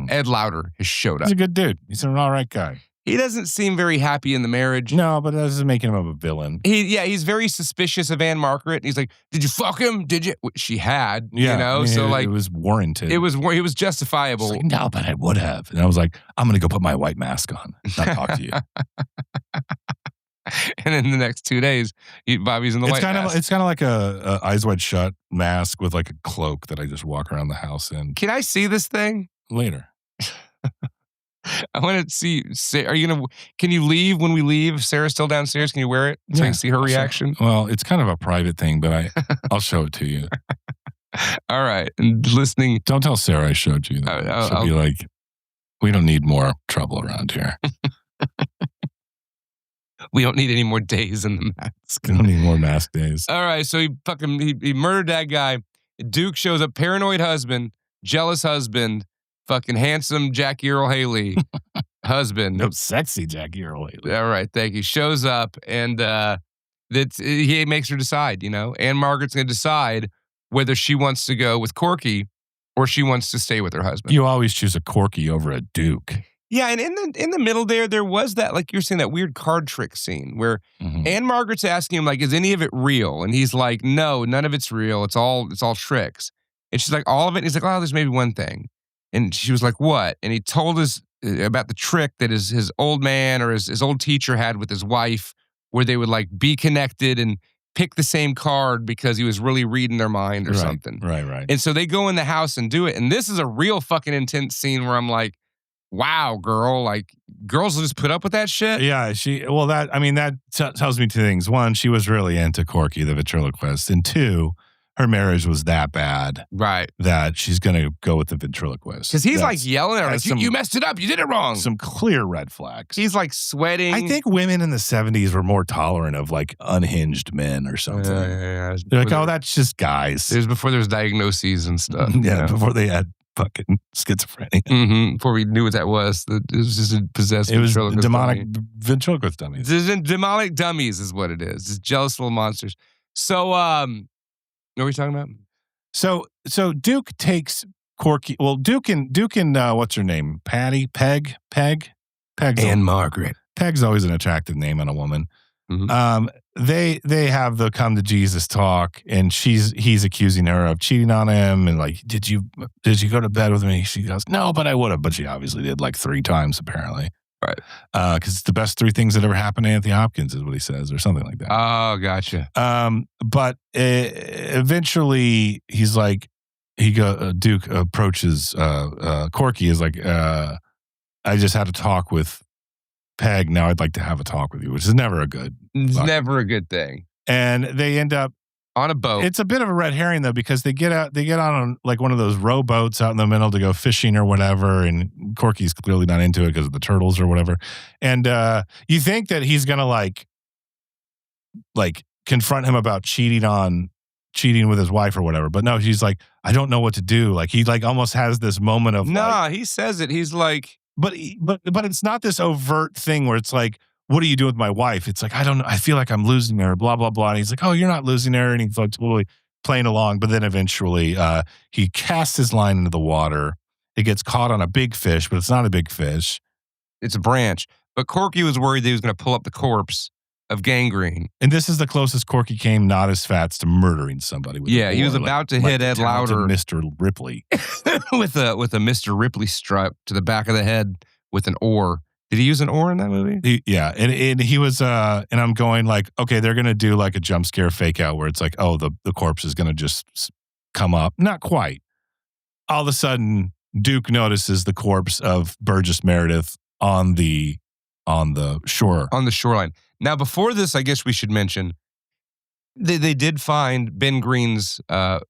Ed Lauter has showed up. He's a good dude. He's an all right guy. He doesn't seem very happy in the marriage. No, but that doesn't make him a villain. He's very suspicious of Ann Margaret. He's like, "Did you fuck him? Did you?" She had, Yeah, you know. I mean, so it was warranted. It was justifiable. Like, no, but I would have. And I was like, I'm gonna go put my white mask on, not talk to you. And in the next 2 days, Bobby's in the white mask. It's kind of like a Eyes Wide Shut mask with like a cloak that I just walk around the house in. Can I see this thing Later. I want to see. Can you leave when we leave? Sarah's still downstairs. Can you wear it so I can see her reaction? Sure. Well, it's kind of a private thing, but I'll show it to you. All right. And listening. Don't tell Sarah I showed you. She'll be like, we don't need more trouble around here. We don't need any more days in the mask. We don't need more mask days. All right. So he murdered that guy. Duke shows up. Paranoid husband. Jealous husband. Fucking handsome Jackie Earl Haley husband. No, sexy Jackie Earl Haley. All right, thank you. Shows up and he makes her decide, you know. Ann Margaret's going to decide whether she wants to go with Corky or she wants to stay with her husband. You always choose a Corky over a Duke. Yeah, and in the middle there was that, like you're saying, that weird card trick scene where Ann Margaret's asking him, like, is any of it real? And he's like, no, none of it's real. It's all tricks. And she's like, all of it? And he's like, oh, there's maybe one thing. And she was like, what? And he told us about the trick that his old man or his old teacher had with his wife, where they would like be connected and pick the same card because he was really reading their mind or something. Right. And so they go in the house and do it. And this is a real fucking intense scene where I'm like, wow, girl, like girls will just put up with that shit. Yeah, that tells me two things. One, she was really into Corky, the ventriloquist. And two, her marriage was that bad, right? That she's going to go with the ventriloquist. Because he's like yelling at her, like, you messed it up, you did it wrong. Some clear red flags. He's like sweating. I think women in the 70s were more tolerant of like unhinged men or something. Yeah. They're like, oh, that's just guys. It was before there was diagnoses and stuff. Yeah, before they had fucking schizophrenia. Before we knew what that was. It was just a possessed ventriloquist. It was demonic ventriloquist dummies. Demonic dummies is what it is. It's jealous little monsters. So, what are we talking about? So Duke takes Corky. Well, Duke and what's her name? Patty? Peg? Ann Margaret. Peg's always an attractive name on a woman. Mm-hmm. They have the come to Jesus talk, and he's accusing her of cheating on him, and like, did you go to bed with me? She goes, no, but I would have. But she obviously did like 3 times apparently. Right. Because it's the best 3 things that ever happened to Anthony Hopkins is what he says, or something like that. Oh, gotcha. But eventually he's like, Duke approaches Corky is like, I just had a talk with Peg. Now I'd like to have a talk with you, which is never a good. It's never a good thing. And they end up on a boat. It's a bit of a red herring though, because they get on like one of those rowboats out in the middle to go fishing or whatever, and Corky's clearly not into it because of the turtles or whatever. And you think that he's gonna like confront him about cheating with his wife or whatever, but no, she's like, I don't know what to do. Like he like almost has this moment of he says it. He's like, but it's not this overt thing where it's like, what are you doing with my wife? It's like, I don't know. I feel like I'm losing her, blah, blah, blah. And he's like, oh, you're not losing her. And he's like totally playing along. But then eventually he casts his line into the water. It gets caught on a big fish, but it's not a big fish. It's a branch. But Corky was worried that he was going to pull up the corpse of Gangrene. And this is the closest Corky came, not as fats, to murdering somebody. With he was about to hit Ed Lauter. Mr. Ripley. with a Mr. Ripley strap to the back of the head with an oar. Did he use an oar in that movie? And he was, and I'm going like, okay, they're going to do like a jump scare fake out where it's like, oh, the corpse is going to just come up. Not quite. All of a sudden, Duke notices the corpse of Burgess Meredith on the shore. On the shoreline. Now, before this, I guess we should mention, they did find Ben Green's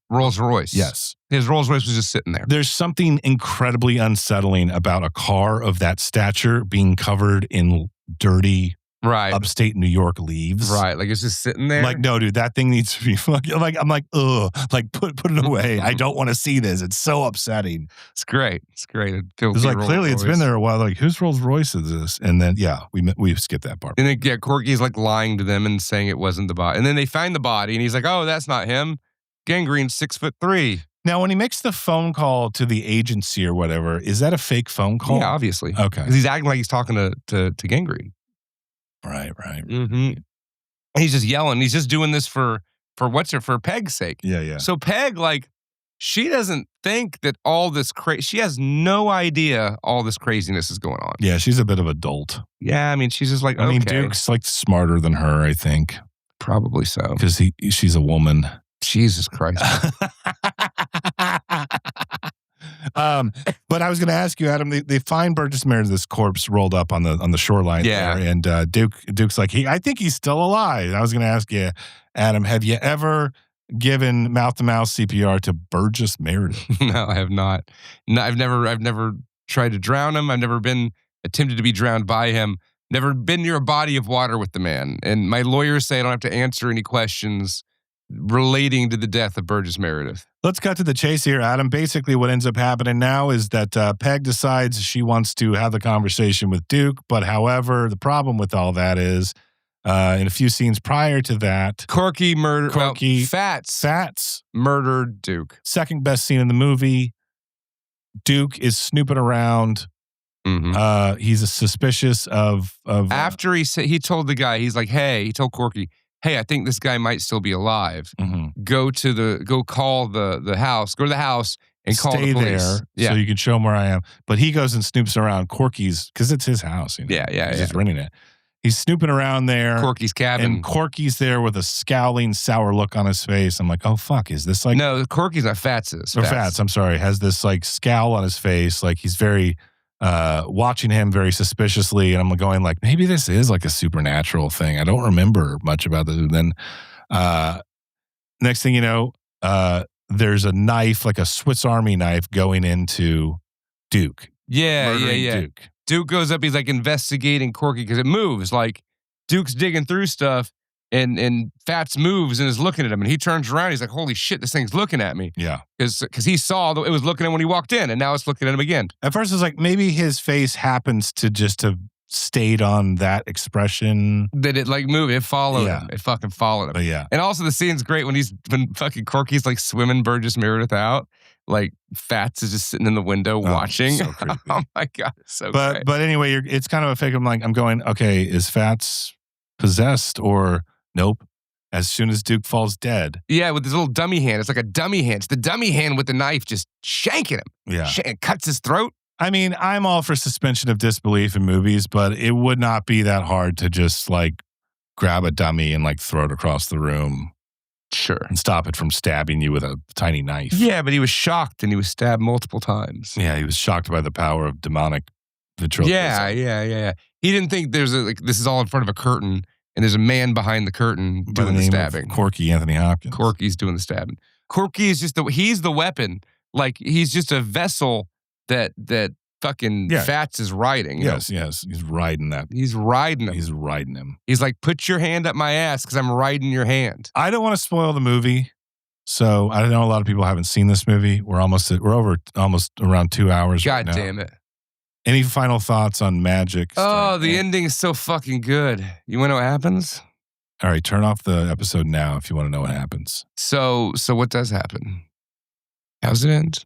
Rolls Royce. Yes. His Rolls Royce was just sitting there. There's something incredibly unsettling about a car of that stature being covered in dirty Right. upstate New York leaves. Right. Like it's just sitting there. Like, no, dude, that thing needs to be fucking, like, I'm like, ugh, like put it away. I don't want to see this. It's so upsetting. It's great. It's great. It feels It's like, clearly it's been there a while. Like, whose Rolls Royce is this? And then, yeah, we skipped that part. And then, yeah, Corky's like lying to them and saying it wasn't the body. And then they find the body and he's like, oh, that's not him. Gangrene's 6'3". Now, when he makes the phone call to the agency or whatever, is that a fake phone call? Yeah, obviously. Okay. Because he's acting like he's talking to Gangrene. Right. Mm-hmm. He's just yelling. He's just doing this for Peg's sake. Yeah. So Peg, like, she doesn't think that all this she has no idea all this craziness is going on. Yeah, she's a bit of a dolt. Yeah, I mean, she's just like, I mean, Duke's like smarter than her, I think. Probably so. Because she's a woman. Jesus Christ. But I was going to ask you, Adam. They find Burgess Meredith's corpse rolled up on the shoreline there, and Duke's like, I think he's still alive. And I was going to ask you, Adam, have you ever given mouth-to-mouth CPR to Burgess Meredith? No, I have not. No, I've never tried to drown him. I've never been attempted to be drowned by him. Never been near a body of water with the man. And my lawyers say I don't have to answer any questions relating to the death of Burgess Meredith. Let's cut to the chase here, Adam. Basically, what ends up happening now is that Peg decides she wants to have the conversation with Duke. But however, the problem with all that is, in a few scenes prior to that, Fats murdered Duke. Second best scene in the movie. Duke is snooping around. Mm-hmm. He's suspicious of after he told the guy, he's like, hey, he told Corky, hey, I think this guy might still be alive. Mm-hmm. Go call the house, go to the house and call the police. There so you can show him where I am. But he goes and snoops around Corky's, because it's his house. You know? He's just renting it. He's snooping around there. Corky's cabin. And Corky's there with a scowling, sour look on his face. I'm like, oh, fuck, is this like... No, Corky's not Fats's. Or Fats, I'm sorry. Has this like scowl on his face. Like he's very... watching him very suspiciously, and I'm going like, maybe this is like a supernatural thing. I don't remember much about this. And then next thing you know, there's a knife, like a Swiss Army knife, going into Duke. Yeah. Duke goes up, he's like investigating Corky because it moves. Like Duke's digging through stuff and Fats moves and is looking at him, and he turns around, he's like, holy shit, this thing's looking at me. Yeah. Because he saw it was looking at him when he walked in, and now it's looking at him again. At first, it's like maybe his face happens to just have stayed on that expression. That it like moved, it followed him. It fucking followed him. But yeah. And also the scene's great when fucking Corky's like swimming Burgess Meredith out. Like Fats is just sitting in the window watching. So creepy. Oh my God, it's so great. But anyway, it's kind of a fake. I'm going, okay, is Fats possessed or nope? As soon as Duke falls dead. Yeah, with his little dummy hand. It's like a dummy hand. It's the dummy hand with the knife just shanking him. Yeah. It cuts his throat. I mean, I'm all for suspension of disbelief in movies, but it would not be that hard to just like grab a dummy and like throw it across the room. Sure. And stop it from stabbing you with a tiny knife. Yeah, but he was shocked and he was stabbed multiple times. Yeah, he was shocked by the power of demonic ventriloquism. Yeah. He didn't think this is all in front of a curtain and there's a man behind the curtain doing the stabbing. Corky Anthony Hopkins. Corky's doing the stabbing. Corky is he's the weapon. Like he's just a vessel that fucking Fats is riding. Yes. He's riding that. He's riding him. He's riding him. He's like, put your hand up my ass because I'm riding your hand. I don't want to spoil the movie. So I know a lot of people haven't seen this movie. We're over almost around 2 hours. God right now. damn it. Any final thoughts on Magic? Oh, the ending is so fucking good. You want to know what happens? All right, turn off the episode now if you want to know what happens. So what does happen? How's it end?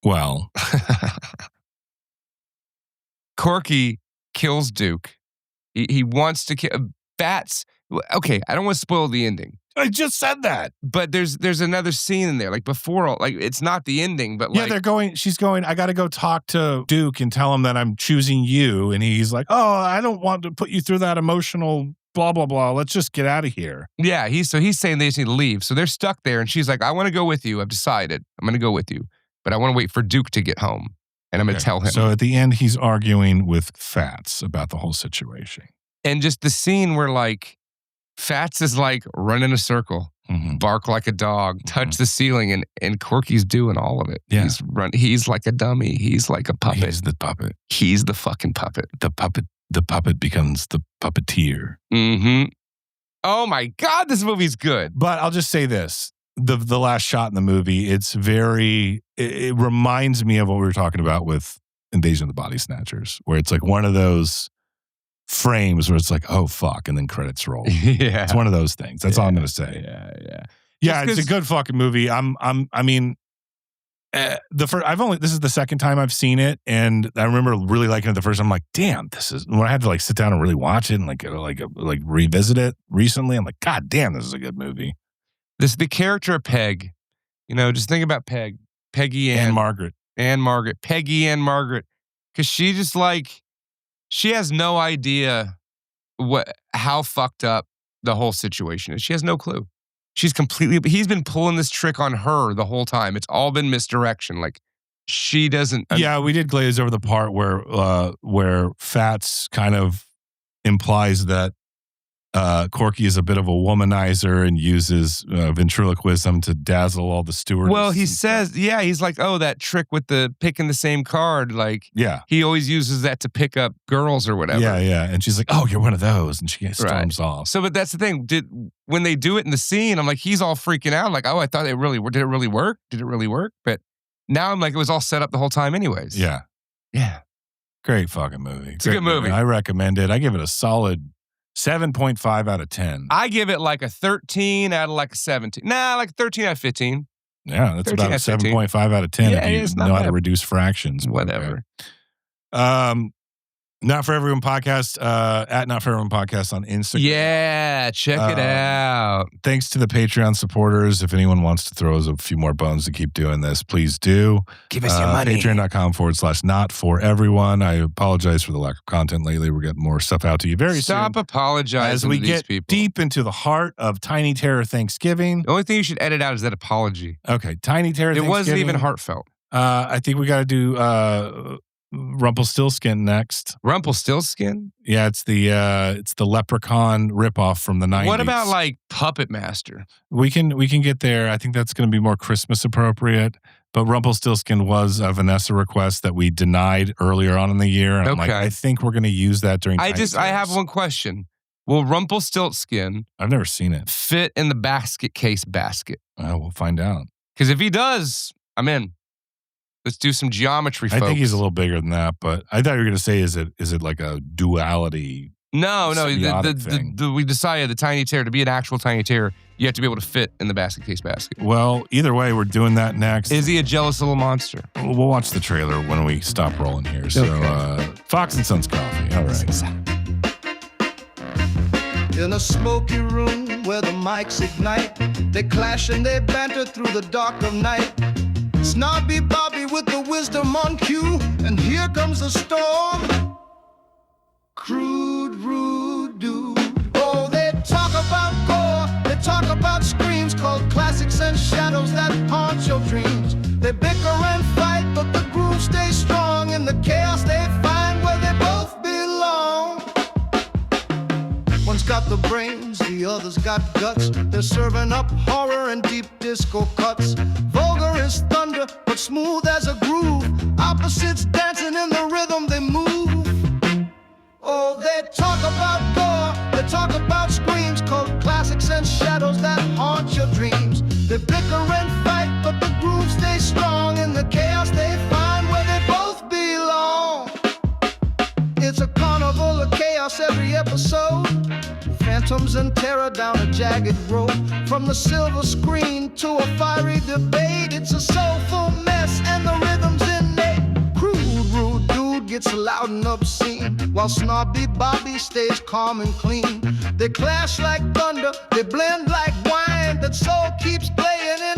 Well, Corky kills Duke. He wants to kill Fats. Okay, I don't want to spoil the ending. I just said that. But there's another scene in there, like before, like it's not the ending, but like she's going, I got to go talk to Duke and tell him that I'm choosing you. And he's like, oh, I don't want to put you through that emotional blah, blah, blah. Let's just get out of here. Yeah, he's saying they just need to leave. So they're stuck there. And she's like, I want to go with you. I've decided. I'm going to go with you. But I want to wait for Duke to get home. And I'm going to tell him. So at the end, he's arguing with Fats about the whole situation. And just the scene where like Fats is like run in a circle, bark like a dog, touch the ceiling, and Corky's doing all of it. Yeah. He's like a dummy. He's like a puppet. He's the puppet. He's the fucking puppet. The puppet the puppet becomes the puppeteer. Mm-hmm. Oh my God, this movie's good. But I'll just say this. The last shot in the movie, it reminds me of what we were talking about with Invasion of the Body Snatchers, where it's like one of those frames where it's like, oh fuck, and then credits roll. Yeah. It's one of those things. That's all I'm gonna say. Yeah, it's a good fucking movie. This is the second time I've seen it, and I remember really liking it the first time. I'm like, damn, when I had to like sit down and really watch it and like revisit it recently, I'm like, God damn, this is a good movie. The character of Peg, just think about Peggy and Margret. Peggy and Margret. Because she just she has no idea how fucked up the whole situation is. She has no clue. He's been pulling this trick on her the whole time. It's all been misdirection. She doesn't. Yeah, we did glaze over the part where Fats kind of implies that Corky is a bit of a womanizer and uses ventriloquism to dazzle all the stewards. Well, he says, he's like, oh, that trick with the picking the same card. He always uses that to pick up girls or whatever. Yeah. And she's like, oh, you're one of those. And she storms off. So, but that's the thing. When they do it in the scene, I'm like, he's all freaking out. Like, oh, I thought did it really work? Did it really work? But now I'm like, it was all set up the whole time anyways. Yeah. Great fucking movie. It's a good movie. I recommend it. I give it a solid 7.5 out of 10. I give it like a 13 out of like a 17. Nah, like a 13 out of 15. Yeah, that's about a 7.5 out of 10 if you know how to reduce fractions. Whatever. Not For Everyone Podcast, at Not For Everyone Podcast on Instagram. Yeah, check it out. Thanks to the Patreon supporters. If anyone wants to throw us a few more bones to keep doing this, please do. Give us your money. Patreon.com/Not For Everyone. I apologize for the lack of content lately. We're getting more stuff out to you very soon. Stop apologizing as we to get these people. Deep into the heart of Tiny Terror Thanksgiving. The only thing you should edit out is that apology. Okay, Tiny Terror Thanksgiving. It wasn't even heartfelt. I think we got to do Rumpelstiltskin next. Rumpelstiltskin? Yeah, it's the Leprechaun ripoff from the 90s. What about like Puppet Master? We can get there. I think that's going to be more Christmas appropriate. But Rumpelstiltskin was a Vanessa request that we denied earlier on in the year. And I'm like, I think we're going to use that during. I have one question. Will Rumpelstiltskin? I've never seen it. Fit in the basket case basket? We'll find out. Because if he does, I'm in. Let's do some geometry, folks. I think he's a little bigger than that, but I thought you were going to say, is it like a duality? No. We decided the Tiny Terror, to be an actual Tiny Terror, you have to be able to fit in the basket case basket. Well, either way, we're doing that next. Is he a jealous little monster? We'll watch the trailer when we stop rolling here. So, Fox and Sons Coffee. All right. In a smoky room where the mics ignite, they clash and they banter through the dark of night. Snobby Bobby with the wisdom on cue, and here comes the storm. Crude, rude dude. Oh, they talk about gore, they talk about screams called classics and shadows that haunt your dreams. They bicker and fight, but the groove stays strong. In the chaos they find where they both belong. One's got the brains, the other's got guts. They're serving up horror and deep disco cuts. Vulgar as thunder, but smooth as a groove. Opposites dancing in the rhythm they move. Oh, they talk about gore, they talk about screams called classics and shadows that haunt your dreams. They bicker and fight, but the groove stays strong. In the chaos they find where they both belong. It's a carnival of chaos every episode. Phantoms and terror down a jagged road. From the silver screen to a fiery debate. It's a soulful mess and the rhythm's innate. Crude, rude dude gets loud and obscene, while Snobby Bobby stays calm and clean. They clash like thunder, they blend like wine. That soul keeps playing in